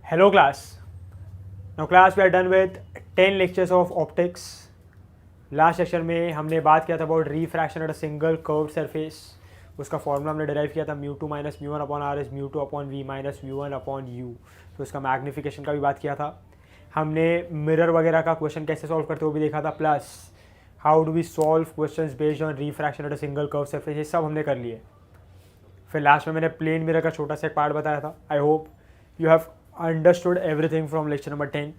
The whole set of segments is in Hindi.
Hello class. Now class we are done with 10 lectures of optics. Last lecture में हमने बात किया था about refraction at a single curved surface. उसका फॉर्मूला हमने डिराइव किया था mu two minus mu one upon R is mu two upon V minus mu one upon U. तो उसका मैग्नीफिकेशन का भी बात किया था. हमने मिरर वगैरह का क्वेश्चन कैसे सॉल्व करते हो भी देखा था. Plus how do we solve questions based on refraction at a single curved surface, ये सब हमने कर लिए. फिर लास्ट में मैंने प्लेन मिरर का छोटा सा एक पार्ट बताया था. I hope you have understood everything from lecture number 10.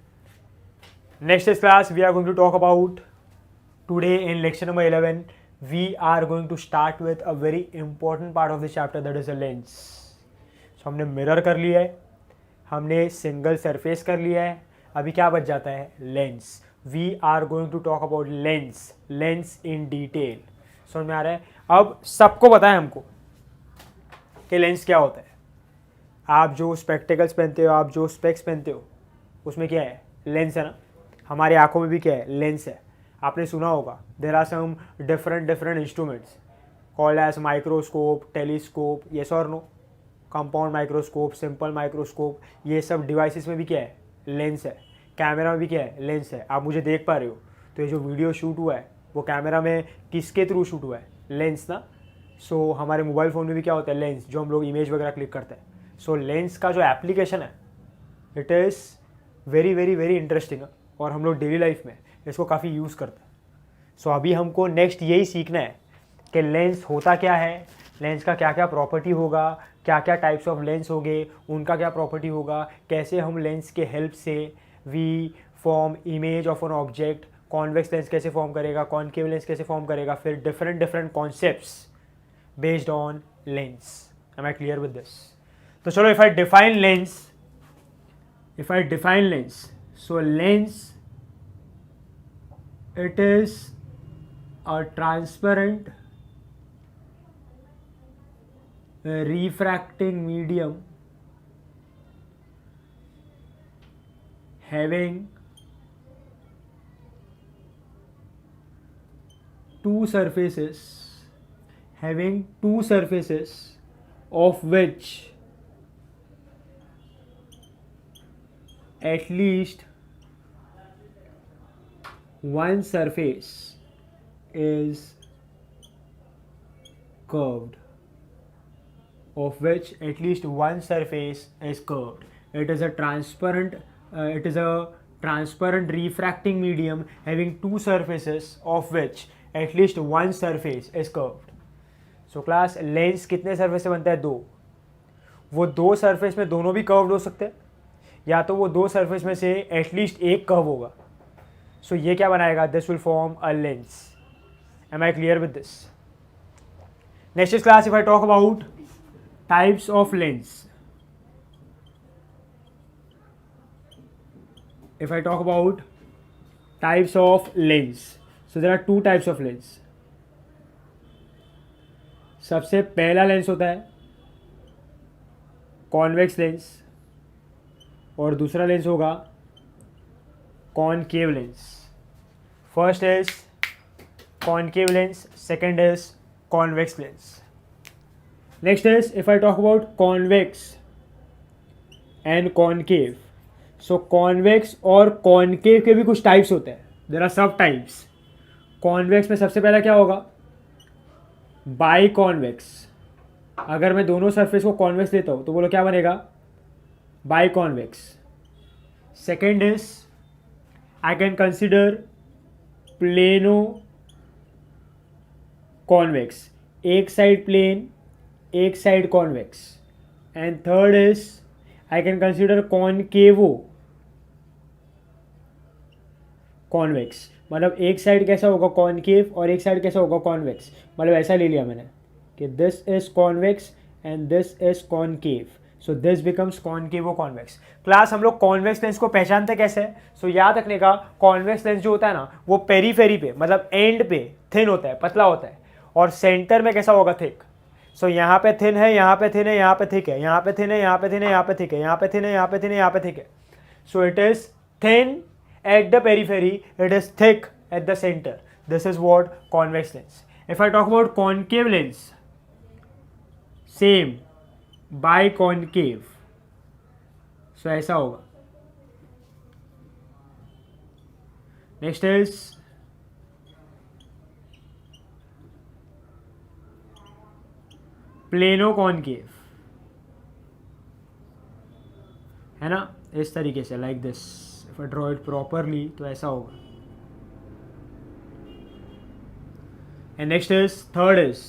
Next is class we are going to talk about today in lecture number 11. We are going to start with a very important part of the chapter, that is a lens. So हमने मिरर कर लिया है, हमने सिंगल सरफेस कर लिया है, अभी क्या बच जाता है? Lens. We are going to talk about lens in detail. समझ में आ रहा है? अब सबको पता है हमको कि लेंस क्या होता है. आप जो स्पेक्टिकल्स पहनते हो, आप जो स्पेक्स पहनते हो, उसमें क्या है? लेंस है ना. हमारी आंखों में भी क्या है? लेंस है. आपने सुना होगा there are some different instruments called as microscope, telescope, yes और no. Compound microscope, simple microscope, ये सब डिवाइसेस में भी क्या है? लेंस है. कैमरा में भी क्या है? लेंस है. आप मुझे देख पा रहे हो तो ये जो वीडियो शूट हुआ है वो कैमरा में किसके थ्रू शूट हुआ है? लेंस ना. सो हमारे मोबाइल फ़ोन में भी क्या होता है? लेंस, जो हम लोग इमेज वगैरह क्लिक करते हैं. सो लेंस का जो एप्लीकेशन है it is very very very interesting, और हम लोग डेली लाइफ में इसको काफ़ी यूज़ करते हैं. सो अभी हमको नेक्स्ट यही सीखना है कि लेंस होता क्या है, लेंस का क्या क्या प्रॉपर्टी होगा, क्या क्या टाइप्स ऑफ लेंस होंगे, उनका क्या प्रॉपर्टी होगा, कैसे हम लेंस के हेल्प से we form image of an object, convex lens कैसे फॉर्म करेगा, कॉन्केव लेंस कैसे फॉर्म करेगा, फिर different concepts based on lens. Am I clear with this? तो चलो, if I define lens, so lens it is a transparent refracting medium having two surfaces of which at least one surface is curved. It is a transparent refracting medium having two surfaces of which at least one surface is curved. So class, lens कितने सरफेस से बनता है? दो. वो दो सरफेस में दोनों भी कर्व्ड हो सकते हैं, या तो वो दो सरफेस में से एटलीस्ट एक कर्व होगा. सो ये क्या बनाएगा? This will form a lens. Am I clear with this? Next is class, if I talk about types of lens. If I talk about types of lens, so there are two types of lens. सबसे पहला लेंस होता है कॉन्वेक्स लेंस, और दूसरा लेंस होगा concave lens. First is concave lens, second is convex lens. Next is, if I talk about convex and concave, so convex और कॉनकेव के भी कुछ टाइप्स होते हैं. देयर आर सब टाइप्स. कॉन्वेक्स में सबसे पहला क्या होगा? By convex. अगर मैं दोनों सरफेस को कॉन्वेक्स लेता हूँ तो बोलो क्या बनेगा? By convex. Second is I can consider plano convex, एक साइड प्लेन एक side convex. And third is I can consider कॉनकेवो convex. मतलब एक साइड कैसा होगा? कॉनकेव, और एक साइड कैसा होगा? कॉन्वेक्स. मतलब ऐसा ले लिया मैंने कि this is convex and this is concave. So this becomes कॉनकेवो convex. Class, हम लोग कॉन्वेक्स लेंस को पहचानते कैसे है? सो याद रखने का, कॉन्वेक्स लेंस जो होता है ना, वो पेरीफेरी पे, मतलब एंड पे थिन होता है, पतला होता है, और सेंटर में कैसा होगा? थिक. सो यहाँ पे थिन है, यहाँ पे थिन है, यहाँ पे थिक है, यहाँ पे थिन है, यहाँ पे थिन है, यहाँ पे थिक है, यहाँ पे थिन है, यहाँ पे थिन है, यहाँ पे थिक है. सो it is thin at the periphery, it is thick at the center. This is what convex lens. If I talk about concave lens, same, biconcave. सो ऐसा होगा. नेक्स्ट इज प्लेनो कॉनकेव, है ना, इस तरीके से like this. If I draw it properly तो ऐसा होगा. And next is third is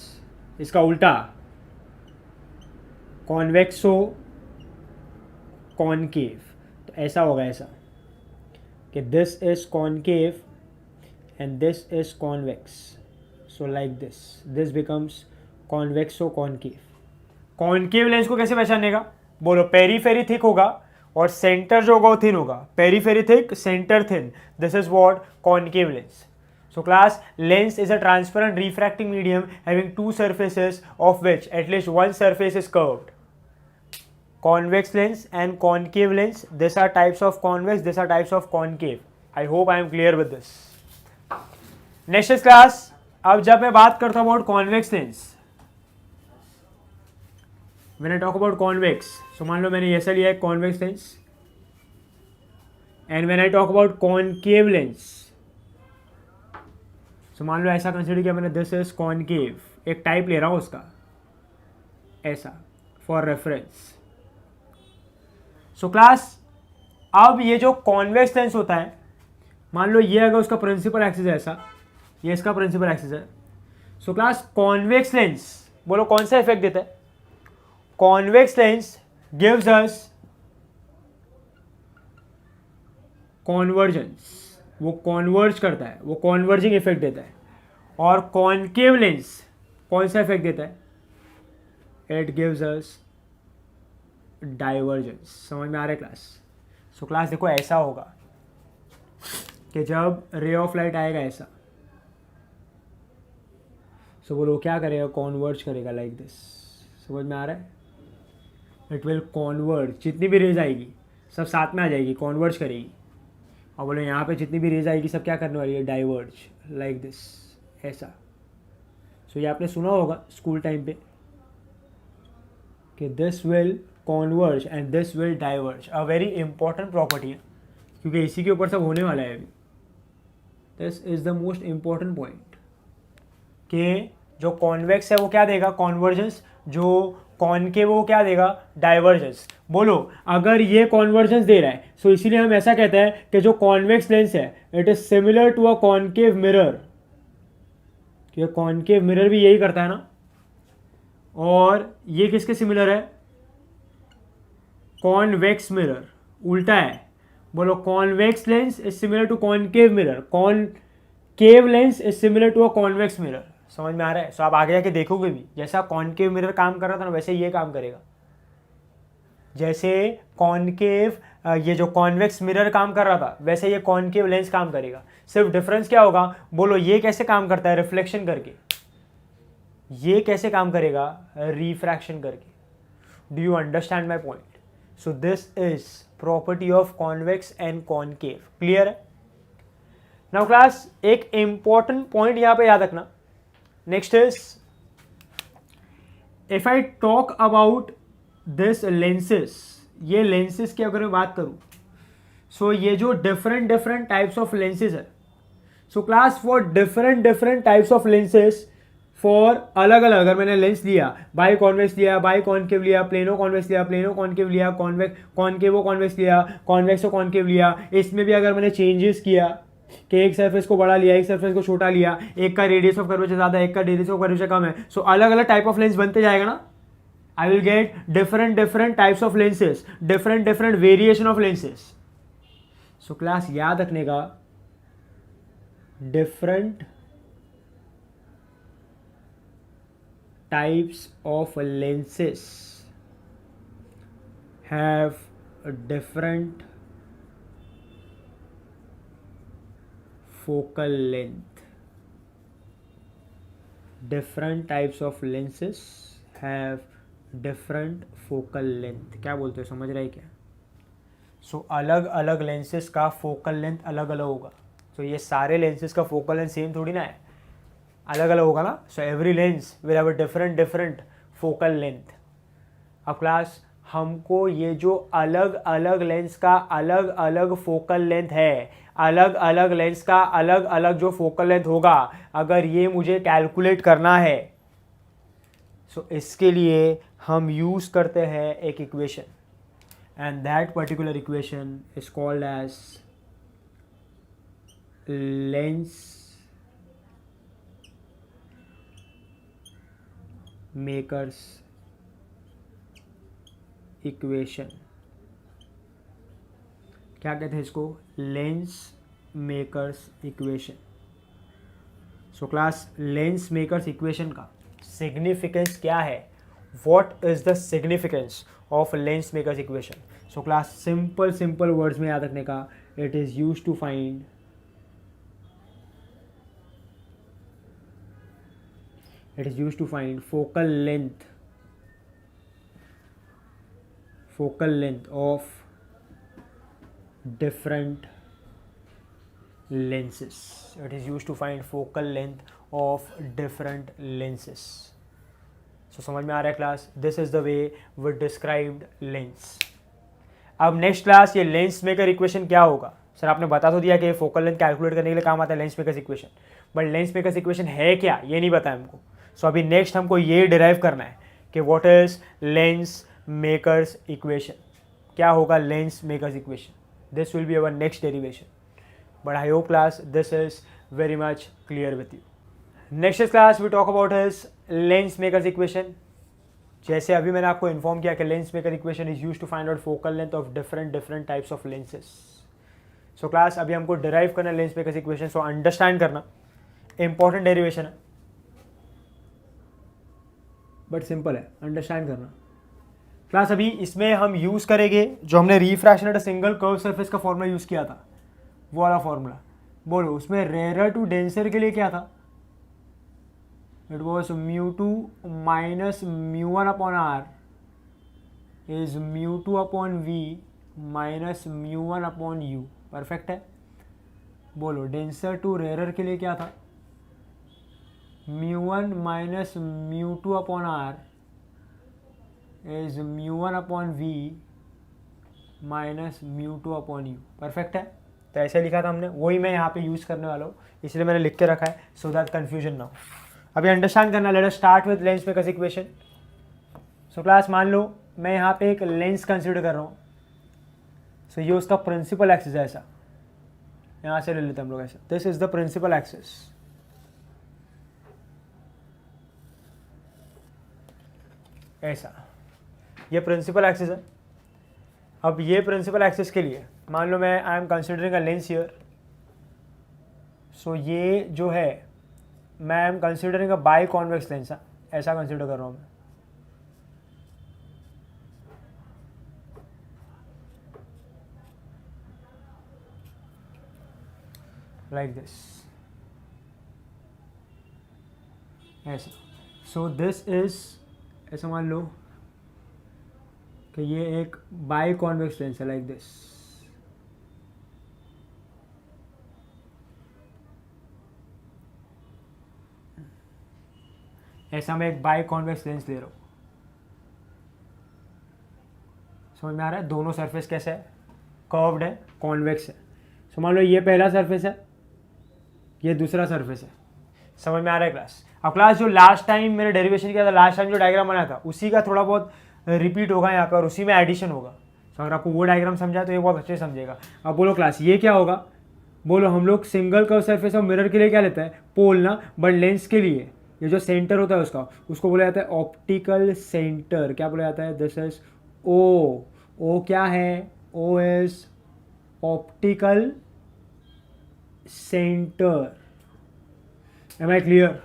इसका उल्टा, कॉन्वेक्सो कॉनकेव. तो ऐसा होगा, ऐसा कि this is concave and this is convex. So like this becomes कॉन्वेक्सो concave. Concave lens को कैसे पहचानेगा? बोलो, पेरीफेरी थिक होगा और सेंटर जो होगा वो थिन होगा. Periphery thick, centre thin. This is what concave lens. So class, lens is a transparent refracting medium having two surfaces of which at least one surface is curved. Convex lens and concave lens, these are types of convex, these are types of concave. I hope I am clear with this. Next is class, अब जब मैं बात करता हूँ about convex lens, when I talk about convex, so मान लो मैंने ऐसा लिया है convex lens, and when I talk about concave lens, तो मान लो ऐसा कंसिडर किया मैंने, दिस इज कॉनकेव, एक टाइप ले रहा हूँ उसका ऐसा फॉर रेफरेंस. सो क्लास, अब ये जो कॉन्वेक्स लेंस होता है, मान लो ये अगर उसका प्रिंसिपल एक्सिस है ऐसा, ये इसका प्रिंसिपल एक्सिस है. सो क्लास, कॉन्वेक्स लेंस, बोलो कौन सा इफेक्ट देता है? Convex lens gives us convergence, वो कॉन्वर्ज करता है, वो कॉन्वर्जिंग इफेक्ट देता है. और कॉनकेव लेंस कौन सा इफेक्ट देता है? It gives us divergence. समझ में आ रहा है क्लास? सो क्लास देखो, ऐसा होगा कि जब रे ऑफ लाइट आएगा ऐसा, सो बोलो क्या करेगा? कॉन्वर्ज करेगा लाइक दिस. समझ में आ रहा है? इट विल कॉन्वर्ज, जितनी भी रेज आएगी सब साथ में आ जाएगी, कॉन्वर्ज करेगी. और बोले यहाँ पे जितनी भी रेज आएगी सब क्या करने वाली है? डाइवर्ज लाइक दिस, ऐसा. सो ये आपने सुना होगा स्कूल टाइम पे कि this will converge and this will diverge. A very important property है, क्योंकि इसी के ऊपर सब होने वाला है अभी. This is the most important point कि जो कॉन्वेक्स है वो क्या देगा? कॉन्वर्जेंस. जो कॉनकेव वो क्या देगा? डाइवर्जेंस. बोलो, अगर ये कॉन्वर्जेंस दे रहा है, सो इसीलिए हम ऐसा कहते हैं कि जो कॉन्वेक्स लेंस है it is similar to a concave mirror. कि कॉनकेव मिरर भी यही करता है ना. और ये किसके सिमिलर है? Convex mirror. उल्टा है. बोलो, convex lens is similar to concave mirror, concave lens is similar to a convex mirror. समझ में आ रहा है? सो आप आगे जाके देखोगे भी, जैसा कॉनकेव मिरर काम कर रहा था ना वैसे ये काम करेगा. जैसे कॉनकेव, ये जो कॉन्वेक्स मिरर काम कर रहा था वैसे ये कॉनकेव लेंस काम करेगा. सिर्फ डिफरेंस क्या होगा? बोलो, ये कैसे काम करता है? रिफ्लेक्शन करके. ये कैसे काम करेगा? रिफ्रैक्शन करके. Do you understand my point? So this is property of convex and concave. Clear है? नाउ क्लास, एक इंपॉर्टेंट पॉइंट यहां पे याद रखना. Next is, if I talk about this lenses, ये लेंसेस की अगर मैं बात करूं, सो ये जो डिफरेंट टाइप्स ऑफ लेंसेज है, सो class for different types of lenses, for अलग अलग, अगर मैंने लेंस लिया, बाई कॉन्वेक्स लिया, बाई कॉन्केव लिया, प्लेनो कॉन्वेक्स लिया, प्लेनो कॉन्केव लिया, कॉन्केवो कॉन्वेक्स लिया, कॉन्वेक्सो कॉन्केव लिया, इसमें भी अगर मैंने चेंजेस किया कि एक सरफेस को बड़ा लिया, एक सरफेस को छोटा लिया, एक का रेडियस ऑफ कर्वेचर ज़्यादा है, एक का रेडियस ऑफ कर्वेचर कम है, सो अलग अलग टाइप ऑफ लेंस बनते जाएगा ना. I will get different types of lenses, different variation of lenses. So class याद रखने का, different types of lenses have different focal length. Different types of lenses have different focal length. क्या बोलते हो? समझ रहे क्या? सो अलग अलग लेंसेज का फोकल लेंथ अलग अलग होगा. सो ये सारे लेंसेज का फोकल लेंथ सेम थोड़ी ना है, अलग अलग होगा ना. So every lens will have a different focal length. अब क्लास, हमको ये जो अलग अलग लेंस का अलग अलग फोकल लेंथ है, अलग अलग लेंस का अलग अलग जो फोकल लेंथ होगा, अगर ये मुझे कैलकुलेट करना है, सो इसके लिए हम यूज़ करते हैं एक equation, and that particular equation is called as lens makers equation. क्या कहते हैं इसको? Lens makers equation. So class, lens makers equation का सिग्निफिकेंस क्या है? What is the significance of lens makers equation? So class, simple words में याद रखने का, it is used to find focal length of different lenses. It is used to find focal length of different lenses. So समझ में आ रहा है class? This is the way we described lens. अब नेक्स्ट क्लास ये लेंस मेकर इक्वेशन क्या होगा? सर आपने बता तो दिया कि फोकल लेंथ कैलकुलेट करने के लिए काम आता है lens makers equation, but lens makers equation है क्या ये नहीं बताया हमको. सो अभी नेक्स्ट हमको ये डिराइव करना है कि what is lens makers equation. क्या होगा lens makers equation? This will be our next derivation, but I hope class this is very much clear with you. Next class we talk about his lens makers equation. जैसे अभी मैंने आपको इन्फॉर्म किया कि lens maker equation is used to find out focal length of different types of lenses. So class, अभी हमको डिराइव करना lens makers equation. So understand करना, इंपॉर्टेंट डेरिवेशन है बट सिंपल है, अंडरस्टैंड करना. क्लास, अभी इसमें हम यूज़ करेंगे जो हमने refraction at a single curve surface का फॉर्मूला यूज़ किया था, वो वाला फॉर्मूला. बोलो, उसमें रेयर टू डेंसर के लिए क्या था? It was μ2 minus μ1 upon r is μ2 upon v minus μ1 upon u. Perfect है. बोलो, डेंसर टू रेयर के लिए क्या था? μ1 minus μ2 upon r is μ1 upon v minus μ2 upon u. Perfect है. तो ऐसे लिखा था हमने, वही मैं यहाँ पे यूज़ करने वाला हूँ, इसलिए मैंने लिख के रखा है सो दैट कन्फ्यूजन ना हो. अभी अंडरस्टैंड करना. Let us start with lens makers equation. So class, मान लो मैं यहाँ पे एक लेंस कंसिडर कर रहा हूँ. सो ये उसका प्रिंसिपल एक्सिस है. ऐसा यहाँ से ले लेते हैं हम लोग. ऐसा, this is the principal axis. ऐसा ये प्रिंसिपल एक्सिस है. अब ये प्रिंसिपल एक्सिस के लिए मान लो मैं I am considering a lens here. So ये जो है, मैं I am considering a biconvex lens. ऐसा कंसिडर कर रहा हूँ मैं. Like this. ऐसा. सो दिस इज, ऐसा मान लो कि ये एक बाई कॉन्वेक्स लेंस है. Like this. ऐसा मैं एक बाई कॉन्वेक्स लेंस ले रहा हूँ. समझ में आ रहा है? दोनों सरफेस कैसे है? कर्व्ड है, कॉन्वेक्स है. सो मान लो ये पहला सरफेस है, ये दूसरा सरफेस है. समझ में आ रहा है क्लास? अब क्लास, जो लास्ट टाइम मैंने डेरिवेशन किया था, लास्ट टाइम जो डायग्राम बनाया था, उसी का थोड़ा बहुत रिपीट होगा यहाँ पे और उसी में एडिशन होगा. तो अगर आपको वो डायग्राम समझा तो ये बहुत अच्छे से समझेगा. अब बोलो क्लास, ये क्या होगा? बोलो, हम लोग सिंगल कर्व सरफेस और मिरर के लिए क्या लेते हैं? पोल ना. बट लेंस के लिए ये जो सेंटर होता है उसको बोला जाता है ऑप्टिकल सेंटर. क्या बोला जाता है? This is O. ओ क्या है? O is optical centre. Am I clear?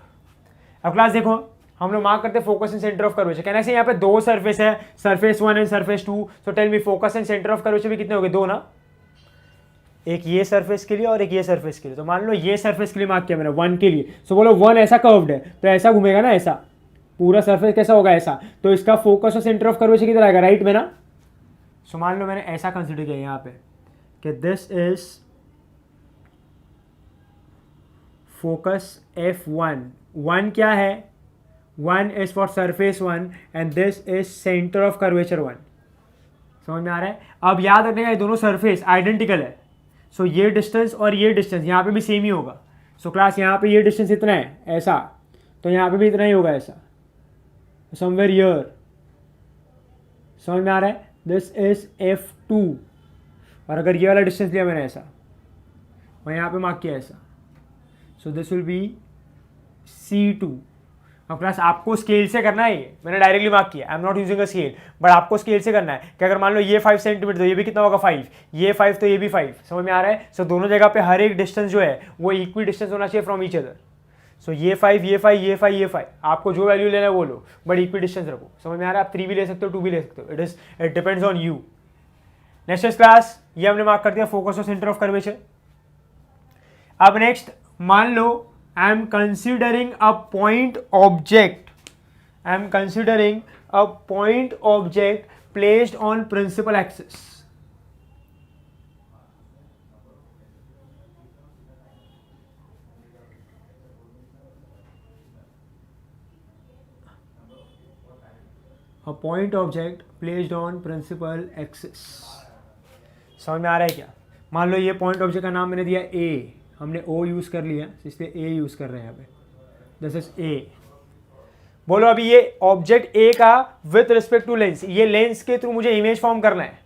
अब क्लास देखो, हम लोग मार्क करते हैं focus and centre of curvature. कहना से यहाँ पे दो सरफेस है, surface 1 and surface 2. So tell me, focus and centre of curvature भी कितने हो गए? दो ना. एक ये सरफेस के लिए और एक ये सरफेस के लिए. तो मान लो ये सरफेस के लिए मार्क किया मैंने 1 के लिए. सो बोलो 1 ऐसा कर्व्ड है तो ऐसा घूमेगा ना. ऐसा पूरा सरफेस कैसा होगा? ऐसा. तो इसका फोकस और सेंटर ऑफ कर्वेचर किधर आएगा? राइट में ना. सो मान लो मैंने ऐसा कंसिडर किया यहाँ पे कि दिस इज फोकस F1. 1 क्या है? 1 is for surface 1 and this is center of curvature 1. समझ में आ रहा है? अब याद रखने का ये दोनों सरफेस आइडेंटिकल है, सो ये डिस्टेंस और ये डिस्टेंस यहाँ पे भी सेम ही होगा। सो क्लास यहाँ पे ये डिस्टेंस इतना है ऐसा, तो यहाँ पे भी इतना ही होगा ऐसा, समवेयर हियर। समझ में आ रहा है? दिस इज F2, और अगर ये वाला डिस्टेंस लिया मैंने ऐसा और यहाँ पे मार्क किया ऐसा, so this will B C2। अब क्लास आपको स्केल से करना है, ये मैंने डायरेक्टली मार्क किया, I am not using a scale, but आपको स्केल से करना है कि अगर मान लो ये 5 सेंटीमीटर तो ये भी कितना होगा 5, ये 5 तो ये भी 5। समझ में आ रहा है? सो दोनों जगह पे हर एक डिस्टेंस जो है वो इक्वी डिस्टेंस होना चाहिए फ्रॉम ईच अदर। सो ये 5 ये 5 ये 5 ये 5, आपको जो वैल्यू लेना है वो लो, बट इक्वी डिस्टेंस रखो। समझ में आ रहा है? आप 3 भी ले सकते हो, 2 भी ले सकते हो, it depends on you. Next class ये हमने मार्क कर दिया फोकस और सेंटर ऑफ कर्वेचर। अब नेक्स्ट मान लो I am considering a point object, I am considering a point object placed on principal axis. A point object placed on principal axis. समझ में आ रहा है क्या? मान लो ये पॉइंट ऑब्जेक्ट का नाम मैंने दिया A, हमने O यूज कर लिया इसलिए A यूज कर रहे हैं यहाँ पे, दिस इज A। बोलो अभी ये ऑब्जेक्ट ए का विथ रिस्पेक्ट टू लेंस, ये लेंस के थ्रू मुझे इमेज फॉर्म करना है।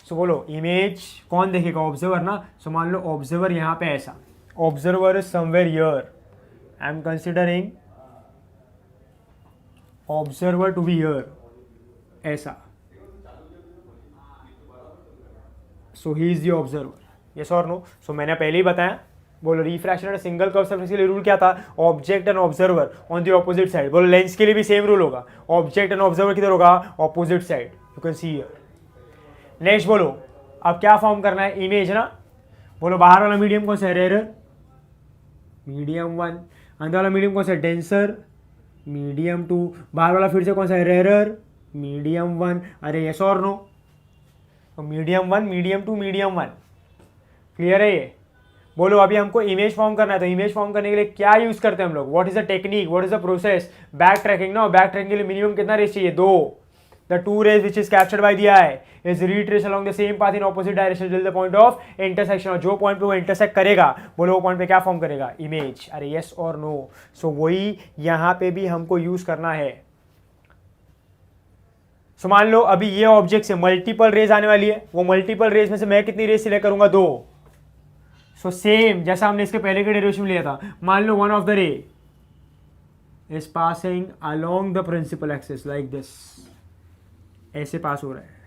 सो बोलो इमेज कौन देखेगा? ऑब्जर्वर ना। सो मान लो ऑब्जर्वर यहाँ पे ऐसा, observer is somewhere here, I am considering observer to be here ऐसा, so he is the observer, yes और नो? सो मैंने पहले ही बताया, बोलो refraction and single curve surface के लिए रूल क्या था? Object and observer on the opposite side. बोलो लेंस के लिए भी सेम रूल होगा, ऑब्जेक्ट एंड ऑब्जर्वर किधर होगा? Opposite side, you can see here. Next बोलो अब क्या फॉर्म करना है? इमेज ना। बोलो बाहर वाला मीडियम कौन सा है? Rare, medium 1। अंदर वाला मीडियम कौन सा है? Denser, medium 2। बाहर वाला फिर से कौन सा है? Rare, medium 1। अरे यस और no? Medium 1 medium 2 medium 1, clear है ये? बोलो अभी हमको इमेज फॉर्म करना है, तो इमेज फॉर्म करने के लिए क्या यूज करते हैं हम लोग? What is the technique, what is the process? Back tracking ना। बैक ट्रैकिंग के लिए मिनिमम कितना रेस चाहिए? 2। The 2 rays which is captured by the eye is retrace along the same path in opposite direction till the point of intersection. और जो पॉइंट पे वो इंटरसेक्ट करेगा, बोलो वो पॉइंट पे क्या फॉर्म करेगा? इमेज। अरे यस और नो? सो वही यहाँ पे भी हमको यूज करना है। सो मान लो अभी ये ऑब्जेक्ट से मल्टीपल रेज आने वाली है, वो मल्टीपल रेज में से मैं कितनी रेज सिलेक्ट करूंगा? 2। सो सेम जैसा हमने इसके पहले के डेरिवेशन में लिया था, मान लो one of the ray is passing along the principal axis like this, ऐसे पास हो रहा है।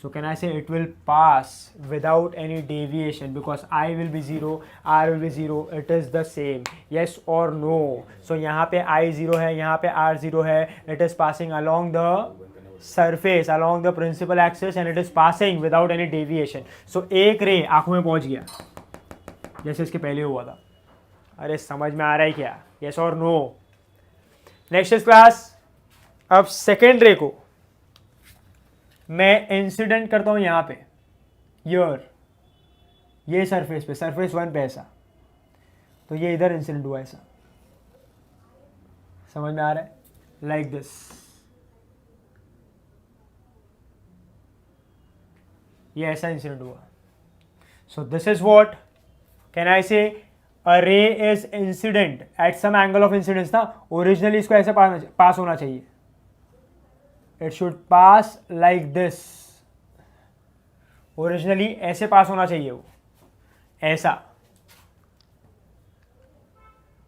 So can I say it will pass without any deviation because I will be 0, R will be 0, it is the same, yes और नो? सो यहाँ पे आई 0 है, यहाँ पे आर 0 है, it is passing along the surface along the principal axis and it is passing without any deviation. So एक रे आंखों में पहुंच गया जैसे इसके पहले हुआ था। अरे समझ में आ रहा है क्या? यस और नो? नेक्स्ट क्लास अब सेकेंड रे को मैं इंसिडेंट करता हूं यहाँ पे, ये सरफेस पे, सरफेस 1 पे ऐसा, तो ये इधर इंसिडेंट हुआ ऐसा। समझ में आ रहा है? Like this. ये ऐसा इंसिडेंट हुआ। So this is what can I say a ray is incident at some angle of incidence ना। ओरिजिनली इसको ऐसे पास होना चाहिए, it should pass like this, originally ऐसे पास होना चाहिए वो, ऐसा।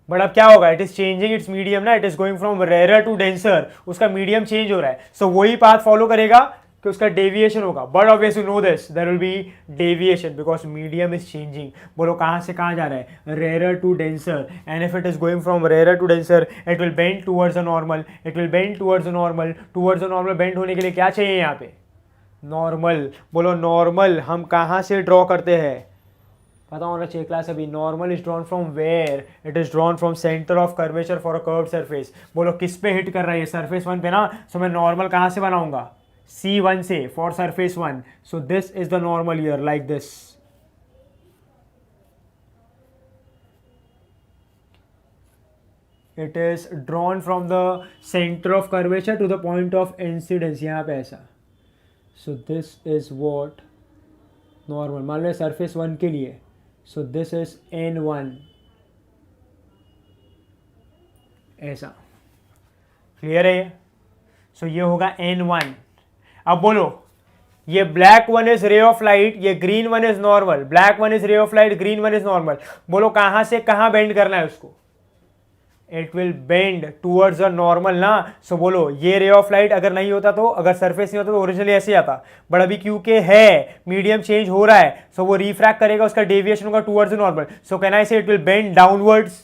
बट अब क्या होगा? It is changing its medium ना, it is going from rare to denser, उसका मीडियम चेंज हो रहा है। सो वही पाथ फॉलो करेगा कि उसका डेविएशन होगा, but obviously no this there will be deviation because medium is changing. बोलो कहां से कहां जा रहा है? Rare to denser, and if it is going from rare to denser it will bend towards the normal, it will bend towards the normal, towards the normal bend होने के लिए क्या चाहिए यहाँ पे? नॉर्मल। बोलो नॉर्मल हम कहां से ड्रॉ करते हैं? पता होना चाहिए क्लास अभी। Normal is drawn from where? It is drawn from centre of curvature for a curved surface. बोलो किस पे हिट कर रहा है? सरफेस 1 पे ना। सो मैं नॉर्मल कहां से बनाऊंगा? C1 से, for surface 1। So this is the normal here like this. It is drawn from the centre of curvature to the point of incidence, यहाँ पे ऐसा। So this is what normal, मान लो सरफेस 1 के लिए, सो दिस इज N1, ऐसा। क्लियर है ये? सो ये होगा N1। अब बोलो, ये black one is ray of light, ये green one is normal, black one is ray of light, green one is normal. बोलो कहां से कहां बेंड करना है उसको? It will bend towards a normal ना। सो बोलो ये रे ऑफ लाइट अगर नहीं होता तो, अगर सरफेस नहीं होता तो ओरिजिनली ऐसे ही आता, बट अभी क्योंकि है मीडियम चेंज हो रहा है, सो वो रिफ्रैक्ट करेगा, उसका डेविएशन होगा towards normal. So can I say it will bend downwards.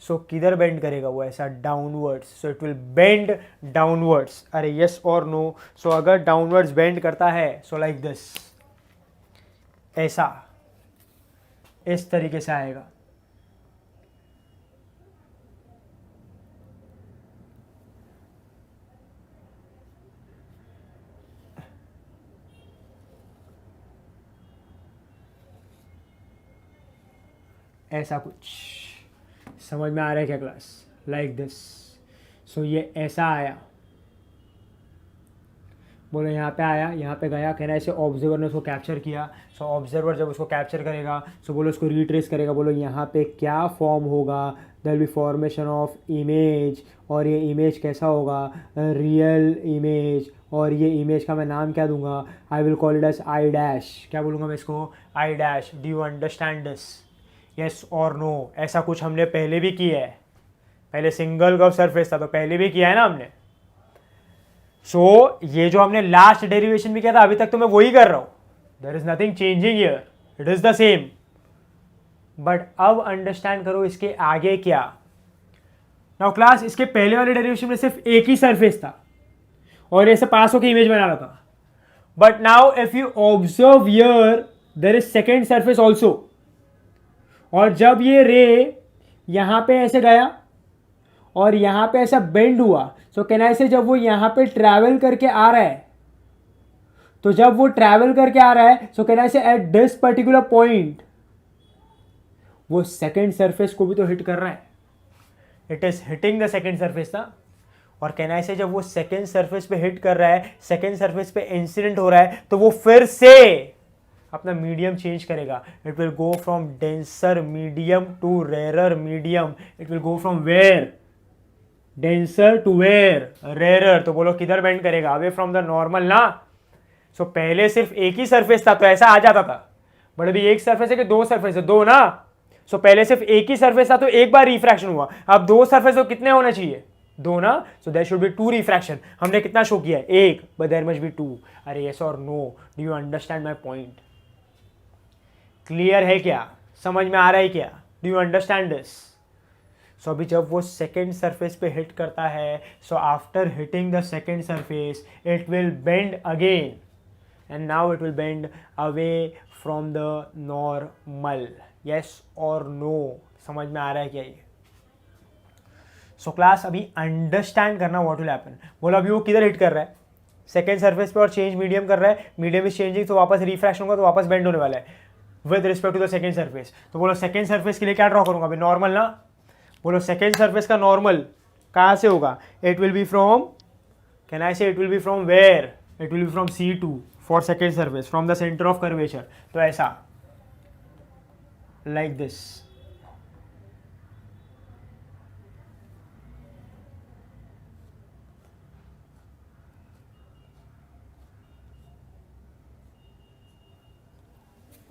सो किधर बेंड करेगा वो? ऐसा downwards. So it will bend downwards. अरे यस और नो? सो अगर डाउनवर्ड्स बेंड करता है, सो लाइक दिस, ऐसा, इस तरीके से आएगा। ऐसा कुछ समझ में आ रहा है क्या क्लास? Like this. सो ये ऐसा आया, बोलो यहाँ पे आया, यहाँ पे गया, कहना ऐसे ऑब्जर्वर ने उसको कैप्चर किया। सो ऑब्जर्वर जब उसको कैप्चर करेगा, सो बोलो उसको रिट्रेस करेगा, बोलो यहाँ पे क्या फॉर्म होगा? There will be formation of image, और ये इमेज कैसा होगा? Real image. और ये इमेज का मैं नाम क्या दूंगा? I will call it as I dash. क्या बोलूँगा मैं इसको? I dash. Do you understand this? Yes और नो? ऐसा कुछ हमने पहले भी किया है, पहले सिंगल कर्व सरफेस था तो पहले भी किया है ना हमने। सो ये जो हमने लास्ट डेरिवेशन भी किया था, अभी तक तो मैं वही कर रहा हूं, there is nothing changing here, it is the same. But अब अंडरस्टैंड करो इसके आगे क्या। नाउ क्लास, इसके पहले वाले डेरिवेशन में सिर्फ एक ही सरफेस था और ऐसे पास होकर इमेज बना रहा था, but now if you observe here there is second surface also. और जब ये रे यहां पे ऐसे गया और यहां पे ऐसा बेंड हुआ, सो कैन आई से जब वो यहां पे ट्रैवल करके आ रहा है, तो जब वो ट्रैवल करके आ रहा है, so can I say at this particular point वो सेकेंड सरफेस को भी तो हिट कर रहा है, it is hitting the second surface ना। और कैन आई से जब वो सेकेंड सरफेस पे हिट कर रहा है, सेकेंड सरफेस पे इंसिडेंट हो रहा है, तो वो फिर से अपना मीडियम चेंज करेगा। It will go from denser medium to rarer medium. It will go from where? Denser to where? Rarer. तो बोलो किधर बेंड करेगा? अवे फ्रॉम द नॉर्मल ना। सो पहले सिर्फ एक ही सरफेस था तो ऐसा आ जाता था, बट अभी एक सरफेस है कि दो सरफेस है? दो ना। सो पहले सिर्फ एक ही सरफेस था तो एक बार रिफ्रैक्शन हुआ, अब दो सरफेस तो कितने होने चाहिए? दो ना। So there should be two refraction. हमने कितना शो किया है? एक, but there must be two. अरे यस और no? Do you understand my point? Clear है क्या? समझ में आ रहा है क्या? Do you understand this? So अभी जब वो सेकेंड सरफेस पे हिट करता है, so after hitting the second surface it will bend again, and now it will bend away from the normal. Yes और नो? समझ में आ रहा है क्या ये? सो क्लास अभी अंडरस्टैंड करना व्हाट विल हैपन। बोलो अभी वो किधर हिट कर रहा है? सेकेंड सरफेस पे, और चेंज मीडियम कर रहा है, मीडियम इज चेंजिंग, तो वापस रिफ्रैक्शन होगा तो वापस बेंड होने वाला है with respect to the second surface. तो बोलो सेकेंड सरफेस के लिए क्या ड्रॉ करूंगा अभी? नॉर्मल ना। बोलो सेकेंड सरफेस का नॉर्मल कहाँ से होगा? It will be from, can I say it will be from where? It will be from C2 for second surface, from the centre of curvature. तो ऐसा, लाइक दिस।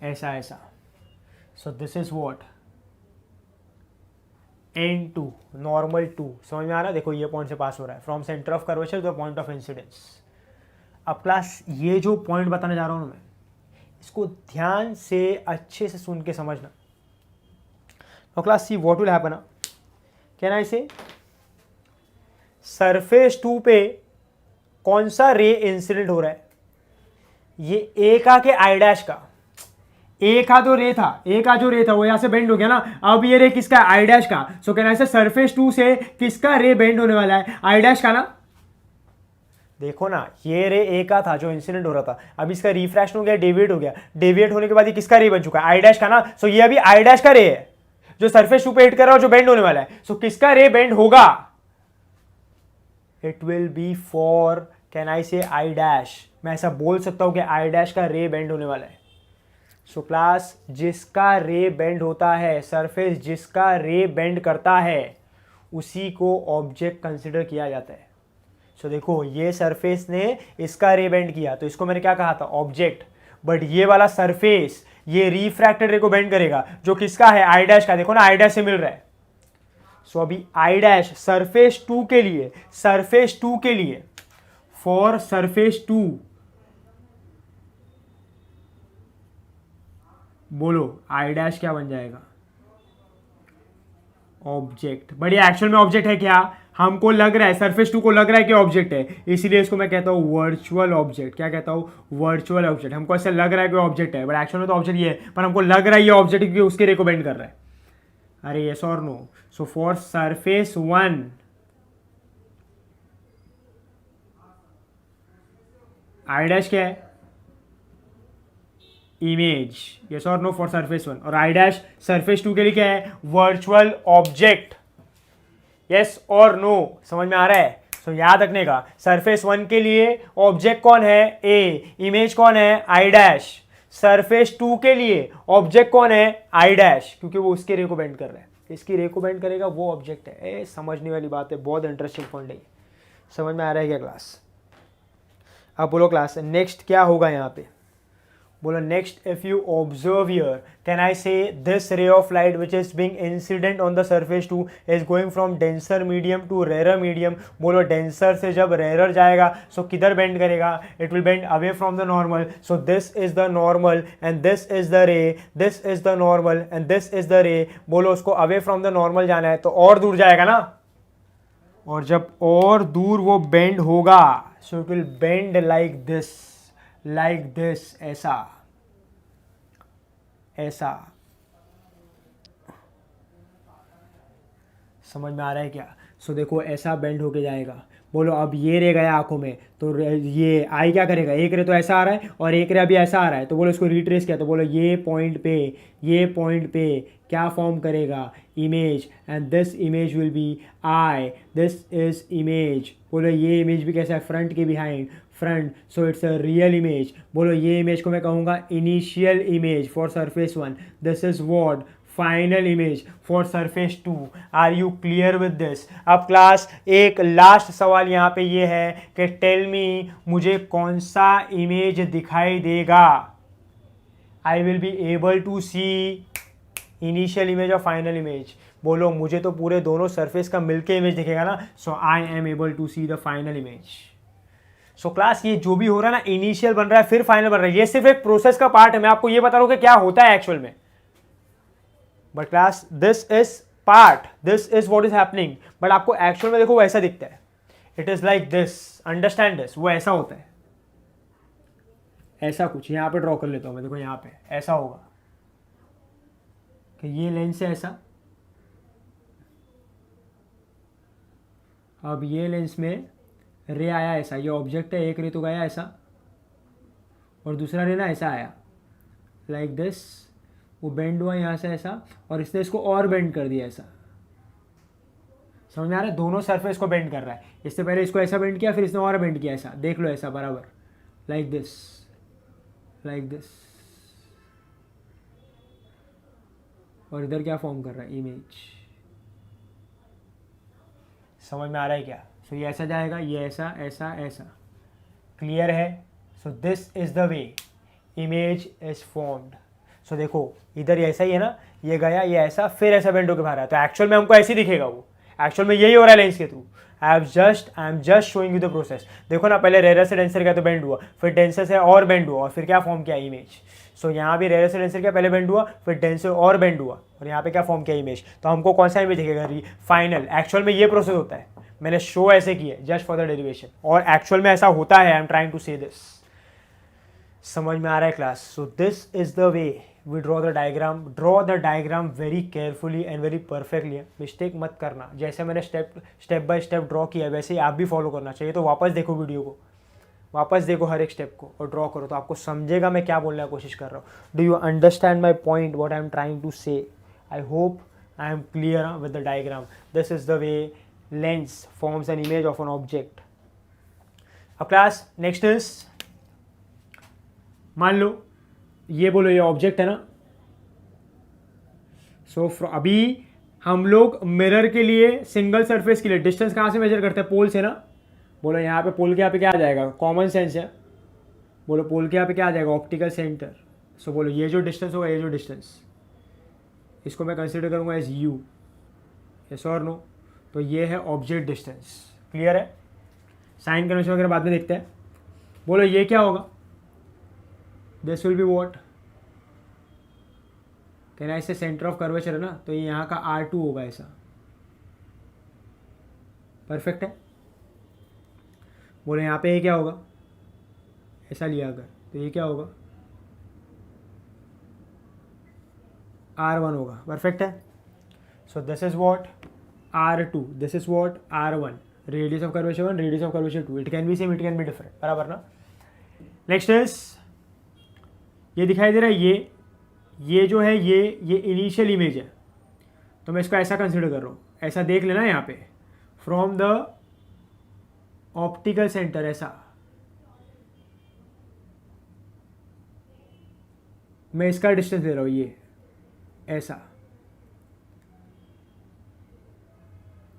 ऐसा ऐसा। So this is what? N2, normal 2। समझ में आ रहा है? देखो ये पॉइंट से पास हो रहा है, from centre of curvature to the point of incidence. अब क्लास ये जो पॉइंट बताने जा रहा हूँ मैं, इसको ध्यान से अच्छे से सुन के समझना। तो class see what will happen? Can I से सरफेस 2 पे कौन सा रे इंसिडेंट हो रहा है? ये ए का के आई डैश का? ए का तो रे था, ए का जो रे था वो यहां से बेंड हो गया ना। अब ये रे किसका? आई डैश का। सो कैन आई से सरफेस 2 से किसका रे बेंड होने वाला है? आई डैश का ना। देखो ना, ये रे ए का था जो इंसिडेंट हो रहा था, अब इसका रिफ्रैक्शन हो गया, डेविएट हो गया, डेविएट होने के बाद ये किसका रे बन चुका है? आई डैश का ना। सो ये अभी आई डैश का रे है जो सरफेस 2 पे हिट कर रहा है और जो बेंड होने वाला है। सो किसका रे बेंड होगा? It will B for, can I से आई डैश? मैं ऐसा बोल सकता हूँ कि आई डैश का रे बेंड होने वाला है। सो क्लास, जिसका रे बेंड होता है, सरफेस जिसका रे बेंड करता है, उसी को ऑब्जेक्ट कंसिडर किया जाता है। सो देखो, ये सरफेस ने इसका रे बेंड किया, तो इसको मैंने क्या कहा था, ऑब्जेक्ट। बट ये वाला सरफेस ये रिफ्रैक्टेड रे को बेंड करेगा, जो किसका है, आई डैश का। देखो ना, आई डैश से मिल रहा है। सो अभी आई डैश सरफेस 2 के लिए, सरफेस 2 के लिए, फॉर सरफेस 2, बोलो आई डैश क्या बन जाएगा, ऑब्जेक्ट। बट ये एक्चुअल में ऑब्जेक्ट है क्या, हमको लग रहा है, सरफेस 2 को लग रहा है कि ऑब्जेक्ट है, इसीलिए इसको मैं कहता हूँ वर्चुअल ऑब्जेक्ट। क्या कहता हूँ, वर्चुअल ऑब्जेक्ट। हमको ऐसा लग रहा है कि ऑब्जेक्ट है, बट एक्चुअल में तो ऑब्जेक्ट ये है, पर हमको लग रहा है ये ऑब्जेक्ट क्योंकि उसके रे को बेंड कर रहा है। अरे यस और no. So for surface 1, I dash क्या है, इमेज। यस और नो फॉर सरफेस 1। और आई डैश सरफेस 2 के लिए क्या है, वर्चुअल ऑब्जेक्ट। यस और नो, समझ में आ रहा है। सो याद रखने का, सरफेस 1 के लिए ऑब्जेक्ट कौन है, ए, इमेज कौन है, आई डैश। सरफेस 2 के लिए ऑब्जेक्ट कौन है, आई डैश, क्योंकि वो उसके रे को बेंड कर रहा है, इसकी रे को बेंड करेगा, वो ऑब्जेक्ट है। समझने वाली बात है, बहुत इंटरेस्टिंग पॉइंट है। समझ में आ रहा है क्या क्लास। अब बोलो क्लास, नेक्स्ट क्या होगा यहाँ पे, बोलो next, if you observe here, can I say this ray of light which is being incident on the surface 2 is going from denser medium to rare medium. बोलो डेंसर से जब रेयर जाएगा, सो किधर बेंड करेगा, it will bend away from the normal. So this is the normal and this is the ray, this is the normal and this is the ray. बोलो उसको अवे फ्रॉम द नॉर्मल जाना है, तो और दूर जाएगा ना, और जब और दूर वो बेंड होगा, सो it will bend like this, ऐसा, ऐसा। समझ में आ रहा है क्या। सो देखो, ऐसा बेंड होके जाएगा। बोलो अब ये रे गया आंखों में, तो ये आई क्या करेगा, एक रे तो ऐसा आ रहा है और एक रे अभी ऐसा आ रहा है, तो बोलो इसको रिट्रेस किया, तो बोलो ये पॉइंट पे क्या फॉर्म करेगा, image, and this image will be I, this is image. बोलो ये इमेज भी कैसा है, फ्रंट के behind, front, so it's a real image. बोलो ये इमेज को मैं कहूँगा initial image for surface 1, this is what, final image for surface 2। Are you clear with this. अब क्लास, एक लास्ट सवाल यहाँ पे ये है कि टेल मी, मुझे कौन सा इमेज दिखाई देगा, I will be able to see initial image और फाइनल इमेज। बोलो मुझे तो पूरे दोनों सरफेस का मिलके इमेज दिखेगा ना, so I am able to see the final image. So class, ये जो भी हो रहा है ना, इनिशियल बन रहा है फिर फाइनल बन रहा है, ये सिर्फ एक प्रोसेस का पार्ट है। मैं आपको ये बता रहा हूं कि क्या होता है एक्चुअल में, but class this is part, this is what is happening. But आपको एक्चुअल में देखो वो ऐसा दिखता है, it is like this, understand this, वो ऐसा होता है, ऐसा कुछ। यहां पे ड्रॉ कर लेता हूं मैं, देखो यहां पे ऐसा होगा कि ये लेंस से ऐसा, अब ये लेंस में रे आया ऐसा, ये ऑब्जेक्ट है, एक रे तो गया ऐसा, और दूसरा रे ना ऐसा आया लाइक दिस, वो बेंड हुआ यहाँ से ऐसा, और इसने इसको और बेंड कर दिया ऐसा। समझ में आ रहा है, दोनों सरफेस को बेंड कर रहा है। इससे पहले इसको ऐसा बेंड किया, फिर इसने और बेंड किया ऐसा, देख लो ऐसा बराबर, लाइक दिस, लाइक दिस। और इधर क्या फॉर्म कर रहा है, इमेज। समझ में आ रहा है क्या। सो ये ऐसा जाएगा, ये ऐसा, ऐसा, ऐसा, क्लियर है। So this is the way image is formed. So देखो इधर ऐसा ही है ना, ये गया, ये ऐसा, फिर ऐसा बेंड होकर बाहर आया, तो एक्चुअल में हमको ऐसे ही दिखेगा वो, एक्चुअल में यही हो रहा है लेंस के through. I am just showing you the process. देखो ना, पहले रेयर से डेंसर गया तो बेंड हुआ, फिर डेंसर से और बेंड हुआ, और फिर क्या फॉर्म किया, इमेज। सो यहाँ भी रेयर से डेंसर क्या, पहले बेंड हुआ, फिर डेंसर और बेंड हुआ, और यहाँ पे क्या फॉर्म किया, इमेज। तो हमको कौन सा इमेज दिखेगा, फाइनल। एक्चुअल में ये प्रोसेस होता है, मैंने शो ऐसे किया जस्ट फॉर द डेरिवेशन, और एक्चुअल में ऐसा होता है। I am trying to say this. समझ में आ रहा है class. So this is the way we draw the diagram very carefully and very perfectly. Mistake मत करना, जैसे मैंने स्टेप बाय स्टेप ड्रॉ किया वैसे ही आप भी फॉलो करना चाहिए। तो वापस देखो वीडियो को, वापस देखो हर एक स्टेप को, और ड्रॉ करो, तो आपको समझेगा मैं क्या बोलने की कोशिश कर रहा हूँ। Do you understand my point, what I am trying to say. I hope I am clear with the diagram. This is the way lens forms an image of an object. अब क्लास नेक्स्ट इज मान लो ये बोलो ये ऑब्जेक्ट है ना, सो अभी हम लोग मिरर के लिए सिंगल सरफेस के लिए डिस्टेंस कहाँ से मेजर करते हैं, पोल से ना। बोलो यहाँ पे पोल के यहाँ पे क्या आ जाएगा, कॉमन सेंस है, बोलो पोल के यहाँ पे क्या आ जाएगा, ऑप्टिकल सेंटर। सो बोलो ये जो डिस्टेंस होगा, ये जो डिस्टेंस, इसको मैं कंसिडर करूँगा एज यू, यस और नो। तो ये है ऑब्जेक्ट डिस्टेंस, क्लियर है। साइन कन्वेंशन वगैरह बाद में देखते हैं। बोलो ये क्या होगा, दिस विल बी व्हाट, कहना इससे सेंटर ऑफ कर्वेचर है ना, तो ये यहाँ का R2 होगा ऐसा, परफेक्ट है। बोले यहाँ पे ये क्या होगा, ऐसा लिया अगर, तो ये क्या होगा, R1 होगा, परफेक्ट है। So this is what R2, this is what R1, radius of curvature 1, radius of curvature 2, it can B same, it can be different, बराबर ना। नेक्स्ट इज ये दिखाई दे रहा है, ये जो है ये इनिशियल इमेज है, तो मैं इसको ऐसा कंसिडर कर रहा हूँ, ऐसा देख लेना यहाँ पे, फ्रॉम द ऑप्टिकल सेंटर, ऐसा मैं इसका डिस्टेंस ले रहा हूँ, ये ऐसा,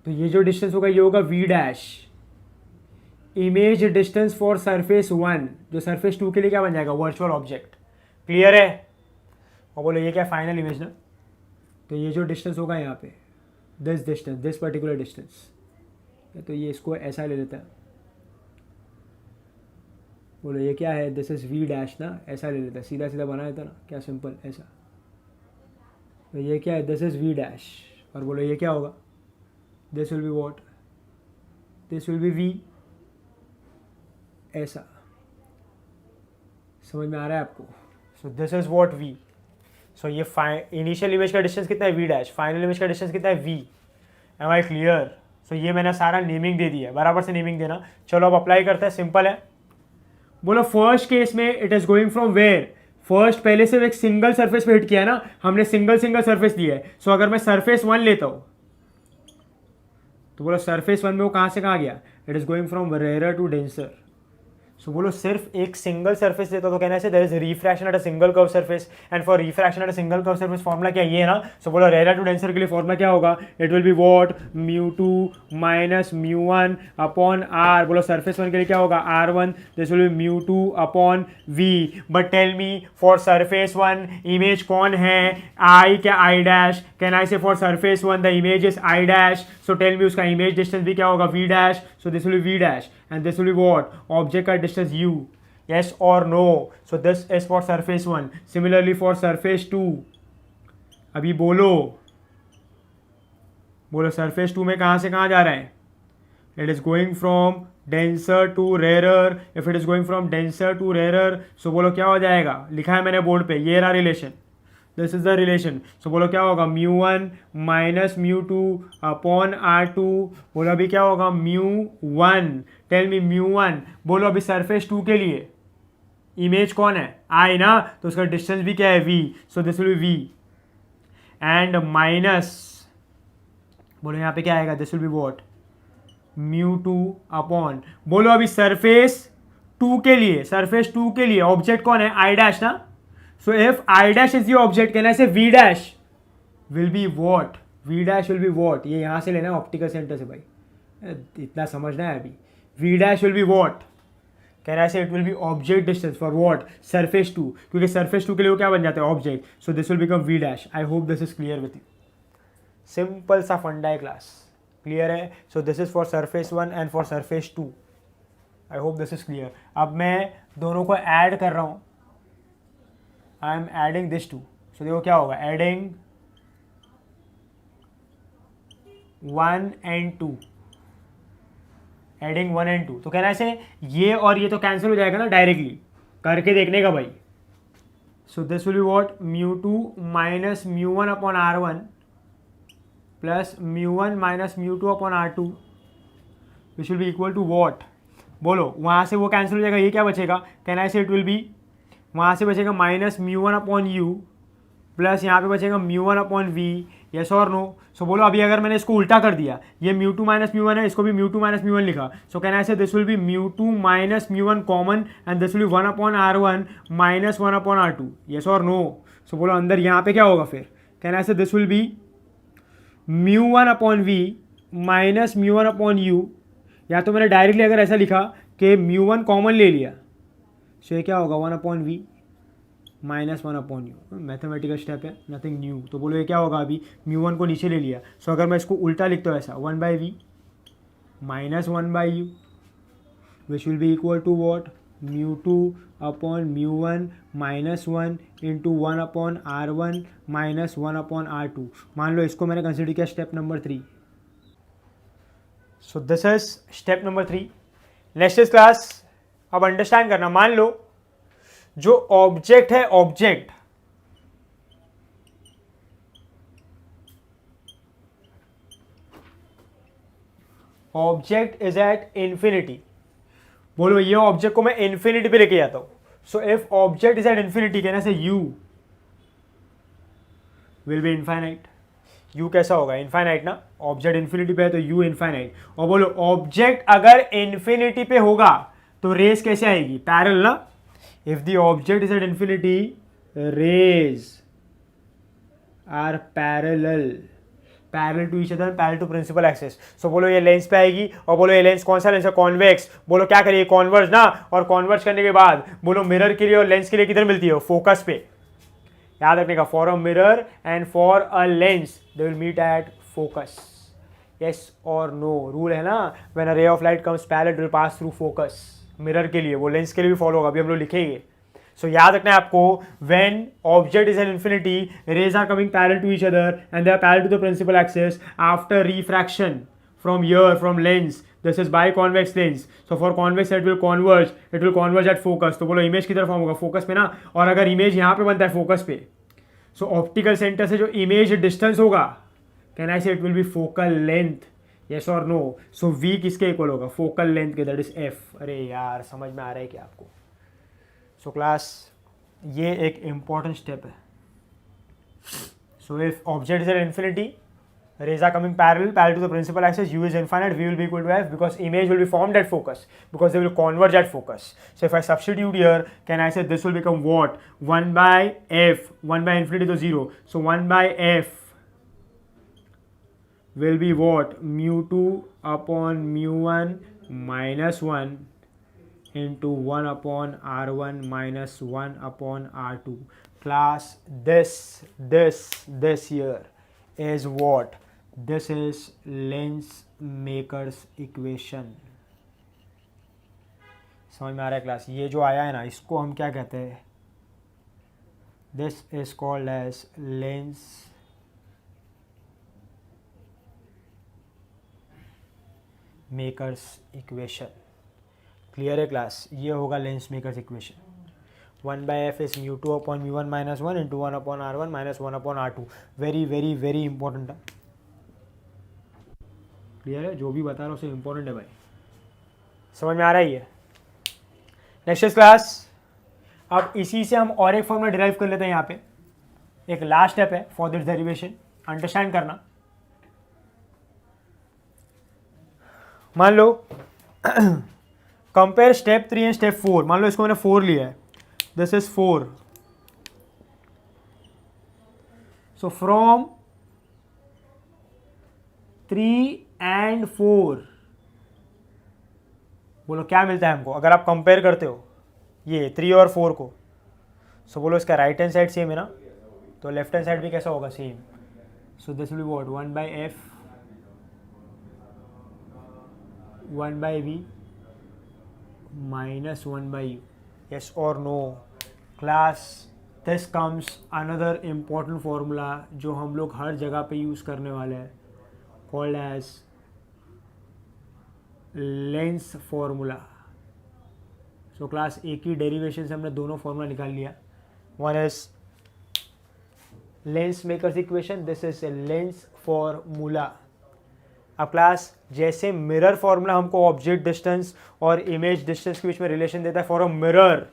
तो ये जो डिस्टेंस होगा ये होगा v dash, image distance for surface 1, जो सरफेस 2 के लिए क्या बन जाएगा, वर्चुअल ऑब्जेक्ट, क्लियर है। और बोलो ये क्या फाइनल इमेज ना, तो ये जो डिस्टेंस होगा यहाँ पे, this distance, this particular distance, तो ये इसको ऐसा ले लेता है, बोलो ये क्या है, दिस इज v डैश ना, ऐसा ले लेता है, सीधा सीधा बना देता ना, क्या सिंपल ऐसा। तो ये क्या है, दिस इज v डैश, और बोलो ये क्या होगा, this will be what, this will be v, ऐसा, समझ में आ रहा है आपको। सो दिस इज व्हाट v। सो ये इनिशियल इमेज का डिस्टेंस कितना है v डैश, फाइनल इमेज का डिस्टेंस कितना है v, एम आई क्लियर। सो ये मैंने सारा नेमिंग दे दिया है, बराबर से नेमिंग देना। चलो अब अप्लाई करते हैं, सिंपल है। बोलो फर्स्ट केस में it is going from where, first पहले से एक सिंगल सरफेस पे हिट किया है ना हमने, सिंगल सरफेस लिया है। सो अगर मैं सरफेस 1 लेता हूँ, तो बोलो सरफेस 1 में वो कहाँ से कहाँ गया, it is going from rare to denser. So बोलो सिर्फ एक सिंगल सरफेस लेता तो कहना है there is refraction at a single curve surface, and for refraction at a single curve surface formula क्या ये है ना। सो बोलो रेयर टू डेंसर के लिए फॉर्मूला क्या होगा, it will be what, μ2 minus μ1 upon r। बोलो सरफेस 1 के लिए क्या होगा, r1, this will be μ2 upon v। But tell me for surface 1 image कौन है, i क्या i dash, can I say for surface 1 the image is i dash. So tell me उसका इमेज डिस्टेंस भी क्या होगा, v dash. So this will be v dash and this will be what, object का distance u, yes or no। so this is for surface 1, similarly for surface 2। अभी बोलो surface 2 में कहाँ से कहाँ जा रहा है, it is going from denser to rarer, if it is going from denser to rarer, so बोलो क्या हो जाएगा, लिखा है मैंने बोर्ड पे, ये रहा relation, this is the relation. So बोलो क्या होगा, μ1 माइनस μ2 अपॉन r2। बोलो अभी क्या होगा, μ1, टेल मी μ1। बोलो अभी सरफेस 2 के लिए इमेज कौन है, आई ना, तो उसका डिस्टेंस भी क्या है v। So this will be v and minus, बोलो यहाँ पे क्या आएगा, this will be what, μ2 upon, बोलो अभी सरफेस 2 के लिए ऑब्जेक्ट कौन है, i डैश ना। So if I dash is the object, can I say V dash will be what? V dash will be what? ये यहाँ से लेना है ऑप्टिकल सेंटर से भाई, इतना समझना है अभी। V dash will be what? Can I say it will be object distance for what? Surface 2, क्योंकि surface 2 के लिए वो क्या बन जाता है, object. So this will become V dash. I hope this is clear with you. Simple सा फंडा है क्लास, क्लियर है। So this is for surface 1 and for surface 2. I hope this is clear. अब मैं दोनों को ऐड कर रहा हूँ, I am adding this two, so देखो क्या होगा, adding 1 and 2, adding 1 and 2, तो कहना ऐसे ये और ये तो कैंसिल हो जाएगा ना डायरेक्टली, करके देखने का भाई। So this will be what, μ2 minus μ1 upon r1 plus μ1 minus μ2 upon r2, which will be equal to what. बोलो वहाँ से वो कैंसिल हो जाएगा, ये क्या बचेगा, कहना ऐसे इट विल बी, वहाँ से बचेगा माइनस μ1 अपॉन यू प्लस यहाँ पे बचेगा μ1 अपॉन वी, यस और नो. सो बोलो अभी अगर मैंने इसको उल्टा कर दिया, ये μ2 माइनस μ1 है, इसको भी μ2 माइनस μ1 लिखा, सो can I say this will be μ2 minus μ1 common and this will be 1/r1 minus 1/r2. Yes और नो. सो बोलो अंदर यहाँ पे क्या होगा फिर, can I say this will B μ1/v minus μ1/u. या तो मैंने डायरेक्टली अगर ऐसा लिखा कि μ1 कॉमन ले लिया, सो ये क्या होगा 1/v minus 1/u. Mathematical step है, नथिंग न्यू. तो बोलो ये क्या होगा, अभी μ1 को नीचे ले लिया, सो अगर मैं इसको उल्टा लिखता हूँ ऐसा 1/v minus 1/u which will be equal to what, μ2/μ1 minus 1 into 1/r1 minus 1/r2. मान लो इसको मैंने कंसिडर किया step number 3. So this is step number 3. Next is class, अब अंडरस्टैंड करना. मान लो जो ऑब्जेक्ट है, ऑब्जेक्ट इज एट इंफिनिटी. बोलो ये ऑब्जेक्ट को मैं इंफिनिटी पे लेके जाता हूं. So if object is at infinity, कहना से you will be infinite. You कैसा होगा, इनफाइनाइट ना. ऑब्जेक्ट इन्फिनिटी पे है तो यू इनफाइनाइट. और बोलो ऑब्जेक्ट अगर इन्फिनिटी पे होगा तो रेस कैसे आएगी, पैरेलल ना. If the object is at infinity, rays are parallel to each other, parallel to principal axis. So बोलो ये लेंस पे आएगी, और बोलो ये लेंस कौन सा लेंस है, कॉन्वेक्स. बोलो क्या करिए, कॉन्वर्ज ना. और कॉन्वर्ज करने के बाद बोलो मिरर के लिए और लेंस के लिए किधर मिलती है, फोकस पे. याद रखने का, for a mirror and for a lens they will meet at focus. Yes और नो रूल है ना. When a ray of light comes parallel it will pass through focus. Mirror के लिए, वो लेंस के लिए भी फॉलो होगा, अभी हम लोग लिखेंगे. सो याद रखना है आपको, when object is an infinity, rays are coming parallel to each other and they are parallel to the principal axis after refraction from here, from lens. This is biconvex lens. So for convex it will converge at focus. तो बोलो इमेज किधर फॉर्म होगा, फोकस पे ना. और अगर इमेज यहाँ पे बनता है फोकस पे, सो ऑप्टिकल सेंटर से जो इमेज डिस्टेंस होगा, can I say it will B focal length. Yes और नो. सो v किसके इक्वल होगा, फोकल लेंथ के, दैट इज f. अरे यार समझ में आ रहा है क्या आपको. सो क्लास ये एक इंपॉर्टेंट स्टेप है. So if object is at infinity, rays are coming parallel to the principal axis, u is infinite, v will be equal to f, because image will be formed at focus, because they will converge at focus. So if I substitute here, can I say this will become what, 1 by f, 1 by infinity to 0, so 1 by f will be what, μ2/μ1 minus 1 into 1/r1 minus 1/r2. Class, this here is what, this is lens makers equation. समझ में आ रहा है क्लास. ये जो आया है ना, इसको हम क्या कहते हैं, this is called as lens makers equation. Clear है क्लास. ये होगा lens makers equation. 1 by f is μ2/μ1 minus 1 into 1/r1 minus 1/r2. Very very very important है. क्लियर है, जो भी बता रहा हूँ उसे इंपॉर्टेंट है भाई. समझ में आ रहा है ये. नेक्स्ट इज क्लास, अब इसी से हम और एक फॉर्मूला डिराइव कर लेते हैं. यहाँ पे एक लास्ट स्टेप है फॉर दिस डेरिवेशन, अंडरस्टैंड करना. मान लो कंपेयर स्टेप 3 एंड स्टेप 4. मान लो इसको मैंने 4 लिया है, this is 4. So from 3 and 4 बोलो क्या मिलता है हमको अगर आप कंपेयर करते हो ये 3 और 4 को. सो बोलो इसका राइट हैंड साइड सेम है ना, तो लेफ्ट हैंड साइड भी कैसा होगा, same. So this will be what, 1 by f 1 by v minus 1 by u. Yes or no. Class, this comes another important formula जो हम लोग हर जगह पे यूज़ करने वाले हैं, called as lens formula. So class एक ही डेरिवेशन से हमने दोनों फॉर्मूला निकाल लिया. One is lens makers equation, this is a lens formula. अब क्लास जैसे मिरर फॉर्मूला हमको ऑब्जेक्ट डिस्टेंस और इमेज डिस्टेंस के बीच में रिलेशन देता है फॉर अ मिरर,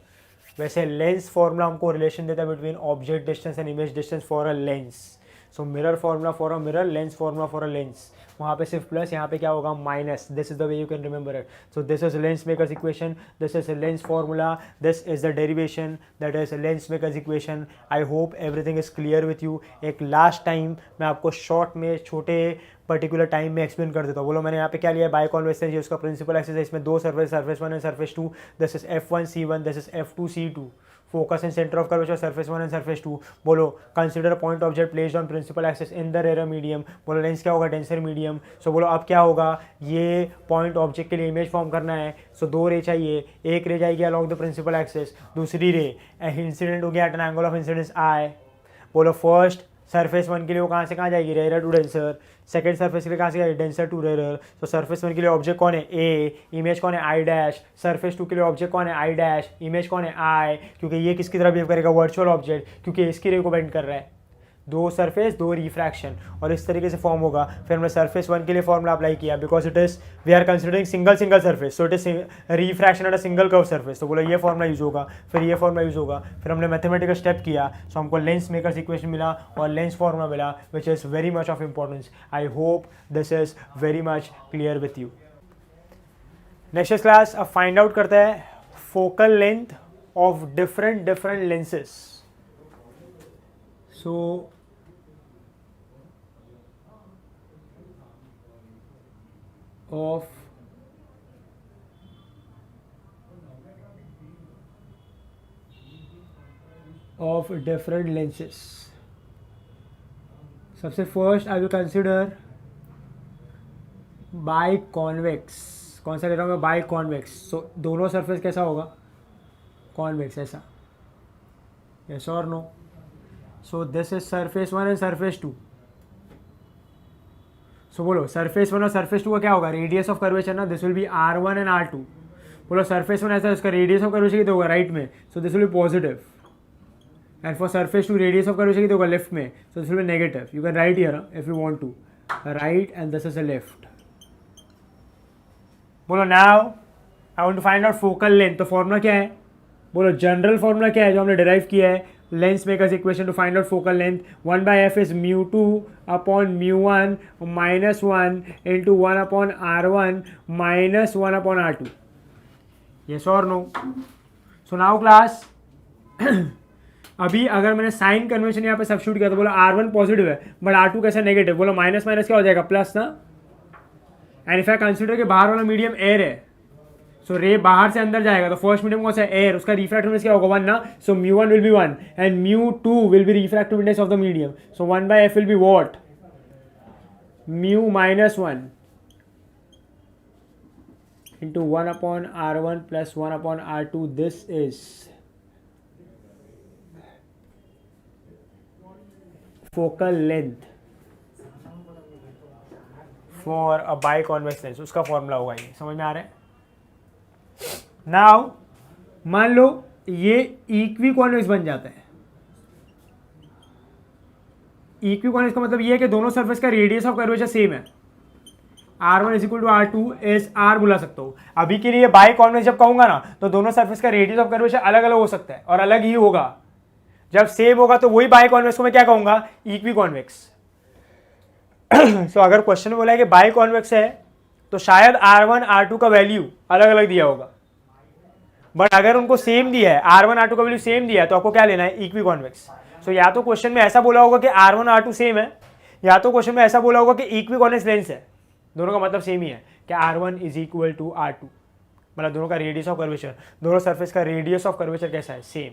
वैसे लेंस फॉर्मूला हमको रिलेशन देता है between object distance and image distance for a lens. So so mirror formula for a mirror, lens formula for a lens, वहाँ पे सिर्फ प्लस, यहाँ पे क्या होगा minus. This is the way you can remember it. So this is lens makers equation, this is lens formula, this is the derivation, that is lens makers equation. I hope everything is clear with you. एक लास्ट टाइम मैं आपको शॉर्ट में छोटे पर्टिकुलर टाइम में एक्सप्लेन कर देता हूँ. बोलो मैंने यहाँ पे क्या लिया है, बाय कॉन्वेक्स है, उसका प्रिंसिपल एक्सिस है, इसमें दो surface, surface 1 and surface 2. This is F1 C1, this is F2 C2. Focus and centre of curvature surface 1 and surface 2. बोलो consider point object placed on principal axis in the rare medium. बोलो लेंस क्या होगा, डेंसर मीडियम. सो बोलो अब क्या होगा, ये पॉइंट ऑब्जेक्ट के लिए इमेज फॉर्म करना है. सो दो रे चाहिए, एक रे जाएगी अलॉन्ग द प्रिंसिपल एक्सिस, दूसरी रे इंसिडेंट हो गया at an angle of incidence i. बोलो फर्स्ट सरफेस 1 के लिए वो कहाँ से कहाँ जाएगी, rare to denser. Second surface के लिए कहाँ से जाएगी, डेंसर टू रेयर. तो सरफेस 1 के लिए ऑब्जेक्ट कौन है, ए, इमेज कौन है, आई डैश. सरफेस 2 के लिए ऑब्जेक्ट कौन है, आई डैश, इमेज कौन है, आई. क्योंकि ये किसकी तरह बिहेव करेगा, वर्चुअल ऑब्जेक्ट, क्योंकि इसकी रे को बेंड कर रहा है. दो सरफेस दो रिफ्रैक्शन, और इस तरीके से फॉर्म होगा. फिर हमने सरफेस 1 के लिए फॉर्मूला अप्लाई किया, because it is we are considering single surface, so it is refraction at a single curve surface. तो बोलो ये फॉर्मूला यूज होगा, फिर ये फॉर्मूला यूज होगा. फिर हमने मैथमेटिकल स्टेप किया, सो हमको लेंस मेकर्स इक्वेशन मिला और लेंस फॉर्मूला मिला, which is very much of importance. I hope this is very much clear with you. Next class अब फाइंड आउट करता है focal length of different lenses. So of different lenses. सबसे first I will consider by convex. कौन सा ले रहा हूँ मैं, बाई कॉन्वेक्स. सो दोनों सरफेस कैसा होगा, कॉन्वेक्स ऐसा, यस और no. So this is surface 1 and surface 2. So बोलो सरफेस 1 और सरफेस 2 का क्या होगा, रेडियस ऑफ कर्वेचर ना, this will be R1 and R2. बोलो सरफेस 1 ऐसा है, उसका रेडियस ऑफ कर्वेचर कितना होगा, राइट में, so this will be positive. And for surface 2 radius of curvature कितना होगा, लेफ्ट में, so this will be negative. You can write here if you want to, right and this is a left. बोलो now I want to find out focal length. तो फॉर्मूला क्या है, बोलो जनरल फॉर्मूला क्या है जो हमने डिराइव किया है, lens makers equation to find out focal length. 1/f is μ2 upon μ1 minus 1 into 1 upon R1 minus 1 upon R2. Yes और नो. सो नाउ क्लास अभी अगर मैंने साइन कन्वेंशन यहाँ पे सब्स्टिट्यूट किया तो बोला R1 पॉजिटिव है बट R2 कैसा नेगेटिव. बोलो माइनस माइनस क्या हो जाएगा, प्लस ना. एंड इफ आई कंसिडर के बाहर वाला मीडियम एयर है, सो रे बाहर से अंदर जाएगा, तो फर्स्ट मीडियम कौन सा है, एयर, उसका रिफ्रैक्टिव इंडेक्स क्या होगा, 1 ना. So μ1 will be 1 and μ2 will be refractive index of the medium. So 1/f will be what, μ-1 into 1 upon R1 plus 1 upon R2. This is focal length for a biconvex lens. उसका फॉर्मूला होगा ये, समझ में आ रहा है. नाउ मान लो ये इक्वी कॉन्वेक्स बन जाता है. इक्वी कॉन्वेक्स का मतलब ये है कि दोनों सरफेस का रेडियस ऑफ कर्वेचर सेम है. R1 is equal to R2 as R बुला सकता हूँ. अभी के लिए बाई कॉन्वेक्स जब कहूंगा ना तो दोनों सरफेस का रेडियस ऑफ कर्वेचर अलग अलग हो सकता है और अलग ही होगा. जब सेम होगा तो वही बाई कॉन्वेक्स को मैं क्या कहूंगा, इक्वी कॉन्वेक्स. सो अगर क्वेश्चन में बोला है कि बाई कॉन्वेक्स है तो शायद R1 R2 का वैल्यू अलग अलग दिया होगा. बट अगर उनको सेम दिया है, R1 R2 का वैल्यू सेम दिया है, तो आपको क्या लेना है, इक्वी कॉन्वेक्स. सो या तो क्वेश्चन में ऐसा बोला होगा कि R1 R2 सेम है, या तो क्वेश्चन में ऐसा बोला होगा कि इक्वी कॉन्वेक्स लेंस है. दोनों का मतलब सेम ही है कि R1 is equal to R2, मतलब दोनों का रेडियस ऑफ कर्वेचर, दोनों सरफेस का रेडियस ऑफ कर्वेचर कैसा है, same.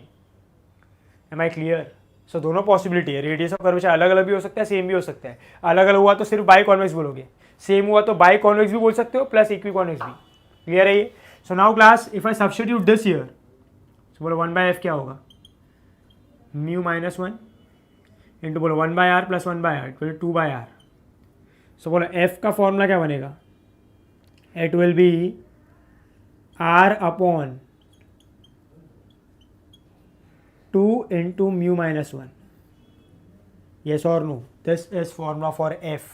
Am I clear. So दोनों पॉसिबिलिटी है, रेडियस ऑफ कर्वेचर अलग अलग भी हो सकता है, सेम भी हो सकता है. अलग अलग हुआ तो सिर्फ बाई कॉन्वेक्स बोलोगे, सेम हुआ तो बाई कॉन्वेक्स भी बोल सकते हो प्लस इक्वी कॉन्वेक्स भी. क्लियर है ये. So now class if I substitute this here, so बोलो 1/f क्या होगा, μ-1 इंटू बोलो 1/r प्लस 1/r, 2/r. सो बोलो f का फॉर्मूला क्या बनेगा, it will be r upon 2 into μ-1. yes or no, this is formula for f.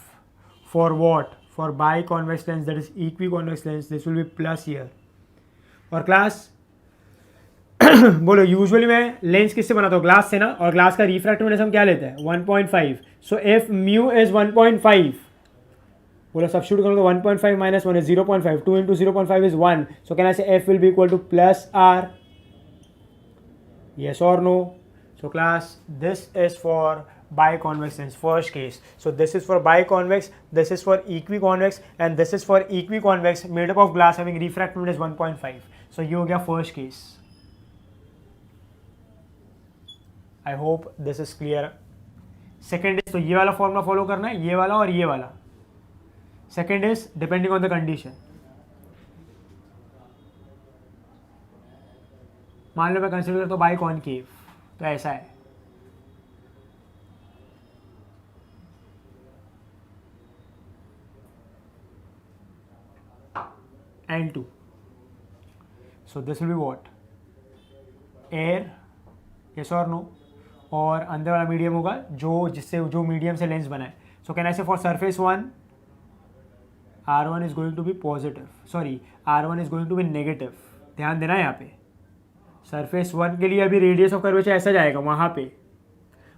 for what, for biconvex lens, that is equiconvex lens, this will be plus here. और क्लास बोलो यूजुअली मैं लेंस किससे बनाता हूँ, ग्लास से ना, और ग्लास का रिफ्रैक्टिव इंडेक्स हम क्या लेते हैं 1.5. सो इफ म्यू इज 1.5, बोलो सब्स्टिट्यूट करूँगा 1.5 minus 1 is 0.5, 2 into 0.5 is 1. So can I say f will be equal to plus R, yes or no? So class, this is for biconvex lens, first case. So this is for biconvex, this is for equiconvex, and this is for equiconvex made up of glass having refractive index 1.5. So ये हो गया first case. I hope this is clear. Second is, तो ये वाला फॉर्मूला फॉलो करना है, ये वाला और ये वाला. Second is depending on the condition. मान लो मैं कंसिडर करता हूँ बाई कॉनकेव, तो ऐसा है. N2. So this will be what? Air, yes or no? और अंदर वाला मीडियम होगा जो मीडियम से लेंस बनाए. सो can I say for surface 1 R1 is going to be positive, sorry R1 is going to be negative. ध्यान देना यहाँ पे, सरफेस 1 के लिए अभी रेडियस ऑफ कर्वेचर ऐसा जाएगा वहाँ पे,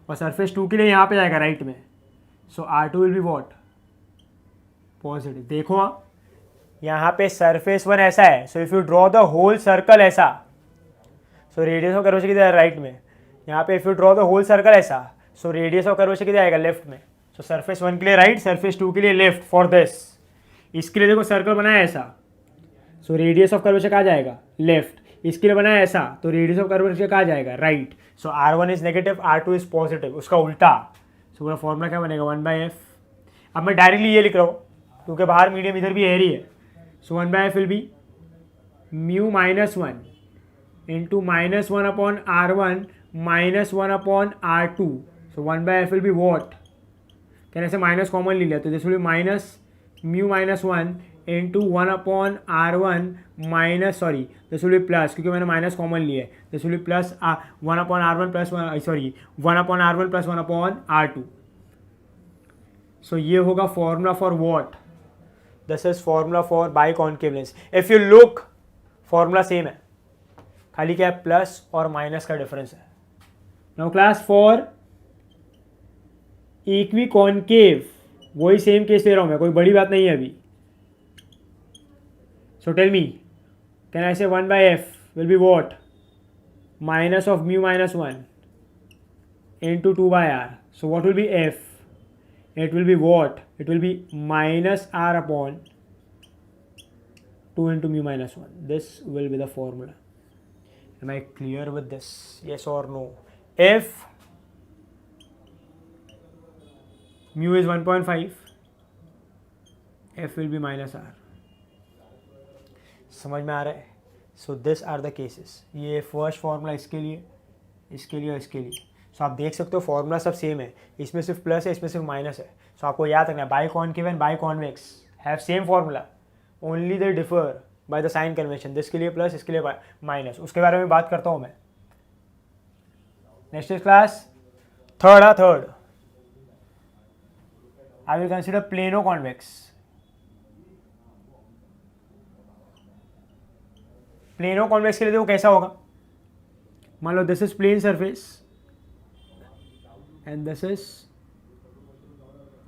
और सरफेस 2 के लिए यहाँ पे जाएगा राइट में. So R2 will be what, positive. देखो यहाँ पे सरफेस 1 ऐसा है, so if you draw the whole circle ऐसा, सो रेडियस ऑफ कर्वेचर किधर है, राइट में. यहाँ पे if you draw the whole circle ऐसा, सो रेडियस ऑफ कर्वेचर किधर आएगा, लेफ्ट में. सो सरफेस 1 के लिए राइट, सरफेस 2 के लिए लेफ्ट. फॉर दिस, इसके लिए देखो सर्कल बनाया ऐसा, सो रेडियस ऑफ कर्वेचर कहाँ जाएगा, लेफ्ट. इसके लिए बनाया ऐसा, तो रेडियस ऑफ कर्वेचर कहाँ जाएगा, right. So R1 is negative, R2 is positive, उसका उल्टा. सो पूरा फॉर्मूला क्या बनेगा, 1/f. अब मैं डायरेक्टली ये लिख रहा हूँ क्योंकि बाहर मीडियम इधर भी एयर ही है. सो 1/f will B mu minus 1 into minus 1 upon R1 minus 1 upon R2. So 1/f will be what, कहने से माइनस कॉमन ले लिया, तो this will B minus mu minus 1 into 1 upon R1 minus, sorry this will B plus, क्योंकि मैंने माइनस कॉमन लिया है. This will B plus 1 upon R1 plus 1, sorry 1 upon R1 plus 1 upon R2. सो ये होगा formula for what, this is formula for biconcave lens. If you look, formula same है, खाली क्या है, प्लस और माइनस का डिफरेंस है. नाउ क्लास फॉर इक्विकॉनकेव वही सेम केस ले रहा हूँ मैं, कोई बड़ी बात नहीं है अभी. सो टेल मी, कैन आई से 1/f will be what, minus of mu minus 1 into 2/r. So what will be f, it will be what, it will be minus r upon 2 into mu minus 1. This will be the formula. Am I clear with this, yes or no? If mu is 1.5, f will be minus r. समझ में आ रहा है. So this are the cases. ये फर्स्ट फॉर्मूला इसके लिए, इसके लिए और इसके लिए. सो आप देख सकते हो फॉर्मूला सब सेम है, इसमें सिर्फ प्लस है, इसमें सिर्फ माइनस है. सो आपको याद रखना है biconcave and biconvex have same formula, only they differ by the sign convention. This के लिए प्लस, इसके लिए माइनस. उसके बारे में बात करता हूँ मैं next class. Third I will consider plano convex. Plano convex के लिए देखो कैसा होगा. मान लो this is plane surface and this is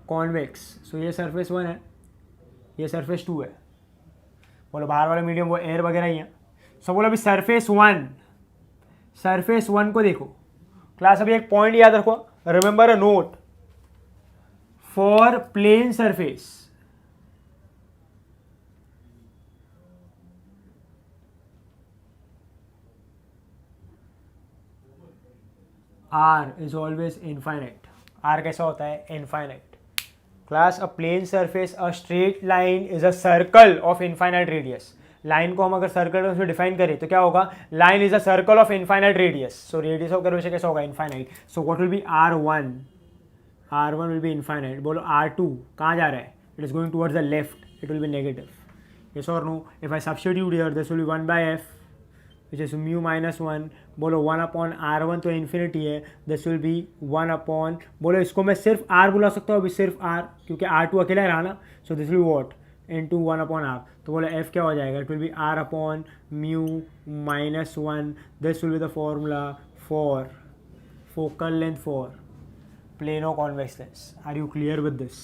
convex. So ये सरफेस 1 है, ये सरफेस 2 है. बोलो बाहर वाला मीडियम वो एयर वगैरह ही है. सो बोलो अभी सरफेस 1 को देखो क्लास. अभी एक पॉइंट याद रखो, remember a note, for plane surface R is always infinite. R कैसा होता है, infinite. Class a plane surface, a straight line is a circle of infinite radius. Line को हम अगर सर्कल में डिफाइन करें तो क्या होगा, line is a circle of infinite radius. So radius of curvature कैसा होगा, infinite. So what will be R1 will be infinite. बोलो R2 कहाँ जा रहा है, it is going towards the left, it will be negative. Yes और no. If I substitute here this will be 1/f which is mu minus 1. बोलो 1 upon R1 तो इन्फिनिटी है, दिस विल बी 1 upon, बोलो इसको मैं सिर्फ R बुला सकता हूँ अभी, सिर्फ R, क्योंकि R2 अकेला रहा ना. So this will what, into 1/r। तो बोलो f क्या हो जाएगा, it will be r upon mu minus 1। This will be the formula for focal length for plano convex lens. Are you clear with this?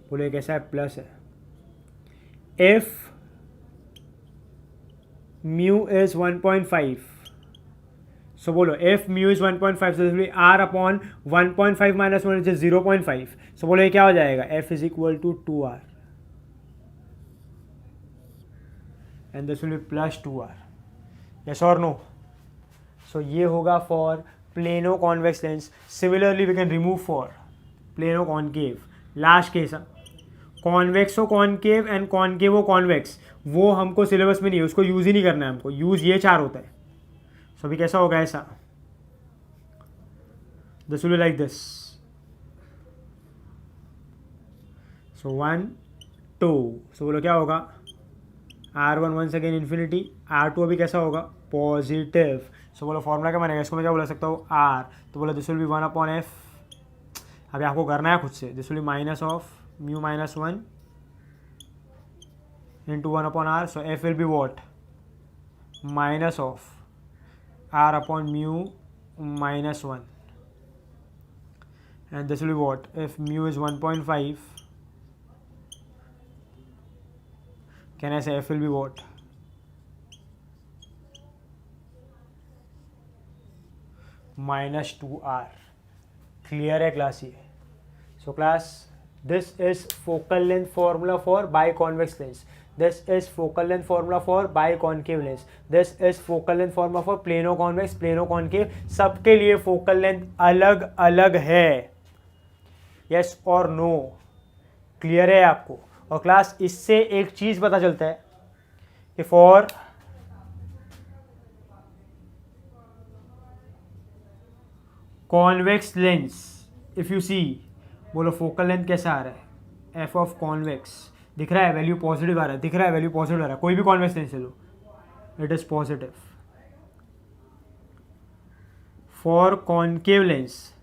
बोलो कैसा है, प्लस है। if mu is 1.5, so बोलो if mu is 1.5, so this will be r upon 1.5 minus 1 which is 0.5। so बोलो ये क्या हो जाएगा, f is equal to 2r and this will be plus 2r। yes or no? so ये होगा for plano convex lens। similarly we can remove for plano concave। Last case कॉन्वेक्सो concave and concavo convex, वो हमको सिलेबस में नहीं है, उसको यूज ही नहीं करना है हमको, यूज ये 4 होता है। सो अभी कैसा होगा, ऐसा this will be like this. So 1 2, so बोलो क्या होगा, R1 once again infinity, R2 अभी कैसा होगा, पॉजिटिव। सो बोलो फॉर्मूला क्या बनेगा, इसको मैं क्या बोला सकता हूँ, R। तो बोलो दिस विल बी 1/f। अभी आपको करना है खुद से, this will B minus of mu minus 1 into 1/r। so f will be what, minus of r upon mu minus 1 and this will be what, if mu is 1.5, can I say f will be what, minus 2r। clear है क्लास ये? so class, this is focal length formula for biconvex lens। this is focal length formula for biconcave lens। this is focal length formula for plano convex, plano concave। सबके लिए focal length अलग अलग है, yes और no? क्लियर है आपको? और क्लास इससे एक चीज पता चलता है कि for convex lens if you see, बोलो फोकल लेंथ कैसा आ रहा है, एफ ऑफ कॉन्वेक्स दिख रहा है, वैल्यू पॉजिटिव आ रहा है, दिख रहा है वैल्यू पॉजिटिव आ रहा है, कोई भी कॉन्वेक्स लेंस ले लो, it is positive. For concave lens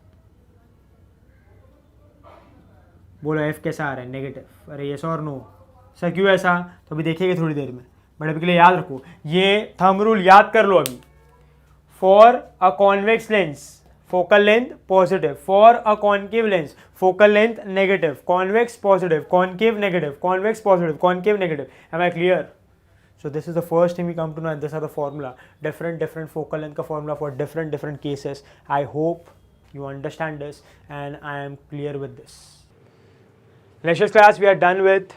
बोलो एफ कैसा आ रहा है, नेगेटिव। अरे यस और नो? सर क्यों ऐसा, तो अभी देखेंगे थोड़ी देर में, बट अभी के लिए याद रखो, ये थंब रूल याद कर लो अभी। For a convex lens focal length positive, for a concave lens focal length negative, convex positive, concave negative, convex positive, concave negative। am I clear? so this is the first thing we come to know, and these are the formula, different focal length ka formula for different cases। I hope you understand this and I am clear with this। next class we are done with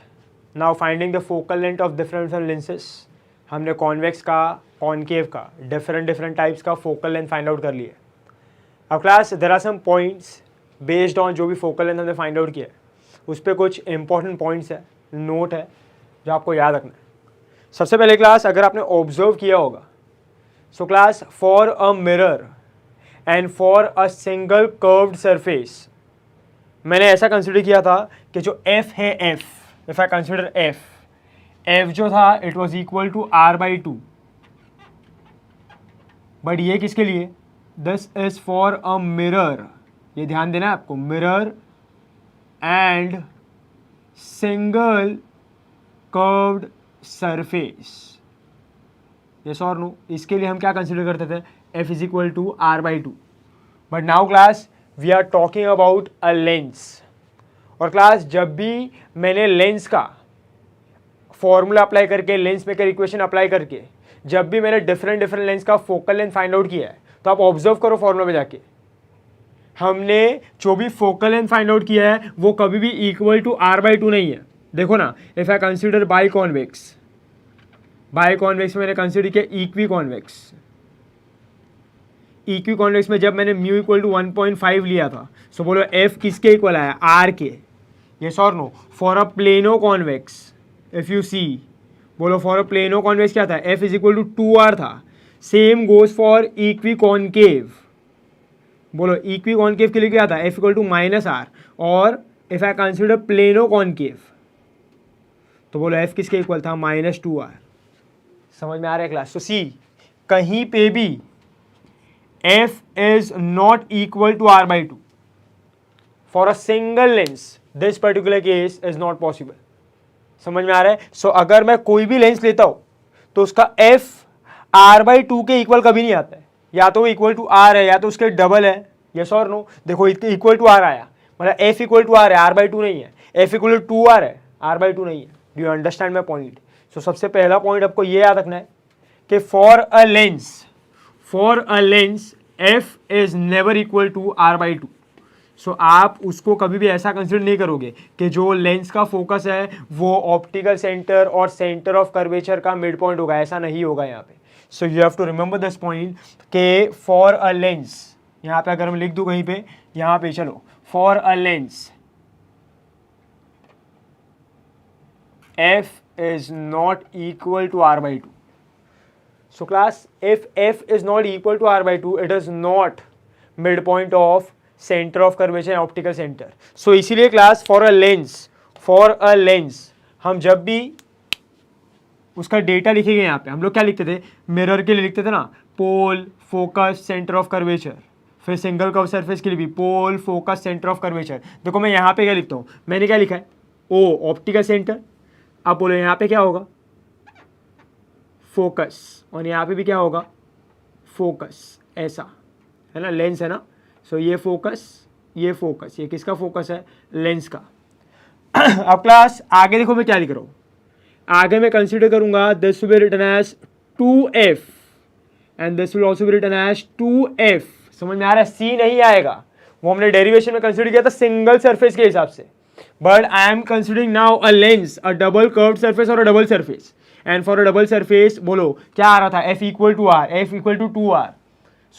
now finding the focal length of different lenses। हमने convex का concave का different types का focal length find out कर लिए। अब class there are some points based on जो भी फोकल लेंथ हमने फाइंड आउट किया है, उस पर कुछ इंपॉर्टेंट पॉइंट्स है, नोट है जो आपको याद रखना है। सबसे पहले क्लास अगर आपने ऑब्जर्व किया होगा, so class for a mirror and for a single curved surface, मैंने ऐसा कंसिडर किया था कि जो एफ है, F if I consider F जो था it was equal to r/2। But ये किसके लिए, this is for a mirror, ये ध्यान देना है आपको, mirror and single curved surface. Yes और नो? इसके लिए हम क्या कंसिडर करते थे, f is equal to r/2। But now class we are talking about a lens. और क्लास जब भी मैंने लेंस का फॉर्मूला अप्लाई करके, लेंस मेकर इक्वेशन अप्लाई करके, जब भी मैंने डिफरेंट लेंस का फोकल लेंथ फाइंड आउट किया है, तो आप ऑब्जर्व करो फॉर्मूला में जाके, हमने जो भी फोकल लेंथ फाइंड आउट किया है वो कभी भी इक्वल टू r/2 नहीं है। देखो ना, if I consider by convex में मैंने कंसीडर किया इक्वी कॉन्वेक्स में जब मैंने म्यू इक्वल टू 1.5 लिया था, सो बोलो एफ किसके इक्वल आया, आर के। यस और no? For a plano convex if you see, बोलो फॉर अ प्लेनो कॉन्वेक्स क्या था, F is equal to 2r था। Same goes for equi concave, बोलो इक्वी कॉन्केव के लिए क्या था, एफ इक्वल टू -r। और if I consider plano concave, तो बोलो एफ किसके इक्वल था, -2r। समझ में आ रहा है क्लास? तो सी, कहीं पे भी F is not equal to r/2 for a single lens, this particular case is not possible. समझ में आ रहा है? सो अगर मैं कोई भी लेंस लेता हूं तो उसका एफ r/2 के इक्वल कभी नहीं आता है, या तो वो इक्वल टू आर है या तो उसके डबल है। यस और नो? देखो इक्वल टू आर आया, मतलब एफ इक्वल टू आर है, r/2 नहीं है। एफ इक्वल टू 2r है, r/2 नहीं है। Do you understand my point? So सबसे पहला पॉइंट आपको ये याद रखना है कि for a lens f is never equal to r/2। So आप उसको कभी भी ऐसा कंसिडर नहीं करोगे कि जो लेंस का फोकस है वो ऑप्टिकल सेंटर और सेंटर ऑफ कर्वेचर का मिड पॉइंट होगा, ऐसा नहीं होगा यहाँ पे। So you have to remember this point कि फॉर अ लेंस, यहाँ पे अगर हम लिख दूँ कहीं पे, यहाँ पे चलो, for a lens f is not equal to r/2. So class, if f is not equal to r/2, it is not midpoint of center of curvature and optical center. So इसीलिए class for a lens हम जब भी उसका डेटा लिखेंगे यहाँ पे, हम लोग क्या लिखते थे? मिरर के लिए लिखते थे ना, पोल, फोकस, सेंटर ऑफ कर्वेचर। फिर सिंगल कर्व सरफेस के लिए भी पोल, फोकस, सेंटर ऑफ कर्वेचर। देखो मैं यहाँ पे क्या लिखता हूँ, मैंने क्या लिखा है? ओ ऑप्टिकल सेंटर। अब बोलो यहाँ पे क्या होगा? फोकस। और यहाँ पे भी क्या होगा? फोकस। ऐसा है ना, लेंस है ना। सो ये फोकस, ये किसका फोकस है? लेंस का। अब क्लास आगे देखो मैं क्या लिख रहा हूँ, आगे मैं कंसीडर करूंगा this will written as 2f and this will also be written as 2f। समझ में आ रहा है? c नहीं आएगा, वो हमने डेरिवेशन में कंसीडर किया था सिंगल सरफेस के हिसाब से। But I am considering now a lens, a double curved surface or a double surface. And for a double surface, बोलो क्या आ रहा था? f equal to r, f equal to 2r.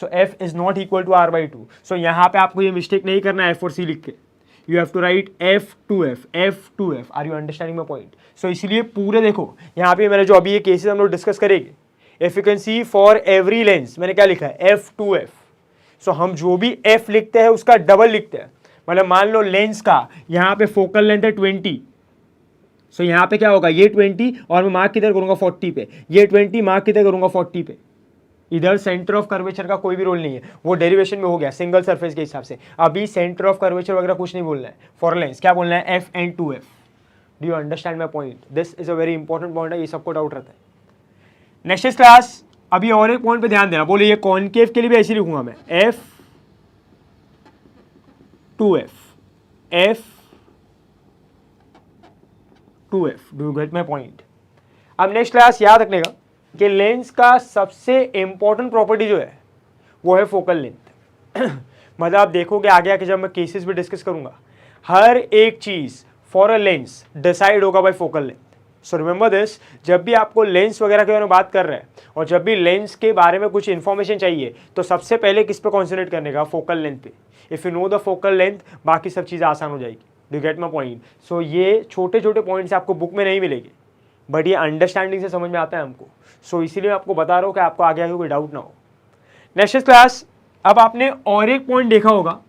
So f is not equal to r/2. So यहाँ पे आपको ये मिस्टेक नहीं करना है f और c लिख के. You have to write f2f, f2f. Are you understanding my point? So इसीलिए पूरे देखो यहाँ पे मैंने जो अभी ये केसेस हम लोग डिस्कस करेंगे, if you can see for every lens मैंने क्या लिखा है? f2f. So हम जो भी f लिखते हैं उसका डबल लिखते हैं। मतलब मान लो लेंस का यहाँ पे फोकल लेंथ है 20, सो यहाँ पे क्या होगा? ये 20 और मैं मार्क किधर करूँगा? 40 पे। ये 20 मार्क किधर करूँगा? 40 पे। इधर सेंटर ऑफ कर्वेचर का कोई भी रोल नहीं है, वो डेरिवेशन में हो गया सिंगल सरफेस के हिसाब से। अभी सेंटर ऑफ कर्वेचर वगैरह कुछ नहीं बोलना है फॉर लेंस, क्या बोलना है? f and 2f. Do you understand my point? This is a very important point है, ये सबको डाउट रहता है। नेक्स्ट क्लास, अभी और एक पॉइंट पे ध्यान देना। बोले ये कॉनकेव के लिए भी ऐसे लिखूंगा मैं, f2f, f2f. Do you get my point? अब नेक्स्ट क्लास याद रखने का कि लेंस का सबसे इंपॉर्टेंट प्रॉपर्टी जो है वो है फोकल लेंथ। मतलब आप देखोगे आगे आके जब मैं केसेस भी डिस्कस करूंगा, हर एक चीज फॉर अ लेंस डिसाइड होगा bye focal length. So remember this, जब भी आपको लेंस वगैरह के बारे में बात कर रहे हैं और जब भी लेंस के बारे में कुछ इन्फॉर्मेशन चाहिए तो सबसे पहले किस पे कॉन्सेंट्रेट करने का? फोकल लेंथ पे। If you know the focal length, बाकी सब चीज़ें आसान हो जाएगी। Do get my point? So ये छोटे छोटे पॉइंट्स आपको बुक में नहीं मिलेंगे, बट ये अंडरस्टैंडिंग से समझ में आता है हमको। सो इसीलिए मैं आपको बता रहा हूँ कि आपको आगे आगे कोई डाउट ना हो। नेक्स्ट क्लास, अब आपने और एक पॉइंट देखा होगा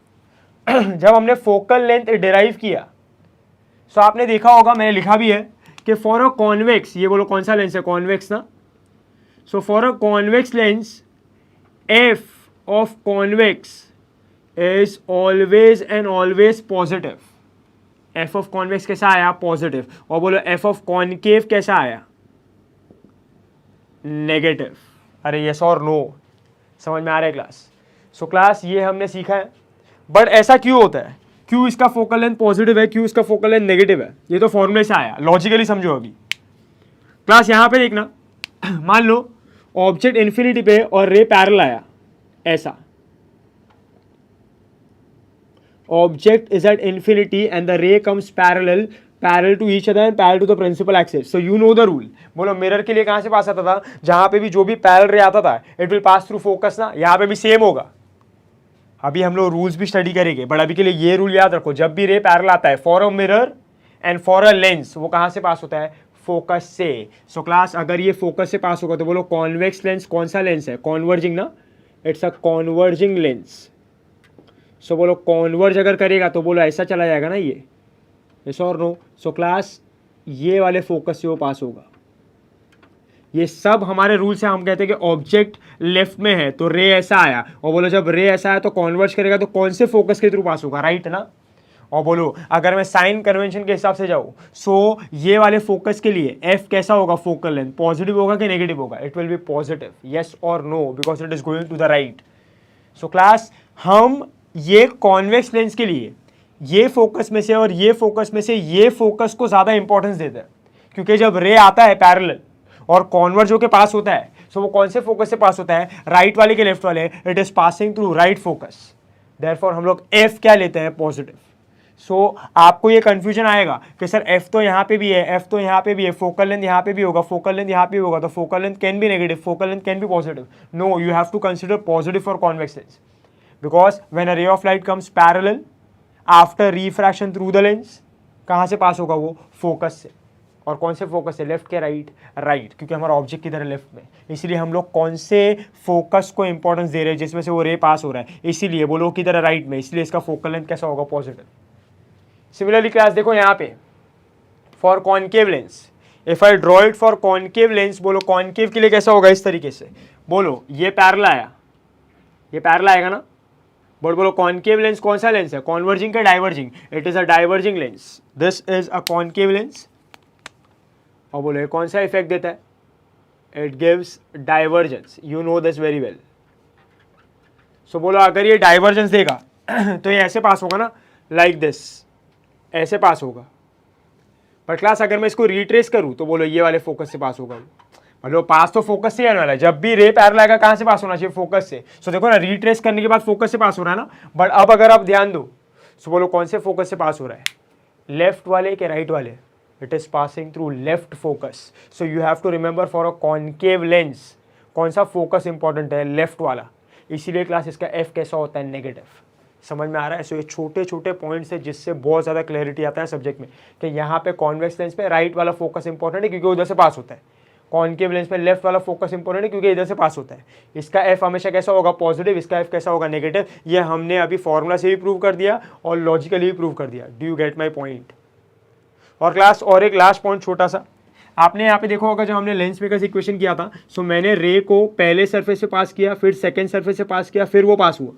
जब हमने फोकल लेंथ डिराइव किया, सो आपने देखा होगा, मैंने लिखा भी है कि फॉर अ कॉन्वेक्स, ये बोलो कौन सा लेंस है? कॉन्वेक्स ना। So for a convex lens f of convex is always and always positive. f of convex कैसा आया? पॉजिटिव। और बोलो f ऑफ कॉनकेव कैसा आया? नेगेटिव। अरे यस और नो? समझ में आ रहा है क्लास? सो क्लास ये हमने सीखा है, बट ऐसा क्यों होता है? क्यों इसका फोकल लेंथ पॉजिटिव है, क्यों इसका फोकल लेंथ नेगेटिव है? ये तो फॉर्मूले से आया, लॉजिकली समझो। अभी क्लास यहाँ पे देखना, मान लो ऑब्जेक्ट इन्फिनिटी पे और रे पैरेलल आया, ऐसा object is at infinity and the ray comes parallel to each other and parallel to the principal axis. So you know the rule. बोलो मिरर के लिए कहां से पास आता था? जहां पे भी जो भी पैरेलल रे आता था it will pass through focus ना। यहाँ पे भी सेम होगा। अभी हम लोग रूल्स भी स्टडी करेंगे, बट अभी के लिए ये रूल याद रखो, जब भी रे पैरेलल आता है for a mirror and for a lens, वो कहां से पास होता है? फोकस से। सो क्लास अगर ये फोकस से पास होगा तो बोलो कॉन्वेक्स लेंस कौन सा लेंस है? कॉन्वर्जिंग ना, इट्स अ कॉन्वर्जिंग लेंस। सो बोलो कॉन्वर्ज अगर करेगा तो बोलो ऐसा चला जाएगा ना, ये यस और नो? सो क्लास ये वाले फोकस से वो पास होगा। ये सब हमारे रूल से हम कहते हैं कि ऑब्जेक्ट लेफ्ट में है तो रे ऐसा आया, और बोलो जब रे ऐसा आया तो कॉन्वर्ज करेगा तो कौन से फोकस के थ्रू पास होगा? राइट ना। और बोलो अगर मैं साइन कन्वेंशन के हिसाब से जाऊँ, सो ये वाले फोकस के लिए एफ कैसा होगा, फोकल लेंथ पॉजिटिव होगा कि नेगेटिव होगा? It will be positive, yes और no, because it is going to the right. So class हम ये कॉन्वेक्स लेंस के लिए ये फोकस में से और ये फोकस में से ये फोकस को ज़्यादा इंपॉर्टेंस देते हैं, क्योंकि जब रे आता है पैरेलल और कॉन्वर्ज होकर पास होता है, सो वो कौन से फोकस से पास होता है? राइट वाले के लेफ्ट वाले, it is passing through right focus, therefore हम लोग एफ क्या लेते हैं? पॉजिटिव। सो आपको ये कंफ्यूजन आएगा कि सर एफ तो यहाँ पे भी है, एफ तो यहाँ पे भी है, फोकल लेंथ यहाँ पे भी होगा, फोकल लेंथ यहाँ पे भी होगा, तो focal length can be negative, focal length can be positive. No, you have to consider positive for convex lens, because when a ray of light comes parallel after refraction through the lens, कहाँ से पास होगा? वो फोकस से। और कौन से फोकस से? लेफ्ट के राइट? राइट, क्योंकि हमारा ऑब्जेक्ट किधर है? लेफ्ट में। इसीलिए हम लोग कौन से फोकस को इंपॉर्टेंस दे रहे हैं जिसमें से वो रे पास हो रहा है, इसीलिए बोलो किधर है? राइट में, इसलिए इसका फोकल लेंथ कैसा होगा? पॉजिटिव। सिमिलरली क्लास देखो यहाँ पे for concave lens, if I draw it for concave lens, बोलो कॉनकेव के लिए कैसा होगा? इस तरीके से बोलो, ये पैरेलल आया, ये पैरेलल आएगा ना, बोलो कॉनकेव लेंस कौन सा लेंस है? कॉन्वर्जिंग का diverging? It is a diverging lens, this is a concave lens. और बोलो ये कौन सा इफेक्ट देता है? It gives divergence, you know this very well. So बोलो अगर ये डाइवर्जेंस देगा तो ये ऐसे पास होगा ना, लाइक दिस, ऐसे पास होगा। पर क्लास अगर मैं इसको रिट्रेस करूं तो बोलो ये वाले फोकस से पास होगा। मतलब पास तो फोकस से आने वाला है, जब भी रे पैरेलल आएगा कहां से पास होना चाहिए? फोकस से। सो देखो ना, रिट्रेस करने के बाद फोकस से पास हो रहा है ना, बट अब अगर आप ध्यान दो, सो बोलो कौन से फोकस से पास हो रहा है? लेफ्ट वाले के राइट वाले? It is passing through left focus. So you have to remember for a concave lens कौन सा फोकस इंपॉर्टेंट है? लेफ्ट वाला। इसीलिए क्लास इसका एफ कैसा होता है? नेगेटिव। समझ में आ रहा है? सो ये छोटे छोटे पॉइंट्स है जिससे बहुत ज़्यादा क्लैरिटी आता है सब्जेक्ट में कि यहाँ पे कॉन्वेक्स लेंस पे राइट वाला फोकस इंपॉर्टेंट है क्योंकि उधर से पास होता है, कॉनकेव लेंस पे लेफ्ट वाला फोकस इंपॉर्टेंट है क्योंकि इधर से पास होता है। इसका एफ हमेशा कैसा होगा? पॉजिटिव। इसका एफ कैसा होगा? नेगेटिव। ये हमने अभी फॉर्मूला से भी प्रूव कर दिया और लॉजिकली भी प्रूव कर दिया। Do you get my point? और क्लास और एक लास्ट पॉइंट छोटा सा, आपने यहाँ पे देखा होगा जब हमने लेंस मेकर्स इक्वेशन किया था, सो मैंने रे को पहले सरफेस से पास किया, फिर सेकंड सरफेस से पास किया, फिर वो पास हुआ।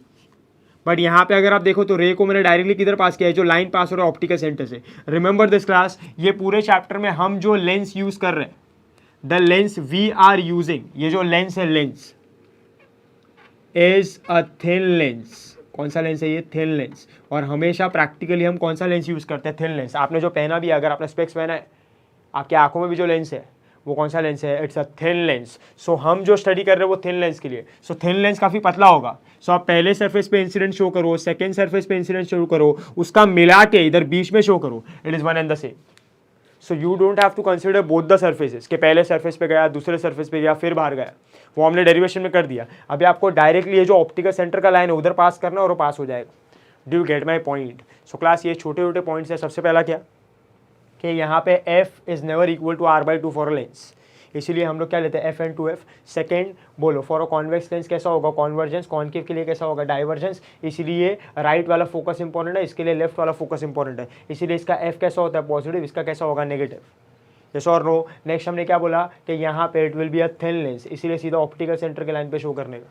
बट यहाँ पे अगर आप देखो तो रे को मैंने डायरेक्टली किधर पास किया है? जो लाइन पास हो रहा है ऑप्टिकल सेंटर से। रिमेंबर दिस क्लास, ये पूरे चैप्टर में हम जो लेंस यूज कर रहे हैं, the lens we are using, ये जो लेंस है, lens is a thin lens. कौन सा लेंस है ये? Thin lens. और हमेशा प्रैक्टिकली हम कौन सा लेंस यूज करते हैं? Thin lens. आपने जो पहना भी है, अगर आपने स्पेक्स पहना है, आपकी आंखों में भी जो लेंस है वो कौन सा लेंस है? It's a thin lens. So हम जो स्टडी कर रहे हैं वो थिन लेंस के लिए। सो थिन लेंस काफी पतला होगा। सो आप पहले सरफेस पे इंसिडेंट शो करो, सेकंड सरफेस पे इंसिडेंट शो करो, उसका मिला के इधर बीच में शो करो, it is one and the same. So you don't have to consider both the surfaces के पहले सरफेस पे गया, दूसरे सरफेस पे गया, फिर बाहर गया। वो हमने डेरिवेशन में कर दिया। अभी आपको डायरेक्टली ये जो ऑप्टिकल सेंटर का लाइन है उधर पास करना और वो पास हो जाएगा। Do you get my point? So class ये छोटे छोटे पॉइंट्स है। सबसे पहला क्या कि यहाँ पे f is never equal to r/2 for a lens, इसीलिए हम लोग क्या लेते हैं? f/2f। सेकेंड बोलो फॉर अ कॉन्वेक्स लेंस कैसा होगा? कॉन्वर्जेंस। कॉनकेव के लिए कैसा होगा? डाइवर्जेंस। इसीलिए राइट वाला फोकस इंपॉर्टेंट है, इसके लिए लेफ्ट वाला फोकस इंपॉर्टेंट है, इसीलिए इसका f कैसा होता है? पॉजिटिव। इसका कैसा होगा? नेगेटिव। यस और नो? नेक्स्ट हमने क्या बोला कि यहाँ पे it will be a thin lens, इसीलिए सीधा ऑप्टिकल सेंटर के लाइन पे शो करने का।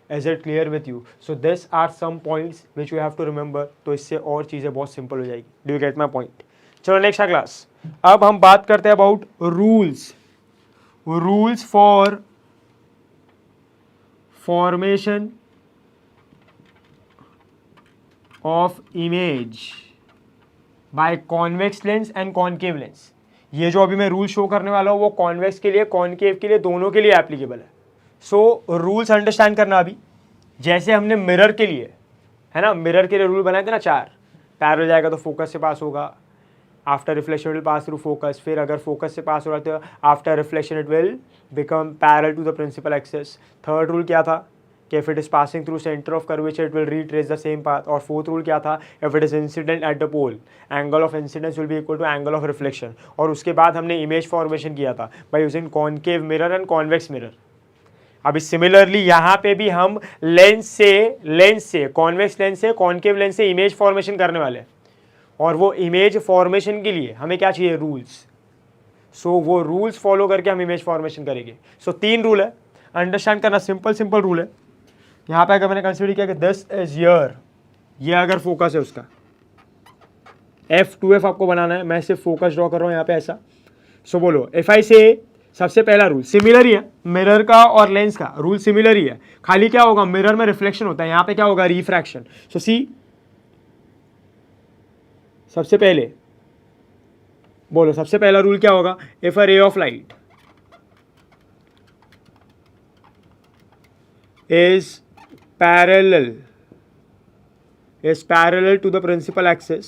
Is it clear with you? So this are some points which you have to remember. तो इससे और चीज़ें बहुत सिंपल हो जाएगी। Do you get my point? चलो नेक्स्ट क्लास, अब हम बात करते हैं about rules for formation of image by convex lens and concave lens. ये जो अभी मैं रूल शो करने वाला हूँ वो कॉन्वेक्स के लिए, कॉनकेव के लिए, दोनों के लिए एप्लीकेबल है। सो रूल्स अंडरस्टैंड करना अभी, जैसे हमने मिरर के लिए, है ना, मिरर के लिए रूल बनाए थे ना 4, पैरेलल जाएगा तो फोकस से पास होगा, after reflection will pass through focus, फिर अगर फोकस से पास हो रहा है तो after reflection it will become parallel to the principal axis. Third rule क्या था कि if it is passing through centre of curvature it will retrace the same path. और फोर्थ रूल क्या था? If it is incident at the pole angle of incidence will be equal to angle of reflection. और उसके बाद हमने इमेज फॉर्मेशन किया था by using concave mirror and convex mirror. अभी सिमिलरली यहाँ पे भी हम लेंस से कॉन्वेक्स लेंस से, कॉनकेव लेंस से इमेज फॉर्मेशन करने वाले हैं, और वो इमेज फॉर्मेशन के लिए हमें क्या चाहिए? रूल्स। सो वो रूल्स फॉलो करके हम इमेज फॉर्मेशन करेंगे। सो 3 रूल है, अंडरस्टैंड करना, सिंपल रूल है। यहाँ पे अगर मैंने कंसिडर किया कि दिस इज ईयर, ये अगर फोकस है उसका, F2F आपको बनाना है, मैं सिर्फ फोकस ड्रॉ कर रहा हूँ यहाँ पे ऐसा। सो बोलो इफ आई से सबसे पहला रूल सिमिलर ही है, मिरर का और लेंस का रूल सिमिलर ही है, खाली क्या होगा मिरर में रिफ्लेक्शन होता है, यहाँ पे क्या होगा रिफ्रैक्शन। सो सी सबसे पहले बोलो सबसे पहला रूल क्या होगा, if a ray of light is parallel to the principal axis,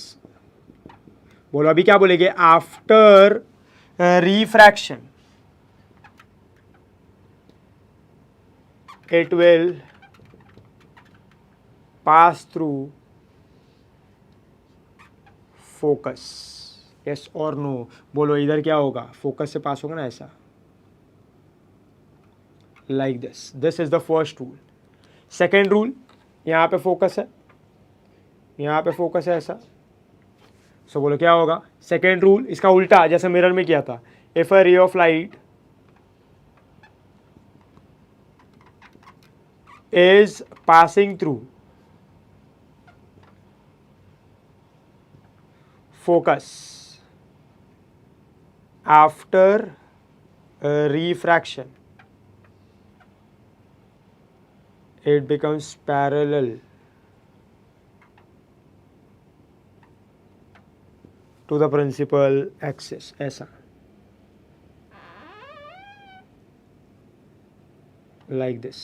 बोलो अभी क्या बोलेंगे, after refraction it will pass through focus, yes or no। बोलो इधर क्या होगा, फोकस से पास होगा ना ऐसा, like this is the first rule। Second rule, यहाँ पे फोकस है, यहाँ पे फोकस है ऐसा। सो बोलो क्या होगा सेकेंड रूल, इसका उल्टा जैसे मिरर में किया था, if a ray of light is passing through focus after refraction it becomes parallel to the principal axis, ऐसा like this,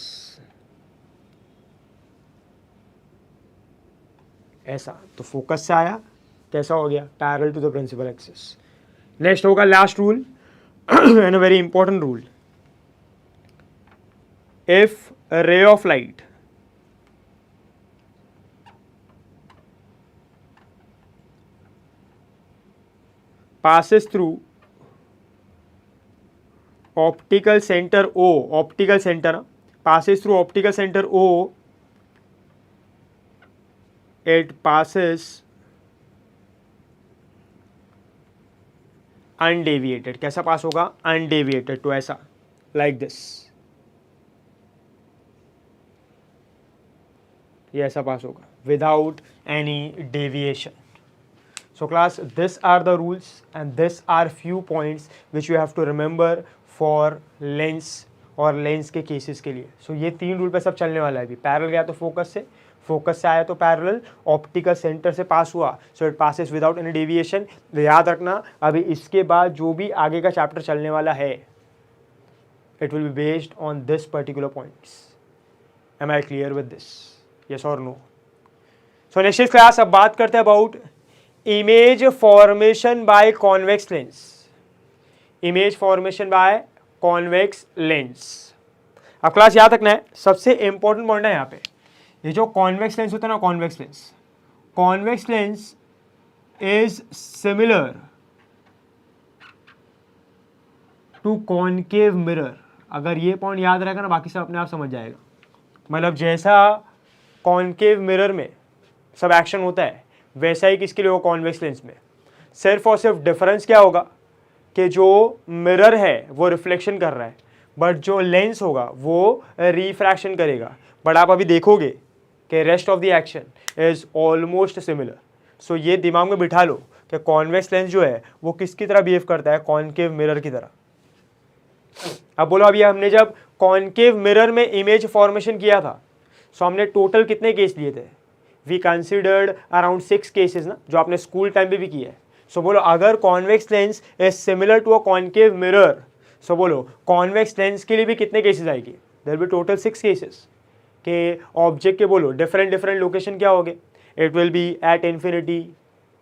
ऐसा। तो फोकस से आया कैसा हो गया, parallel to the principal axis. Next होगा last rule and a very important rule, if a ray of light passes through optical center O, optical center passes through optical center O, it passes undeviated, कैसा पास होगा undeviated, तो ऐसा like this, ये ऐसा पास होगा without any deviation. So class this are the rules and this are few points which you have to remember for lens और लेंस के केसेस के लिए। सो ये तीन रूल पे सब चलने वाला है। अभी पैरेलल गया तो फोकस से, फोकस से आया तो पैरेलल, ऑप्टिकल सेंटर से पास हुआ सो it passes without any deviation. याद रखना अभी इसके बाद जो भी आगे का चैप्टर चलने वाला है it will be based on this particular points. Am I clear with this, yes or no? So next class अब बात करते हैं about image formation by convex lens, image formation by convex lens. अब क्लास याद रखना है सबसे इंपॉर्टेंट पॉइंट है यहाँ पे, ये जो कॉन्वेक्स लेंस होता है ना, convex lens is similar to concave mirror. अगर ये पॉइंट याद रहेगा ना बाकी सब अपने आप समझ जाएगा। मतलब जैसा कॉनकेव मिरर में सब एक्शन होता है वैसा ही किसके लिए हो कॉन्वेक्स लेंस में। सिर्फ और सिर्फ डिफरेंस क्या होगा कि जो मिरर है वो रिफ्लेक्शन कर रहा है बट जो लेंस होगा वो रिफ्रैक्शन करेगा। बट आप अभी देखोगे कि rest of the action is almost similar. So ये दिमाग में बिठा लो कि कॉन्वेक्स लेंस जो है वो किसकी तरह बिहेव करता है, कॉनकेव मिरर की तरह। अब बोलो अभी हमने जब कॉनकेव मिरर में इमेज फॉर्मेशन किया था सो हमने टोटल कितने केस लिए थे, वी कंसिडर्ड अराउंड 6 केसेस ना, जो आपने स्कूल टाइम पे भी किया है। सो बोलो अगर convex lens is similar to a concave mirror, so बोलो कॉन्वेक्स लेंस के लिए भी कितने केसेस आएगी, there will be total 6 cases के ऑब्जेक्ट के। बोलो डिफरेंट लोकेशन क्या होंगे, it will be at infinity,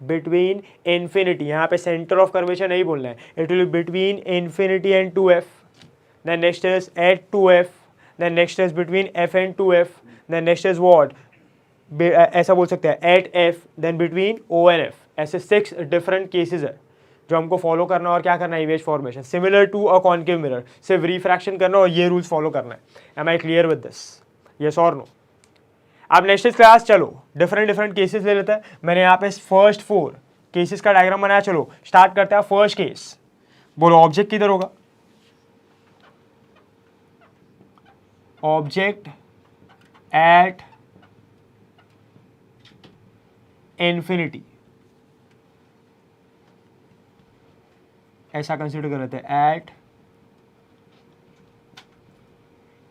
between infinity, यहाँ पे सेंटर ऑफ कर्वेचर नहीं बोलना है, it will be between infinity and 2f, then next is at 2f, then next is between f and 2f, then next is what, ऐसा बोल सकते हैं at f, then between o and f। ऐसे 6 डिफरेंट केसेस है जो हमको फॉलो करना और क्या करना है, image formation similar to a concave mirror, सिर्फ रिफ्रैक्शन करना और ये रूल्स फॉलो करना है। Am I clear with this, yes और नो? अब नेक्स्ट क्लास चलो डिफरेंट केसेस ले लेते हैं। मैंने यहाँ पे फर्स्ट 4 केसेस का डायग्राम बनाया, चलो स्टार्ट करते हैं। फर्स्ट केस, बोलो ऑब्जेक्ट किधर होगा, ऑब्जेक्ट एट इन्फिनिटी, ऐसा कंसिडर कर लेते हैं एट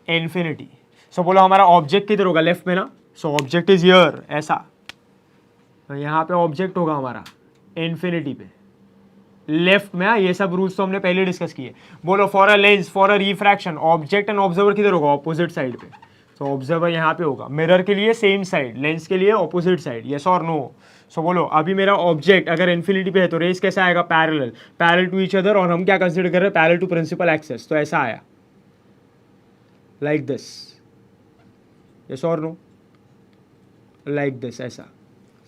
इन्फिनिटी। सो बोलो हमारा ऑब्जेक्ट किधर होगा, लेफ्ट में ना, सो ऑब्जेक्ट इज हियर ऐसा, तो यहाँ पे ऑब्जेक्ट होगा हमारा इन्फिनिटी पे लेफ्ट में। ये सब रूल्स तो हमने पहले डिस्कस किए। बोलो for a lens for a refraction object and observer किधर होगा, ऑपोजिट साइड पे, तो ऑब्जर्वर यहाँ पे होगा। मिरर के लिए सेम साइड, लेंस के लिए ऑपोजिट साइड, यस और नो। सो बोलो अभी मेरा ऑब्जेक्ट अगर इन्फिनिटी पे है तो रेस कैसा आएगा, पैरेलल टू ईच अदर, और हम क्या कंसिडर कर रहे हैं, पैरेलल टू प्रिंसिपल एक्सेस, तो ऐसा आया लाइक दिस, यस और नो, लाइक दिस, ऐसा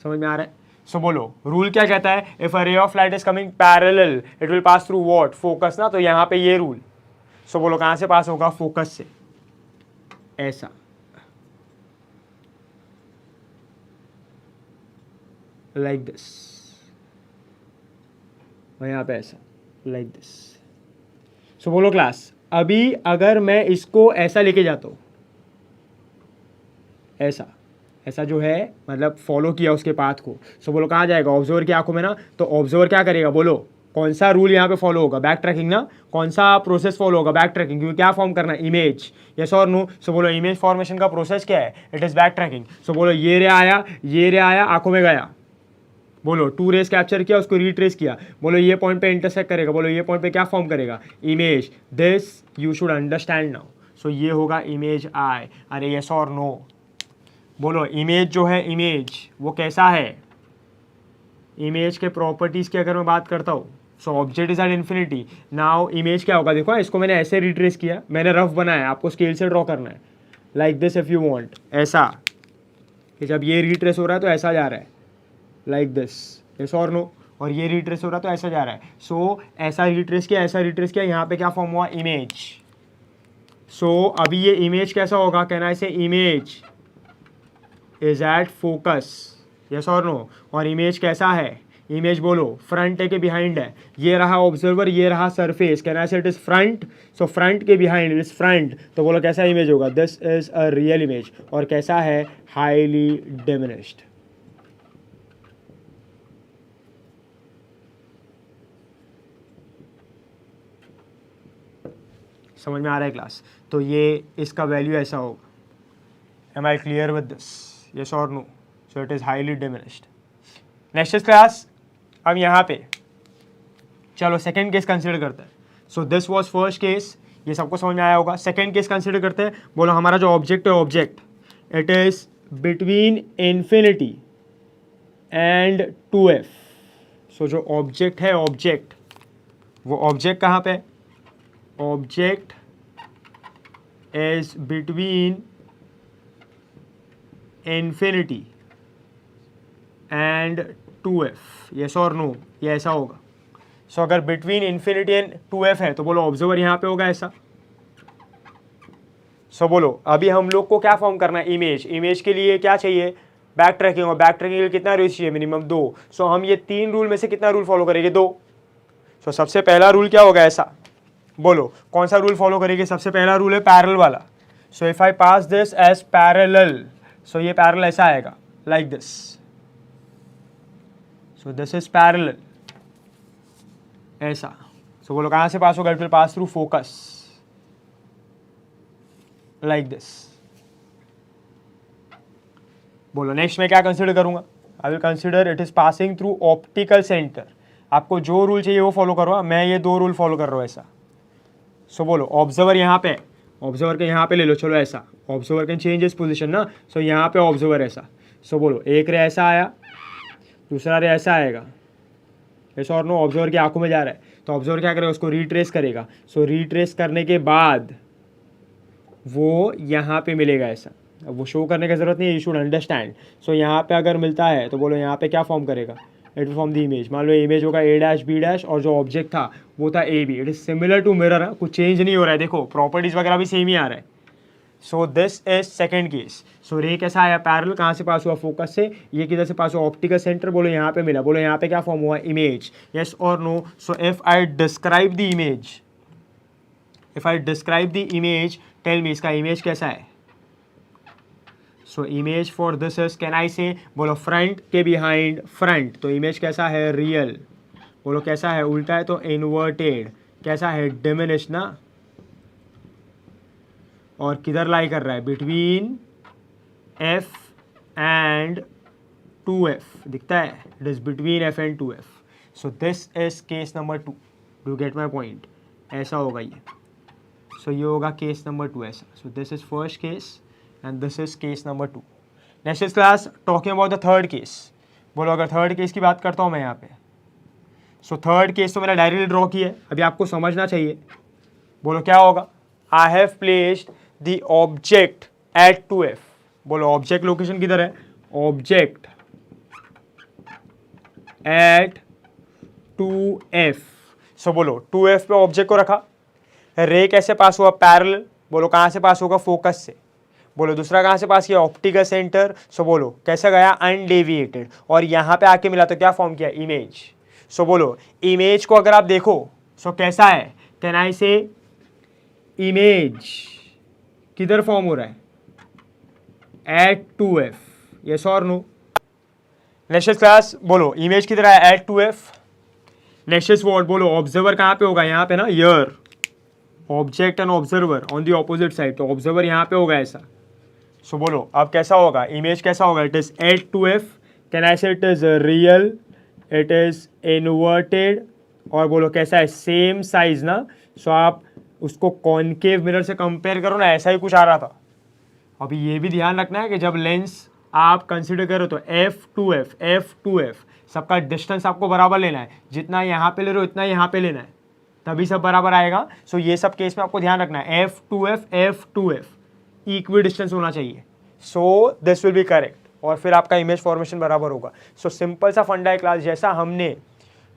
समझ में आ रहा है। सो बोलो रूल क्या कहता है, if a ray of light is coming parallel it will pass through what, focus ना, तो यहाँ पे ये रूल। सो बोलो कहाँ से पास होगा, फोकस से, ऐसा लाइक दिस, और यहाँ पे ऐसा लाइक दिस। सो बोलो क्लास अभी अगर मैं इसको ऐसा लेके जाता हूँ, ऐसा ऐसा जो है मतलब फॉलो किया उसके पाथ को, सो बोलो कहाँ जाएगा, ऑब्जर्वर की आंखों में ना, तो ऑब्जर्वर क्या करेगा, बोलो कौन सा रूल यहाँ पे फॉलो होगा, बैक ट्रैकिंग ना, कौन सा प्रोसेस फॉलो होगा, बैक ट्रैकिंग, क्योंकि क्या फॉर्म करना है, इमेज, यस और नो। सो बोलो इमेज फॉर्मेशन का प्रोसेस क्या है, इट इज बैक ट्रैकिंग। सो बोलो ये रे आया, ये रे आया, आंखों में गया, बोलो 2 रेस कैप्चर किया, उसको रीट्रेस किया, बोलो ये पॉइंट पे इंटरसेक्ट करेगा, बोलो ये पॉइंट पे क्या फॉर्म करेगा, image, this you should understand now. So ये होगा इमेज आई, अरे यस और नो। बोलो इमेज जो है, इमेज वो कैसा है, इमेज के प्रॉपर्टीज की अगर मैं बात करता हूँ, सो object is at infinity, now image क्या होगा, देखो इसको मैंने ऐसे रिट्रेस किया, मैंने रफ बनाया, आपको स्केल से ड्रॉ करना है like this if you want, ऐसा कि जब ये रिट्रेस हो रहा है तो ऐसा जा रहा है लाइक दिस, यस और नो, और ये रिट्रेस हो रहा है तो ऐसा जा रहा है। सो ऐसा रिट्रेस किया, ऐसा रिट्रेस किया, यहाँ पे क्या फॉर्म हुआ, इमेज। सो अभी ये इमेज कैसा होगा, कहना है इसे image is at focus, yes और नो। और इमेज कैसा है, इमेज बोलो फ्रंट है कि बिहाइंड है, ये रहा ऑब्जर्वर, ये रहा सरफेस, कहना है it is front, so front के बिहाइंड इज फ्रंट, तो बोलो कैसा इमेज होगा, this is a real image, और कैसा है, हाईली डिमिनिश्ड। समझ में आ रहा है क्लास, तो ये इसका वैल्यू ऐसा होगा। Am I clear with this, yes और no, so it is highly diminished. Next class, अब यहाँ पे चलो सेकेंड केस कंसिडर करते हैं। So this was first case, ये सबको समझ में आया होगा। सेकेंड केस कंसिडर करते हैं। बोलो हमारा जो ऑब्जेक्ट है, object it is between infinity and 2f। सो जो ऑब्जेक्ट है, ऑब्जेक्ट, वो ऑब्जेक्ट कहाँ पे, object is between infinity and 2f, yes और नो, ये ऐसा होगा। सो अगर बिटवीन इन्फिनिटी एंड 2f है तो बोलो ऑब्जर्वर यहाँ पे होगा ऐसा। सो बोलो अभी हम लोग को क्या फॉर्म करना है, इमेज। इमेज के लिए क्या चाहिए, बैक ट्रैकिंग, और बैक ट्रैकिंग के लिए कितना रूल चाहिए, मिनिमम 2। सो हम ये 3 रूल में से कितना रूल फॉलो करेंगे, 2। सो सबसे पहला रूल क्या होगा, ऐसा, बोलो कौन सा रूल फॉलो करेंगे, सबसे पहला रूल है पैरेलल वाला। So if I pass this as parallel, so ये पैरेलल ऐसा आएगा like this, so this is parallel, ऐसा। सो बोलो कहाँ से पास होगा, it will pass through focus like this. बोलो नेक्स्ट मैं क्या कंसिडर करूंगा, I will consider it is passing through optical centre. आपको जो रूल चाहिए वो फॉलो करो, मैं ये 2 रूल फॉलो कर रहा हूँ ऐसा। सो बोलो ऑब्जर्वर यहाँ पे, ऑब्जर्वर के यहाँ पे ले लो, चलो ऐसा, observer can change is position ना, सो यहाँ पे ऑब्जर्वर ऐसा। सो बोलो एक रे ऐसा आया, दूसरा रे ऐसा आएगा, ऐसा और नो, ऑब्जर्वर की आंखों में जा रहा है, तो ऑब्जर्वर क्या करेगा, उसको रीट्रेस करेगा। सो रीट्रेस करने के बाद वो यहाँ पे मिलेगा ऐसा। अब वो शो करने की जरूरत नहीं है, यू शुड अंडरस्टैंड। सो यहाँ पे अगर मिलता है तो बोलो यहाँ पे क्या फॉर्म करेगा, it will form the image. मान लो इमेज होगा a डैश b डैश, और जो ऑब्जेक्ट था वो था a b। It is similar to mirror, कुछ चेंज नहीं हो रहा है, देखो प्रॉपर्टीज वगैरह भी सेम ही आ रहा है। So this is second case. So ray कैसा आया, पैरेलल, कहाँ से पास हुआ, फोकस से। ये किधर से पास हुआ, ऑप्टिकल सेंटर, बोलो यहाँ पे मिला, बोलो यहाँ पे क्या फॉर्म हुआ, इमेज, यस और no. So if I describe the image, if I describe the image, tell me इसका इमेज कैसा है। So image for this is, can I say, बोलो फ्रंट के बिहाइंड फ्रंट, तो इमेज कैसा है, रियल, बोलो कैसा है, उल्टा है तो इन्वर्टेड, कैसा है, डिमिनिश ना, और किधर लाई कर रहा है, बिटवीन f एंड 2f, दिखता है, it is between f and 2f. So this is case number 2. Do get my point? ऐसा होगा ये. सो ये होगा केस नंबर 2 ऐसा. So this is first case and this is case number 2. Next is class talking about the third case. बोलो अगर थर्ड केस की बात करता हूँ मैं यहाँ पे, सो थर्ड केस तो मैंने डायरेक्टली ड्रॉ की है, अभी आपको समझना चाहिए. बोलो क्या होगा, I have placed the object at 2f. बोलो ऑब्जेक्ट लोकेशन किधर है, ऑब्जेक्ट एट 2f. सो बोलो 2f पे ऑब्जेक्ट को रखा, रे कैसे पास हुआ, पैरेलल. बोलो कहाँ से पास होगा, फोकस से. बोलो दूसरा कहाँ से पास किया, ऑप्टिकल सेंटर. सो बोलो कैसे गया, अनडेविएटेड, और यहाँ पे आके मिला तो क्या फॉर्म किया, इमेज. सो बोलो इमेज को अगर आप देखो सो कैसा है, कैन आई से इमेज किधर फॉर्म हो रहा है, एट 2f. यस और नो? नेक्स्ट क्लास बोलो इमेज किधर है, एट 2f. नेक्स्ट वर्ड बोलो ऑब्जर्वर कहाँ पे होगा, यहाँ पे ना, यर. Object and observer on the opposite side, तो ऑब्जर्वर यहाँ पे होगा ऐसा. सो बोलो अब कैसा होगा, इमेज कैसा होगा, it is at 2f. Can I say it is real, it is inverted, और बोलो कैसा है, सेम साइज ना. सो आप उसको कॉनकेव मिरर से कंपेयर करो ना, ऐसा ही कुछ आ रहा था. अभी ये भी ध्यान रखना है कि जब लेंस आप कंसिडर करो तो f2f सबका डिस्टेंस आपको बराबर लेना है, जितना यहाँ पे ले रहे हो इतना यहाँ पे लेना है, तभी सब बराबर आएगा. सो ये सब केस में आपको ध्यान रखना है, f2f इक्वी डिस्टेंस होना चाहिए. सो दिस विल बी करेक्ट, और फिर आपका इमेज फॉर्मेशन बराबर होगा. सो सिंपल सा फंडा है क्लास, जैसा हमने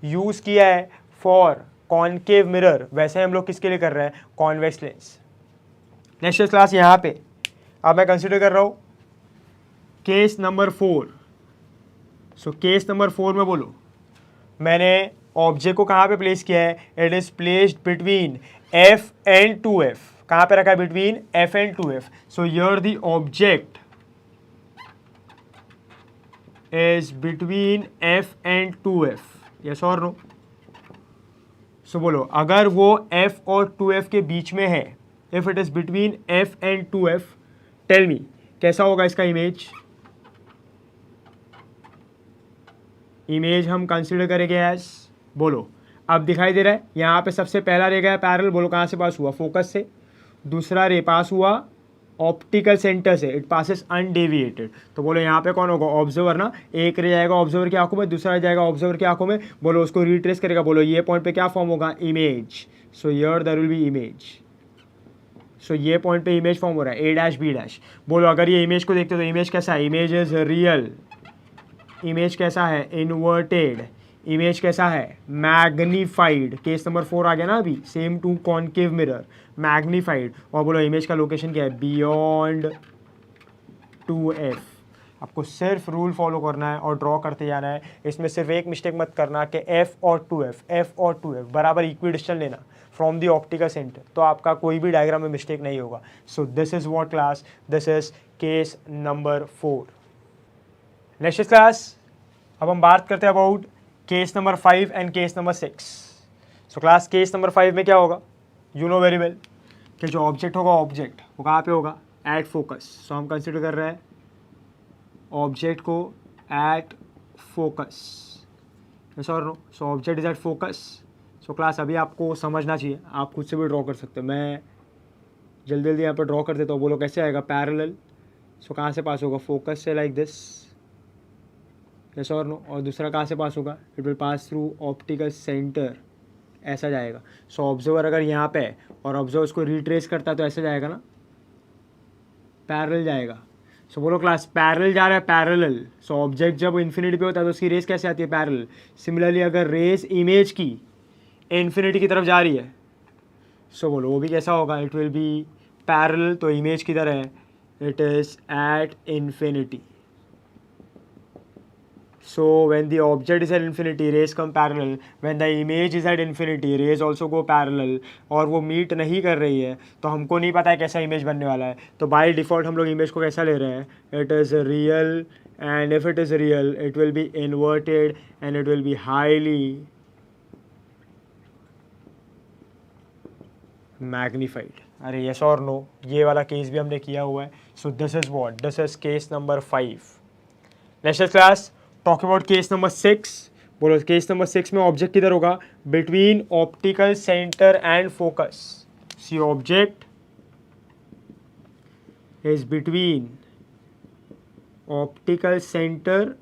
यूज़ किया है फॉर कॉनकेव मिरर, वैसे हम लोग किसके लिए कर रहे हैं, कॉन्वेक्स लेंस. नेक्स्ट क्लास यहाँ पे अब मैं कंसिडर कर रहा हूँ case number 4. So case number 4 में बोलो मैंने ऑब्जेक्ट को कहाँ पे प्लेस किया है, it is placed between f and 2f. कहाँ पे रखा है, between f and 2f. So here the object is between f and 2f. Yes और नो? सो बोलो अगर वो f और 2f के बीच में है, if it is between f and 2f, tell me कैसा होगा इसका इमेज. इमेज हम कंसिडर करेंगे एज, बोलो अब दिखाई दे रहा है यहाँ पे सबसे पहला रे गया पैरेलल. बोलो कहाँ से पास हुआ, फोकस से. दूसरा रे पास हुआ ऑप्टिकल सेंटर से, इट पासेस अनडेविएटेड. तो बोलो यहाँ पे कौन होगा, ऑब्जर्वर ना. एक रे जाएगा ऑब्जर्वर की आंखों में, दूसरा जाएगा ऑब्जर्वर की आंखों में. बोलो उसको रिट्रेस करेगा, बोलो ये पॉइंट पे क्या फॉर्म होगा, image. So here there will be image. So ये पॉइंट पे इमेज फॉर्म हो रहा है, ए डैश बी डैश. बोलो अगर ये इमेज को देखते हो तो इमेज कैसा है, इमेज इज रियल. इमेज कैसा है, इन्वर्टेड. इमेज कैसा है, मैग्नीफाइड. केस नंबर 4 आ गया ना अभी, same to concave mirror, magnified. और बोलो इमेज का लोकेशन क्या है, बियॉन्ड 2f. आपको सिर्फ रूल फॉलो करना है और ड्रॉ करते जाना है. इसमें सिर्फ एक मिस्टेक मत करना कि f और 2f बराबर इक्वी डिस्टेंस लेना फ्रॉम दी ऑप्टिकल सेंटर, तो आपका कोई भी डायग्राम में मिस्टेक नहीं होगा. सो this is what class, this is case number 4. Next class अब हम बात करते हैं about case number 5 and case number 6. So class case number 5 में क्या होगा, यू नो वेरी वेल कि जो ऑब्जेक्ट होगा, ऑब्जेक्ट वो कहाँ पे होगा, एट फोकस. सो हम कंसिडर कर रहे हैं ऑब्जेक्ट को एट फोकस. यस और no? So object is at focus. So class अभी आपको समझना चाहिए, आप खुद से भी ड्रॉ कर सकते हो. मैं जल्दी जल्दी यहाँ पर ड्रॉ कर देता हूँ. बोलो कैसे आएगा, पैरेलल. सो कहाँ से पास होगा, फोकस से, लाइक दिस. यस और नो? और दूसरा कहाँ से पास होगा, it will pass through optical centre, ऐसा जाएगा. सो ऑब्जर्वर अगर यहाँ पे है और ऑब्जर्वर उसको रिट्रेस करता है तो ऐसे जाएगा ना, पैरेलल जाएगा. सो बोलो क्लास पैरेलल जा रहा है, पैरेलल. सो ऑब्जेक्ट जब इन्फिनिटी पे होता है तो उसकी रेस कैसे आती है, पैरेलल. सिमिलरली अगर रेस इमेज की इन्फिनिटी की तरफ जा रही है, सो बोलो वो भी कैसा होगा, इट विल बी पैरेलल. तो इमेज किधर है, it is at infinity. So when the object is at infinity, rays come parallel. When the image is at infinity, rays also go parallel. और वो मीट नहीं कर रही है तो हमको नहीं पता है कैसा इमेज बनने वाला है. तो बाय डिफ़ॉल्ट हम लोग इमेज को कैसा ले रहे हैं, it is real. And if it is real, it will be inverted and it will be highly magnified. अरे यस और नो, ये वाला केस भी हमने किया हुआ है। So this is what, this is case number 5। Next class talk about case number 6। बोलो केस नंबर 6 में ऑब्जेक्ट किधर होगा, between optical centre and focus. See object is between optical centre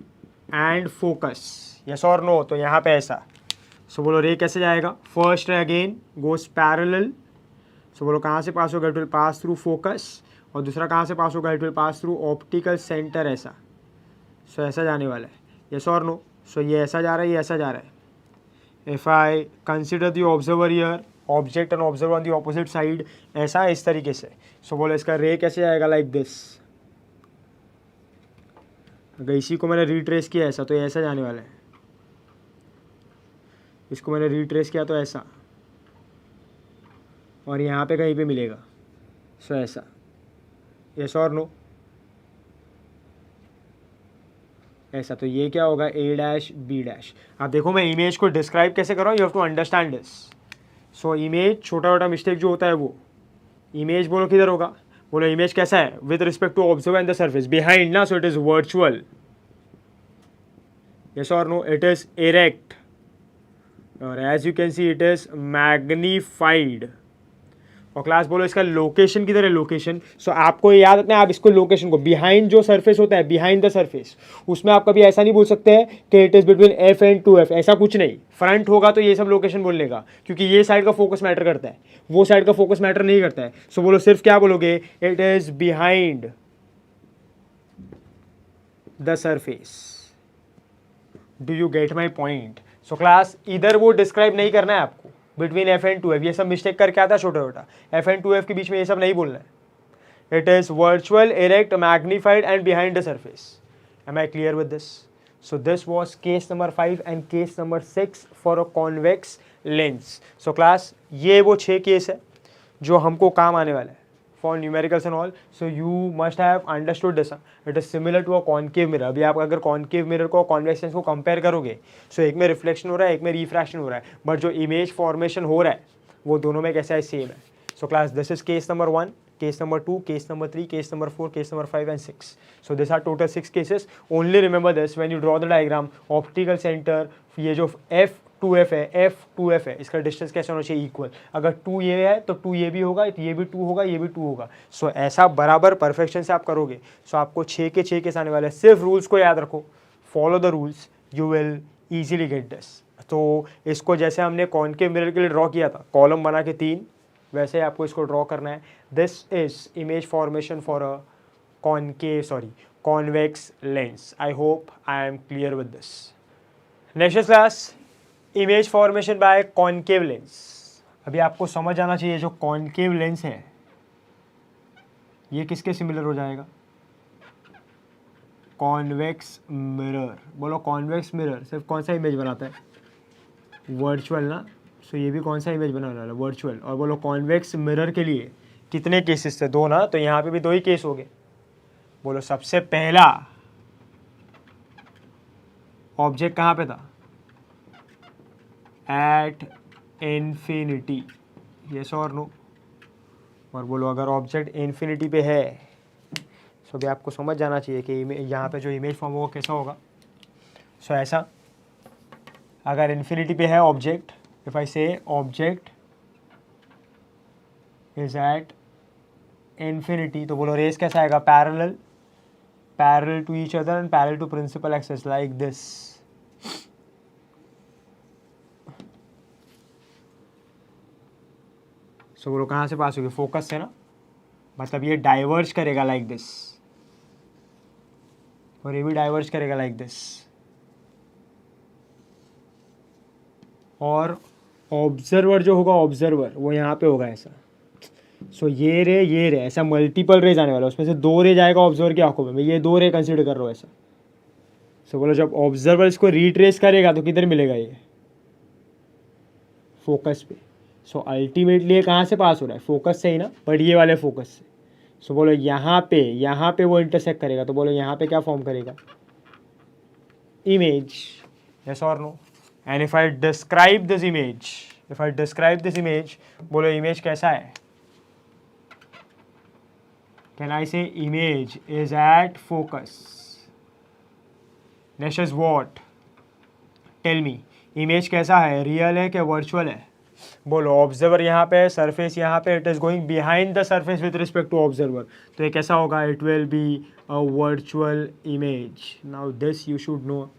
and focus. Yes और नो, तो यहाँ पे ऐसा। सो बोलो रे कैसे जाएगा, फर्स्ट रे अगेन गोस पैरेलल। सो बोलो कहाँ से पास होगा, it will pass through focus. और दूसरा कहाँ से पास होगा, it will pass through optical centre, ऐसा। सो ऐसा जाने वाला है। यस और नो, सो ये ऐसा जा रहा है, ये ऐसा जा रहा है। If I consider the observer year, object and observer on the opposite side, ऐसा इस तरीके से। सो बोलो इसका रे कैसे जाएगा, लाइक दिस। अगर इसी को मैंने रिट्रेस किया ऐसा, तो ये ऐसा जाने वाला है। इसको मैंने रिट्रेस किया तो ऐसा, और यहाँ पे कहीं पे मिलेगा। सो ऐसा। यस और नो, ऐसा। तो ये क्या होगा, ए डैश बी डैश। अब देखो मैं इमेज को डिस्क्राइब कैसे कर रहा हूँ, you have to understand this. So image, छोटा छोटा मिस्टेक जो होता है वो इमेज, बोलो किधर होगा, बोलो इमेज कैसा है with respect to observer and the surface behind ना। So it is virtual. Yes और नो, इट इज इरेक्ट, और as you can see it is magnified. और क्लास बोलो इसका लोकेशन किधर है, लोकेशन। सो आपको याद रखना है, आप इसको लोकेशन को बिहाइंड जो सरफेस होता है, बिहाइंड द सरफेस, उसमें आप कभी ऐसा नहीं बोल सकते हैं कि it is between f and 2F, ऐसा कुछ नहीं। फ्रंट होगा तो ये सब लोकेशन बोलने का, क्योंकि ये साइड का फोकस मैटर करता है, वो साइड का फोकस मैटर नहीं करता है। सो बोलो सिर्फ क्या बोलोगे, it is behind the surface. Do you get my point. So class इधर वो डिस्क्राइब नहीं करना है आपको बिटवीन एफ एंड 2F, ये सब मिस्टेक करके आता है छोटा छोटा। एफ एंड 2F के बीच में ये सब नहीं बोलना है। It is virtual, erect, magnified and behind the surface. Am I clear with this. So this was case number 5 and case number 6 for a convex lens. So class ये वो 6 केस है जो हमको काम आने वाला है for numericals and all. So you must have understood this. It is similar to a concave mirror. अभी आप अगर कॉन्केव मिरर को कॉन्वेक्स लेंस को कंपेयर करोगे, सो एक में रिफ्लेक्शन हो रहा है, एक में रिफ्रैक्शन हो रहा है, बट जो इमेज फॉर्मेशन हो रहा है वो दोनों में कैसा है, सेम है। सो class this is case number 1, case number 2, case number 3, case number 4, case number 5 and 6. So these are total 6 cases. Only remember this when you draw the diagram, optical center, ये जो F2F है, F2F है, इसका डिस्टेंस कैसे होना चाहिए, इक्वल। अगर 2 ये है तो 2 ये भी होगा, ये भी 2 होगा, ये भी 2 होगा। सो ऐसा बराबर परफेक्शन से आप करोगे, सो आपको 6 के 6 केस आने वाले हैं। सिर्फ रूल्स को याद रखो, follow the rules, you will easily get this. तो इसको जैसे हमने कॉन्केव मिरर के लिए ड्रॉ किया था, कॉलम बना के 3, वैसे आपको इसको ड्रॉ करना है। This is image formation for a convex lens. I hope I am clear with this. Next class, image formation by concave lens. अभी आपको समझ आना चाहिए जो concave lens है ये किसके सिमिलर हो जाएगा, कॉन्वेक्स मिरर। बोलो कॉन्वेक्स मिरर सिर्फ कौन सा इमेज बनाता है, वर्चुअल ना। सो ये भी कौन सा इमेज बना रहा है, वर्चुअल। और बोलो कॉन्वेक्स मिरर के लिए कितने केसेस थे, 2 ना, तो यहाँ पे भी 2 ही केस हो गए। बोलो सबसे पहला ऑब्जेक्ट कहाँ पे था, एट इन्फिनिटी, यस और नो। और बोलो अगर ऑब्जेक्ट इन्फिनिटी पे है तो भी आपको समझ जाना चाहिए कि यहाँ पे जो इमेज फॉर्म होगा कैसा होगा। सो ऐसा, अगर इन्फिनिटी पे है ऑब्जेक्ट, इफ आई से ऑब्जेक्ट इज एट इन्फिनिटी, तो बोलो रेस कैसा आएगा, parallel to each other and parallel to principal axis like this. So बोलो कहाँ से पास होगी, फोकस से ना, मतलब ये डाइवर्ज करेगा लाइक दिस, और ये भी डाइवर्ज करेगा लाइक दिस। और ऑब्जर्वर जो होगा, ऑब्जर्वर वो यहाँ पे होगा ऐसा। सो ये रे ऐसा मल्टीपल रेज आने वाला है, उसमें से 2 रे जाएगा ऑब्जर्वर की आंखों में। मैं ये 2 रे कंसीडर कर रहा हूँ ऐसा। सो बोलो जब ऑब्जर्वर इसको रिट्रेस करेगा तो किधर मिलेगा, ये फोकस पे। सो अल्टीमेटली ये कहाँ से पास हो रहा है, फोकस से ही ना, बट ये वाले फोकस से। सो बोलो यहाँ पे वो इंटरसेक्ट करेगा, तो बोलो यहाँ पे क्या फॉर्म करेगा, इमेज, यस और no. And if I describe this image, if I describe this image, बोलो इमेज कैसा है? Can I say image is at focus? Next is what? Tell me, image कैसा है, रियल है क्या वर्चुअल है? बोलो ऑब्जर्वर यहाँ पे, सरफेस यहाँ पे, it is going behind the surface with respect to observer, तो ये कैसा होगा? It will be a virtual image. Now this you should know.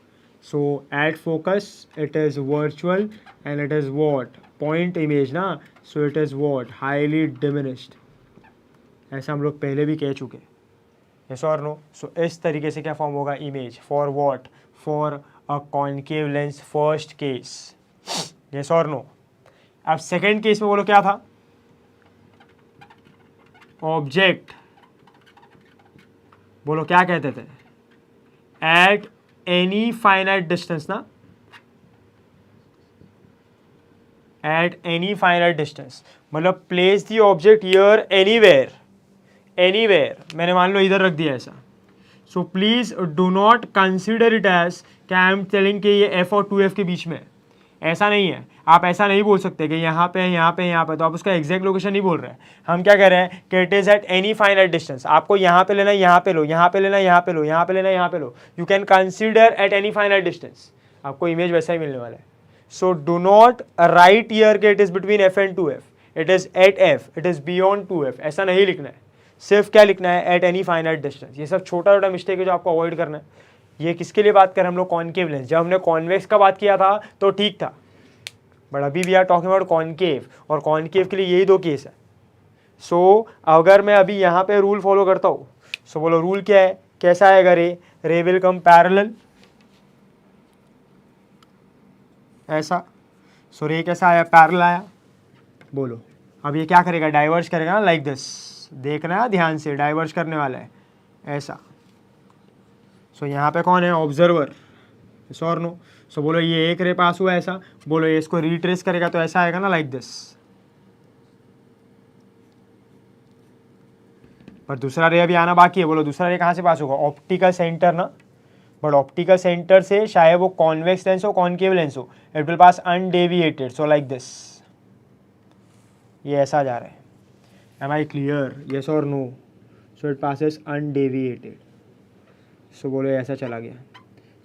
So at focus it is virtual and it is what? Point image ना. So it is what? Highly diminished. ऐसा हम लोग पहले भी कह चुके. यस और नो? सो इस तरीके से क्या फॉर्म होगा image? For what? For a concave lens first case. Yes और नो? अब सेकेंड केस में बोलो क्या था? ऑब्जेक्ट, बोलो क्या कहते थे? एट एनी फाइनाइट डिस्टेंस ना. एट एनी फाइनाइट डिस्टेंस मतलब place the object here anywhere. Anywhere मैंने मान लो इधर रख दिया ऐसा. So please do not consider it as कि आई एम टेलिंग कि ये एफ और 2f के बीच में. ऐसा नहीं है. आप ऐसा नहीं बोल सकते कि यहाँ पे यहाँ पे यहाँ पे, तो आप उसका एग्जैक्ट लोकेशन नहीं बोल रहे हैं. हम क्या कह रहे हैं कि it is eight any finite distance. आपको यहाँ पे लेना, यहाँ पे लो, यहाँ पे लेना, यहाँ पे लो, यहाँ पे लेना, यहाँ पे लो. You can consider at any finite distance. आपको इमेज वैसा ही मिलने वाला है. So do not write here कि it is between f and 2f. It is at f, it is beyond 2f. ऐसा नहीं लिखना है. सिर्फ क्या लिखना है? At any finite distance. ये सब छोटा छोटा मिस्टेक है जो आपको अवॉइड करना है. ये किसके लिए बात करें हम लोग? Concave lens. जब हमने कॉन्वेक्स का बात किया था तो ठीक था, बट अभी we are talking about concave, और कॉनकेव के लिए यही दो केस है. सो अगर मैं अभी यहाँ पे रूल फॉलो करता हूँ, सो बोलो रूल क्या है? कैसा आएगा रे? रे विल कम पैरेलल ऐसा. सो रे कैसा आया? पैरेलल आया. बोलो अब ये क्या करेगा? डाइवर्ज करेगा ना, लाइक दिस. देखना है ध्यान से, डाइवर्ज करने वाला है ऐसा. सो यहाँ पे कौन है? ऑब्जर्वर. यस और नो? सो बोलो ये एक रे पास हुआ ऐसा. बोलो ये इसको रिट्रेस करेगा तो ऐसा आएगा ना, लाइक दिस. पर दूसरा रे अभी आना बाकी है. बोलो दूसरा रे कहाँ से पास होगा? Optical centre no. But optical centre से चाहे वो कॉन्वेक्स लेंस हो कॉनकेव लेंस हो, it will pass undeviated. So like this. ये ऐसा जा रहा है. Am I clear? यस और no? So it passes undeviated. So बोलो ऐसा चला गया.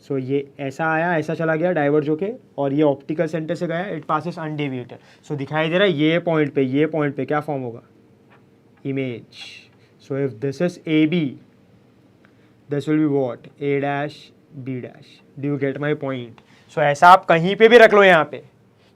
सो ये ऐसा आया, ऐसा चला गया डाइवर्ज होके, और ये ऑप्टिकल सेंटर से गया, इट पासेस अनडेविएटेड. सो दिखाई दे रहा है ये पॉइंट पे क्या फॉर्म होगा? Image. So if this is a B, this will be what? A dash B dash. Do you get my point? So ऐसा आप कहीं पे भी रख लो यहाँ पे,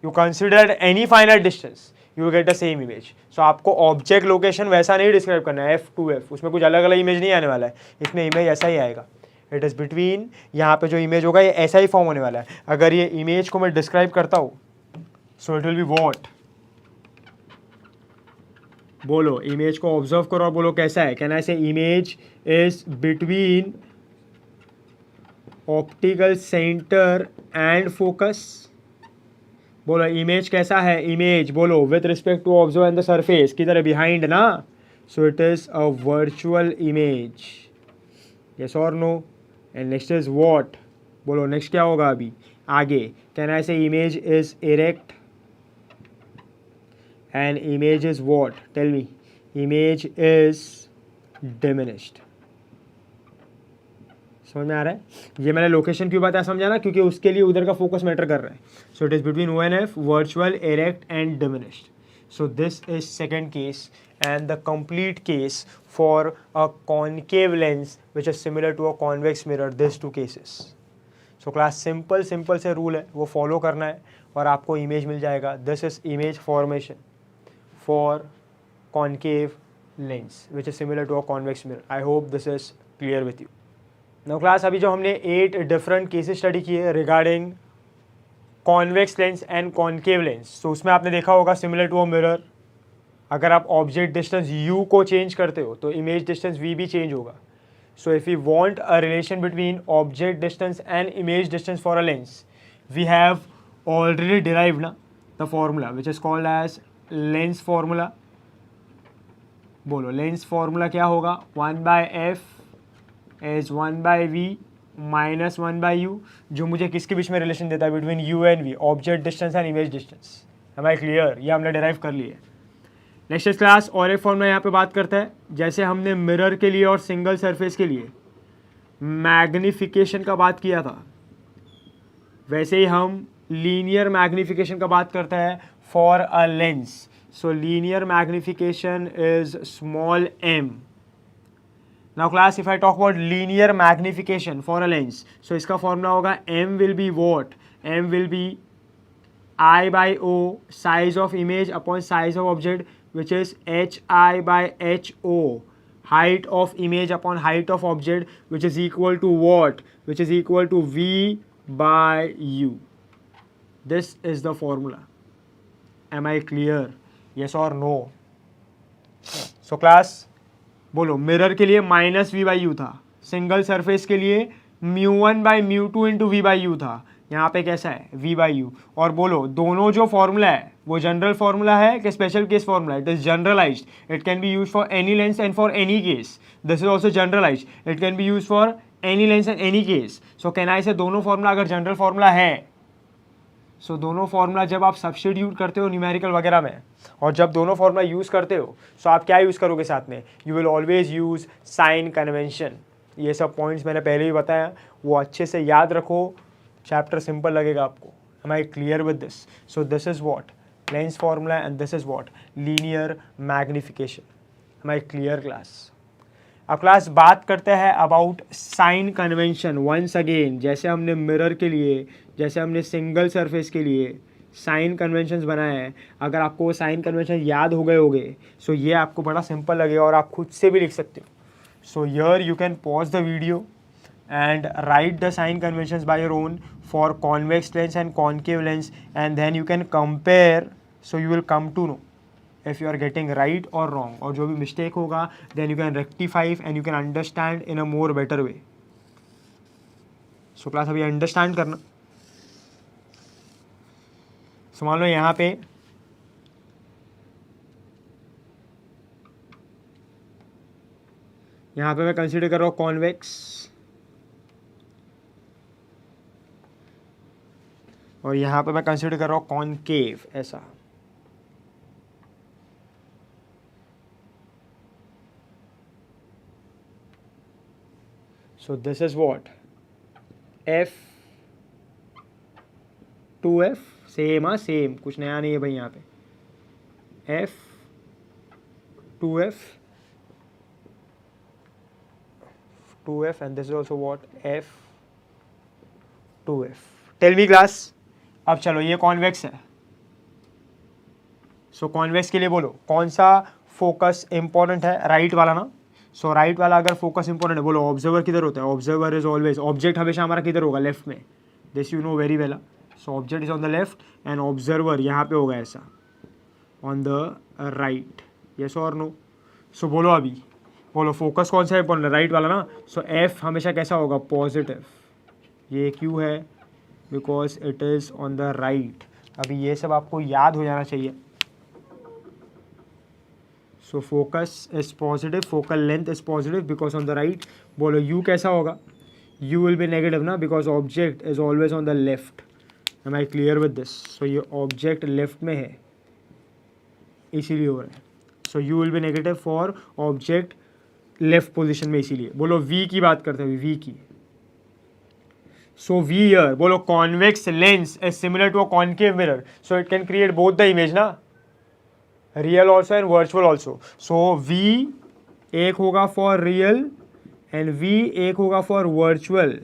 you consider any finite distance, you get the same image. So आपको ऑब्जेक्ट लोकेशन वैसा नहीं डिस्क्राइब करना है F2F, उसमें कुछ अलग अलग इमेज नहीं आने वाला है. इसमें इमेज ऐसा ही आएगा. इट इज़ बिटवीन, यहाँ पे जो इमेज होगा ये ऐसा ही फॉर्म होने वाला है. अगर ये इमेज को मैं डिस्क्राइब करता हूँ, so it will be what? बोलो इमेज को ऑब्जर्व करो और बोलो कैसा है. Can I say image is between optical centre and focus. बोलो इमेज कैसा है? इमेज बोलो with respect to observe and the surface, किधर है? बिहाइंड ना. So it is a virtual image. Yes और no? And next is what? बोलो नेक्स्ट क्या होगा अभी आगे? Can I say image is erect and image is what? Tell me. Image is diminished. समझ में आ रहा है? ये मैंने लोकेशन क्यों बताया समझा ना, क्योंकि उसके लिए उधर का फोकस मैटर कर रहा है. सो it is between ONF, virtual, erect and diminished. So this is second case, and the complete case for a concave lens which is similar to a convex mirror, these two cases. So class simple से rule है वो follow करना है और आपको image मिल जाएगा. This is image formation for concave lens which is similar to a convex mirror. I hope this is clear with you. Now class अभी जो हमने 8 different cases study किए regarding convex lens and concave lens, तो उसमें आपने देखा होगा सिमिलर टू अ मिरर. अगर आप ऑब्जेक्ट डिस्टेंस u को चेंज करते हो तो इमेज डिस्टेंस v भी चेंज होगा. So if you want a relation between object distance and image distance for a lens, we have already derived ना the formula which is called as lens formula. बोलो लेंस फॉर्मूला क्या होगा? 1/f इज 1/v -1/u, जो मुझे किसके बीच में रिलेशन देता है? Between u and v, object distance and image distance. Am I clear? ये हमने डिराइव कर लिए। नेक्स्ट क्लास और एक फॉर्मूला यहाँ पे बात करता है, जैसे हमने मिरर के लिए और सिंगल सरफेस के लिए मैग्निफिकेशन का बात किया था, वैसे ही हम लीनियर मैग्निफिकेशन का बात करते हैं for a lens. So linear magnification is small m. Now class, if I talk about linear magnification for a lens, so इसका फॉर्मूला होगा m will be what? m will be I by O size of image upon size of object, which is hi by ho height of image upon height of object, which is equal to what? Which is equal to v by u. This is the formula. Am I clear? Yes or no? So class, बोलो मिरर के लिए माइनस वी बाई यू था, सिंगल सरफेस के लिए μ1 by μ2 into v by u था, यहाँ पे कैसा है v बाई यू। और बोलो दोनों जो फॉर्मूला है वो जनरल फॉर्मूला है कि special case formula? It is generalised, it can be use for any lens and for any case. This is also generalised, it can be use for any lens and any case. So can I say दोनों फॉर्मूला अगर जनरल फॉर्मूला है, सो दोनों फॉर्मूला जब आप सब्स्टिट्यूट करते हो न्यूमेरिकल वगैरह में, और जब दोनों फॉर्मूला यूज़ करते हो, सो आप क्या यूज़ करोगे साथ में? You will always use sign convention. ये सब पॉइंट्स मैंने पहले ही बताया, वो अच्छे से याद रखो, चैप्टर सिंपल लगेगा आपको। Am I clear with this? So this is what lens formula and this is what linear magnification. Am I clear class? अब क्लास बात करते हैं about sign convention once again. जैसे हमने मिरर के लिए, जैसे हमने सिंगल सरफेस के लिए साइन कन्वेंशंस बनाए हैं, अगर आपको वो साइन कन्वेंशन याद हो गए होंगे, सो ये आपको बड़ा सिंपल लगेगा और आप खुद से भी लिख सकते हो। So here you can pause the video and write the sign conventions by your own for convex lens and concave lens, and then you can compare, so you will come to know if you are getting right or wrong, और जो भी mistake होगा then you can rectify and you can understand in a more better way. So class अभी understand करना। so मान लो यहाँ पे मैं कंसिडर कर रहा हूँ कॉन्वेक्स, और यहाँ पे मैं कंसिडर कर रहा हूँ कॉनकेव, ऐसा। So this is what f 2f, same. हाँ सेम, कुछ नया नहीं है भाई यहाँ पे। f 2f and this is also what f 2f। Tell me class, अब चलो ये कॉन्वेक्स है, सो कॉन्वेक्स के लिए बोलो कौन सा फोकस इंपॉर्टेंट है? राइट वाला ना। सो राइट वाला अगर फोकस इंपॉर्टेंट है, बोलो ऑब्जर्वर किधर होता है? ऑब्जर्वर इज ऑलवेज, ऑब्जेक्ट हमेशा हमारा किधर होगा? लेफ्ट में। This you know very well. So object is on the left and observer यहाँ पे होगा ऐसा ऑन द राइट। यस और नो? सो बोलो अभी, बोलो फोकस कौन सा इंपॉर्टेंट है? राइट वाला ना। सो एफ हमेशा कैसा होगा? पॉजिटिव। ये क्यों है? Because it is on the right. अभी ये सब आपको याद हो जाना चाहिए। So focus is positive, focal length is positive because on the right. बोलो यू कैसा होगा? यू विल बी नेगेटिव ना, because object is always on the left. Am I clear with this? So ये ऑब्जेक्ट लेफ्ट में है इसीलिए हो रहा है। So u will be negative for object left position में, इसीलिए। बोलो वी की बात करते हैं, वी की। So V here, बोलो convex lens is similar to a concave mirror, so it can create both the image ना, real also and virtual also. So V एक होगा for real and V एक होगा for virtual.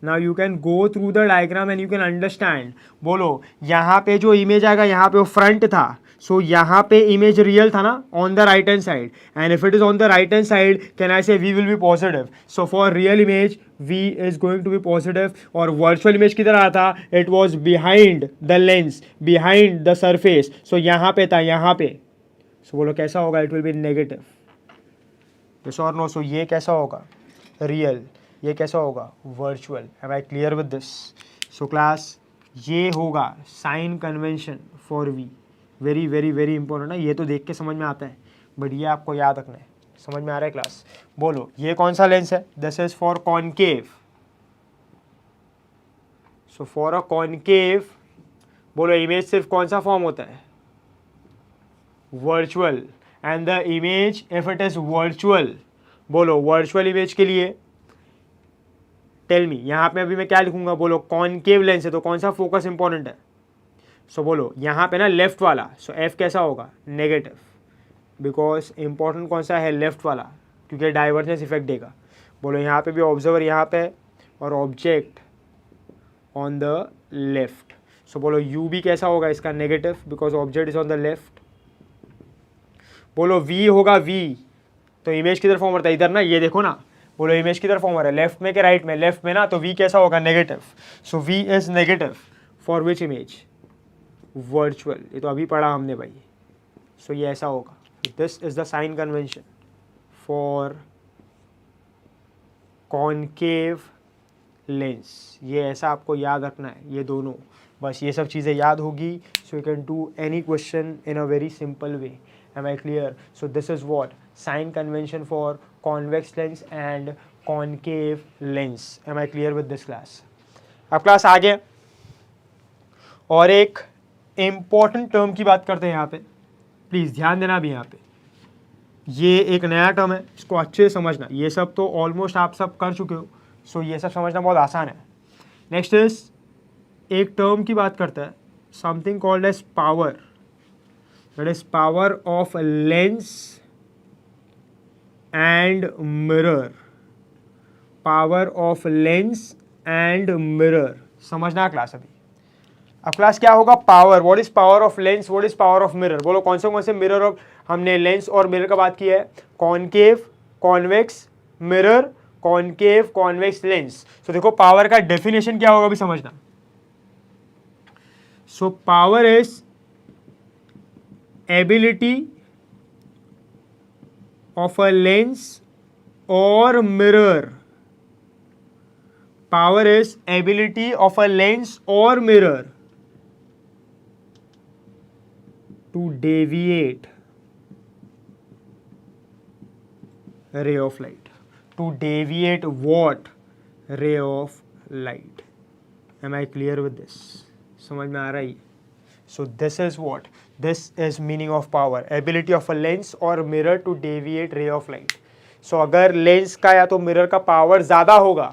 Now you can go through the diagram and you can understand. बोलो यहाँ पे जो image आएगा, यहाँ पे वो front था, so यहाँ पे image real था ना on the right hand side, and if it is on the right hand side, can I say V will be positive? So for real image V is going to be positive, और virtual image किधर आया था? It was behind the lens, behind the surface, so यहाँ पे था, यहाँ पे। so बोलो कैसा होगा? It will be negative. yes or no? so ये कैसा होगा? real. ये कैसा होगा? Virtual. Am I clear with this? So class ये होगा sign convention for v. Very very very important है, ये तो देख के समझ में आता है, बट ये आपको याद रखना है। समझ में आ रहा है क्लास? बोलो ये कौन सा लेंस है? This is for concave. So for a concave, बोलो इमेज सिर्फ कौन सा फॉर्म होता है? Virtual and the image if it is virtual, बोलो वर्चुअल इमेज के लिए टेल मी, यहाँ पे अभी मैं क्या लिखूंगा, बोलो कॉनकेव लेंस है तो कौन सा फोकस इंपॉर्टेंट है, सो बोलो यहाँ पे ना लेफ्ट वाला, सो एफ कैसा होगा, नेगेटिव, बिकॉज इंपॉर्टेंट कौन सा है, लेफ्ट वाला, क्योंकि डाइवर्जेंस इफेक्ट देगा। बोलो यहाँ पे भी ऑब्जर्वर यहाँ पे और ऑब्जेक्ट ऑन द लेफ्ट, सो बोलो यू भी कैसा होगा इसका, negative, because object is on the left. बोलो वी होगा, वी तो इमेज किधर फॉर्म होता है, इधर ना, ये देखो ना, बोलो इमेज किधर फॉर्म हो रहा है, लेफ्ट में कि राइट में, लेफ्ट में ना, तो वी कैसा होगा, negative, so v is negative for which image, virtual, ये तो अभी पढ़ा हमने भाई, सो ये ऐसा होगा। This is the sign convention for concave lens, ये ऐसा आपको याद रखना है, ये दोनों, बस ये सब चीज़ें याद होगी, so you can do any question in a very simple way. Am I clear? So this is what sign convention for convex lens and concave lens. Am I clear with this class? अब क्लास आगे और एक इम्पॉर्टेंट टर्म की बात करते हैं यहाँ पे, प्लीज़ ध्यान देना भी यहाँ पे, ये एक नया टर्म है, इसको अच्छे से समझना, ये सब तो ऑलमोस्ट आप सब कर चुके हो, सो ये सब समझना बहुत आसान है। नेक्स्ट इज एक टर्म की बात करता है, something called as power, that is power of lens and mirror, power of lens and mirror, समझना क्लास अभी। अब क्लास क्या होगा, power, what is power of lens, what is power of mirror, बोलो कौन से मिरर ऑफ, हमने लेंस और मिरर का बात की है, concave, convex mirror, concave convex lens. So देखो पावर का डेफिनेशन क्या होगा भी समझना। So power is ability of a lens or mirror, power is ability of a lens or mirror to deviate ray of light, to deviate what, ray of light। am I clear with this? समझ में आ रहा है? So this is what, this is meaning of power, ability of a lens or mirror to deviate ray of light। so अगर लेंस का या तो मिरर का पावर ज़्यादा होगा,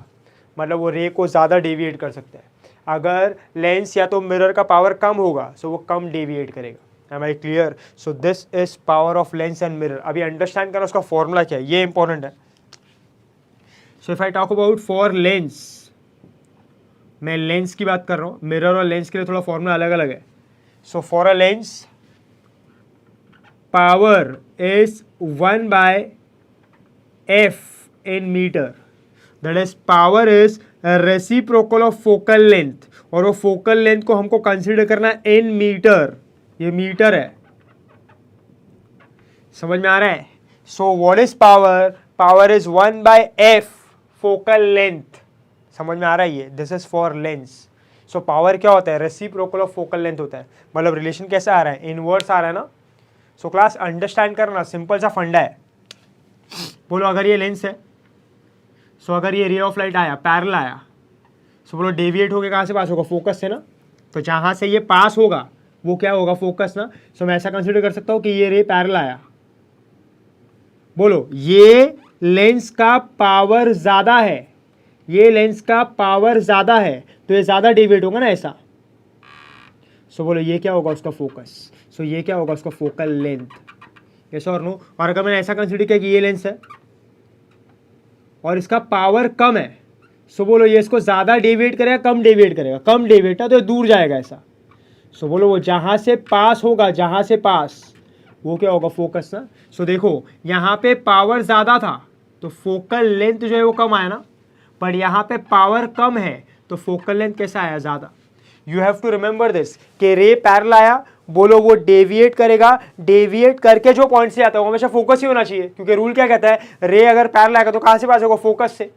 मतलब वो रे को ज़्यादा डेविएट कर सकता है, अगर लेंस या तो मिरर का पावर कम होगा सो वो कम डेविएट करेगा। am I clear? so this is power of lens and mirror। अभी अंडरस्टैंड करना उसका फॉर्मूला क्या है, ये इंपॉर्टेंट है। so if I talk about for lens, मैं लेंस की बात कर रहा हूँ, मिरर और लेंस के लिए थोड़ा फॉर्मूला अलग अलग है। So for a lens, power is 1 by f in meter, that is power is a reciprocal of focal length, और वो focal length को हमको कंसिडर करना in meter, ये मीटर है, समझ में आ रहा है? So what is power? Power is 1 by f focal length, समझ में आ रहा है ये, this is for lens। So power क्या होता है, रेसिप्रोकल ऑफ फोकल लेंथ होता है, मतलब रिलेशन कैसा आ रहा है, इनवर्स आ रहा है ना। सो क्लास अंडरस्टैंड करना, सिंपल सा फंडा है। बोलो अगर ये लेंस है, सो अगर ये रे ऑफ लाइट आया, पैरेलल आया, सो बोलो डेविएट होके कहाँ से पास होगा, फोकस से ना, तो जहाँ से ये पास होगा वो क्या होगा, फोकस ना। सो मैं ऐसा कंसिडर कर सकता हूँ कि ये रे पैरेलल आया, बोलो ये लेंस का पावर ज़्यादा है, ये लेंस का पावर ज़्यादा है तो ये ज़्यादा डेविएट होगा ना ऐसा। सो बोलो ये क्या होगा उसका फोकस, सो ये क्या होगा उसका फोकल लेंथ, यस और नो। और अगर मैंने ऐसा कंसिडर किया कि ये लेंस है और इसका पावर कम है, सो बोलो ये इसको ज़्यादा डेविएट करेगा, कम डेविएट करेगा, कम डेविएट है तो दूर जाएगा ऐसा। सो बोलो वो जहाँ से पास होगा, जहाँ से पास, वो क्या होगा, फोकस ना। सो देखो यहाँ पे पावर ज़्यादा था तो फोकल लेंथ जो है वो कम आया ना, पर यहाँ पे पावर कम है तो फोकल लेंथ कैसा आया, ज़्यादा। You have to remember this कि रे पैरेलल आया, बोलो वो डेविएट करेगा, डेविएट करके जो पॉइंट से आता है वो हमेशा फोकस ही होना चाहिए, क्योंकि रूल क्या कहता है, रे अगर पैरेलल आएगा तो कहाँ से पास होगा, फोकस से।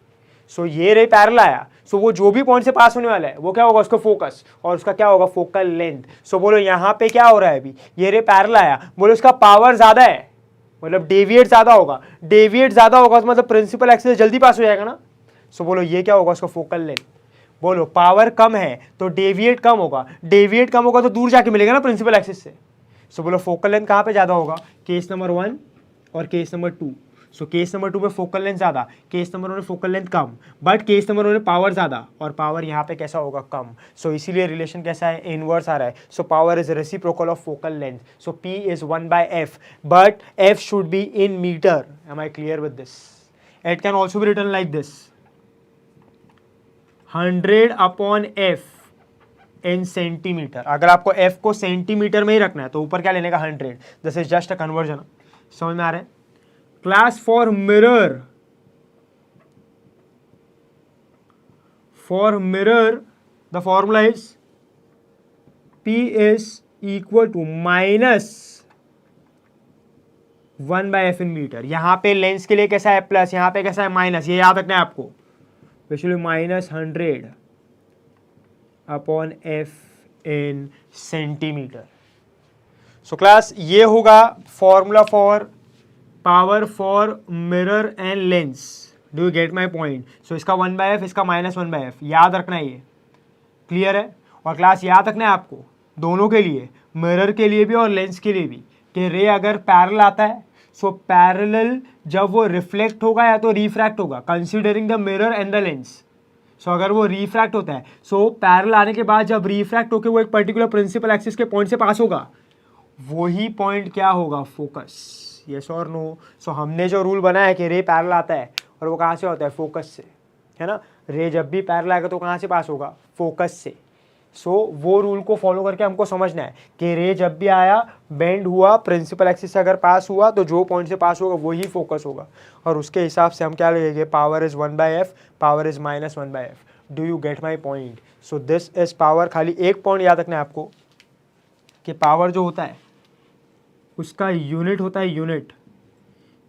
सो ये रे पैरेलल आया, सो वो जो भी पॉइंट से पास होने वाला है वो क्या होगा, उसका फोकस, और उसका क्या होगा, फोकल लेंथ। सो बोलो यहाँ पे क्या हो रहा है, अभी ये रे पैरेलल आया, बोलो उसका पावर ज़्यादा है, मतलब डेविएट ज़्यादा होगा, डेविएट ज़्यादा होगा तो मतलब प्रिंसिपल एक्सिस से जल्दी पास हो जाएगा ना। सो बोलो ये क्या होगा, उसका फोकल लेंथ। बोलो पावर कम है तो डेविएट कम होगा, डेविएट कम होगा तो दूर जाके मिलेगा ना प्रिंसिपल एक्सिस से। सो बोलो फोकल लेंथ कहाँ पे ज़्यादा होगा, केस नंबर 1 और case number 2। So case number 2 में फोकल लेंथ ज़्यादा, केस नंबर 1 में focal length come, but case number 1 में पावर ज़्यादा और पावर यहाँ पे कैसा होगा, कम। सो इसीलिए रिलेशन कैसा है, इनवर्स आ रहा है। So power is reciprocal of focal length. So P is 1/f, but f should be in metre. Am I clear with this? It can also be written like this, 100/f in centimetre. अगर आपको f को सेंटीमीटर में ही रखना है तो ऊपर क्या लेने का, 100। This is just a conversion. समझ में आ रहा है? Class for mirror, the formula is P is equal to -1/f in metre. यहां पे लेंस के लिए कैसा है प्लस, यहां पे कैसा है माइनस, ये याद रखना है आपको। Specially -100/f in centimetre. So class ये होगा formula for power for mirror and lens. Do you get my point? So इसका 1/f, इसका -1/f, याद रखना है। ये क्लियर है? और क्लास याद रखना है आपको दोनों के लिए, मिरर के लिए भी और लेंस के लिए भी, कि रे अगर पैरेलल आता है, सो पैरेलल जब वो रिफ्लेक्ट होगा या तो रिफ्रैक्ट होगा, considering the mirror and the lens. So अगर वो रिफ्रैक्ट होता है, सो पैरेलल आने के बाद जब रिफ्रैक्ट होकर वो एक पर्टिकुलर प्रिंसिपल एक्सिस के पॉइंट से पास होगा, वही पॉइंट क्या होगा, फोकस। यस और नो? सो हमने जो रूल बनाया है कि रे पैरेलल आता है और वो कहाँ से होता है, फोकस से, है ना। रे जब भी पैरेलल आएगा तो कहाँ से पास होगा, फोकस से। सो वो रूल को फॉलो करके हमको समझना है कि रे जब भी आया, बेंड हुआ, प्रिंसिपल एक्सिस से अगर पास हुआ तो जो पॉइंट से पास होगा वही फोकस होगा। और उसके हिसाब से हम क्या लगेंगे, power is 1/f, power is -1/f। Do you get my point? So this is power. खाली एक पॉइंट याद रखना है आपको कि पावर जो होता है उसका यूनिट होता है,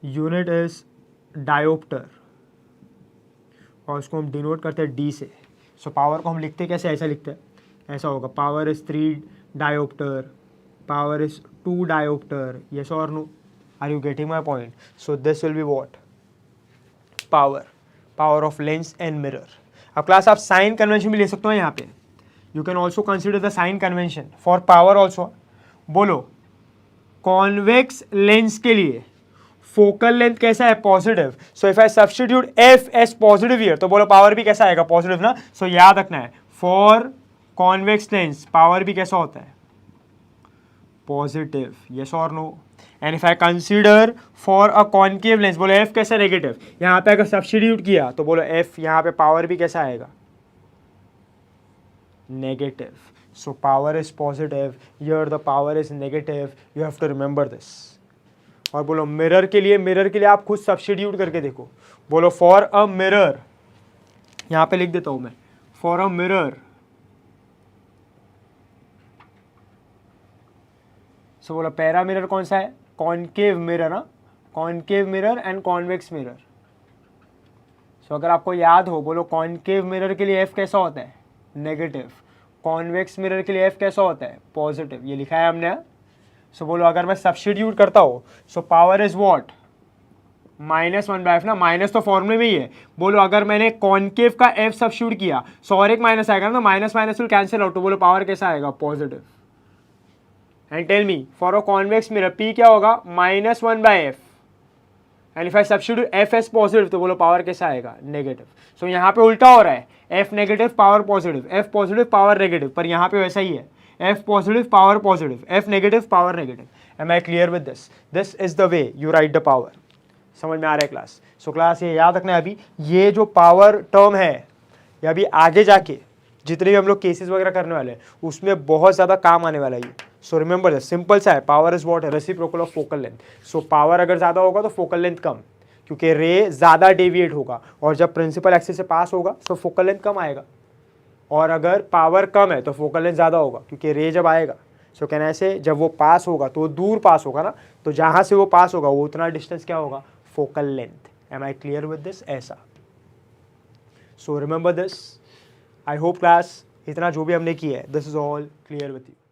यूनिट इज डायोप्टर, और उसको हम डिनोट करते हैं डी से। सो पावर को हम लिखते कैसे, ऐसा लिखते हैं, ऐसा होगा, power is 3 dioptre, power is 2 dioptre. Yes और no? Are you getting my point? So this will be what, power of lens and mirror. अब क्लास आप साइन कन्वेंशन भी ले सकते हो यहाँ पे। You can also consider the sign convention for power also. बोलो कॉन्वेक्स लेंस के लिए फोकल लेंथ कैसा है, positive. So if I substitute f as positive here, तो बोलो पावर भी कैसा आएगा, पॉजिटिव ना। सो याद रखना है, फॉर कॉन्वेक्स लेंस पावर भी कैसा होता है, पॉजिटिव। यस और no? And if I consider for a concave lens, बोलो एफ कैसा, नेगेटिव। यहां पे अगर सब्स्टिट्यूट किया तो बोलो एफ, यहां पे पावर भी कैसा आएगा, negative. So power is positive, here the power is negative, you have to remember this. और बोलो मिरर के लिए आप खुद सब्स्टिट्यूट करके देखो। बोलो फॉर अ मिरर, यहाँ पे लिख देता हूँ मैं, फॉर अ मिरर। सो बोलो पैरा मिरर कौन सा है, कॉन्केव मिरर ना, concave mirror and convex mirror. So अगर आपको याद हो, बोलो कॉन्केव मिरर के लिए एफ कैसा होता है, नेगेटिव। कॉन्वेक्स मिरर के लिए एफ कैसा होता है, पॉजिटिव। ये लिखा है हमने। सो बोलो अगर मैं सब्स्टिट्यूट करता हूँ, सो पावर इज व्हाट, -1/f ना, माइनस तो फॉर्मूले में ही है। बोलो अगर मैंने कॉन्केव का एफ सब्स्टिट्यूट किया, सो और एक माइनस आएगा ना, तो minus minus will cancel out. तो बोलो पावर कैसा आएगा, positive. And tell me for a convex mirror P क्या होगा, -1/f। And if I substitute f as positive, तो बोलो पावर कैसा आएगा, नेगेटिव। सो यहाँ पे उल्टा हो रहा है, f negative power positive, f positive power negative, पर यहाँ पे वैसा ही है, f positive power positive, f negative power negative. Am I clear with this? This is the way you write the power. समझ में आ रहा है क्लास? सो क्लास ये याद रखना है, अभी ये जो पावर टर्म है, या अभी आगे जाके जितने भी हम लोग केसेस वगैरह करने वाले हैं उसमें बहुत ज़्यादा काम आने वाला है ये। सो रिमेंबर दिस, सिंपल सा है, power is what, reciprocal of focal length. So power अगर ज़्यादा होगा तो फोकल लेंथ कम, क्योंकि रे ज़्यादा डेविएट होगा, और जब प्रिंसिपल एक्सिस से पास होगा तो फोकल लेंथ कम आएगा। और अगर पावर कम है तो फोकल लेंथ ज़्यादा होगा, क्योंकि रे जब आएगा, सो कहना ऐसे, जब वो पास होगा तो वो दूर पास होगा ना, तो जहाँ से वो पास होगा वो उतना डिस्टेंस क्या होगा, focal length. Am I clear with this? ऐसा। So remember this. I hope class इतना जो भी हमने किया है, this is all clear with you.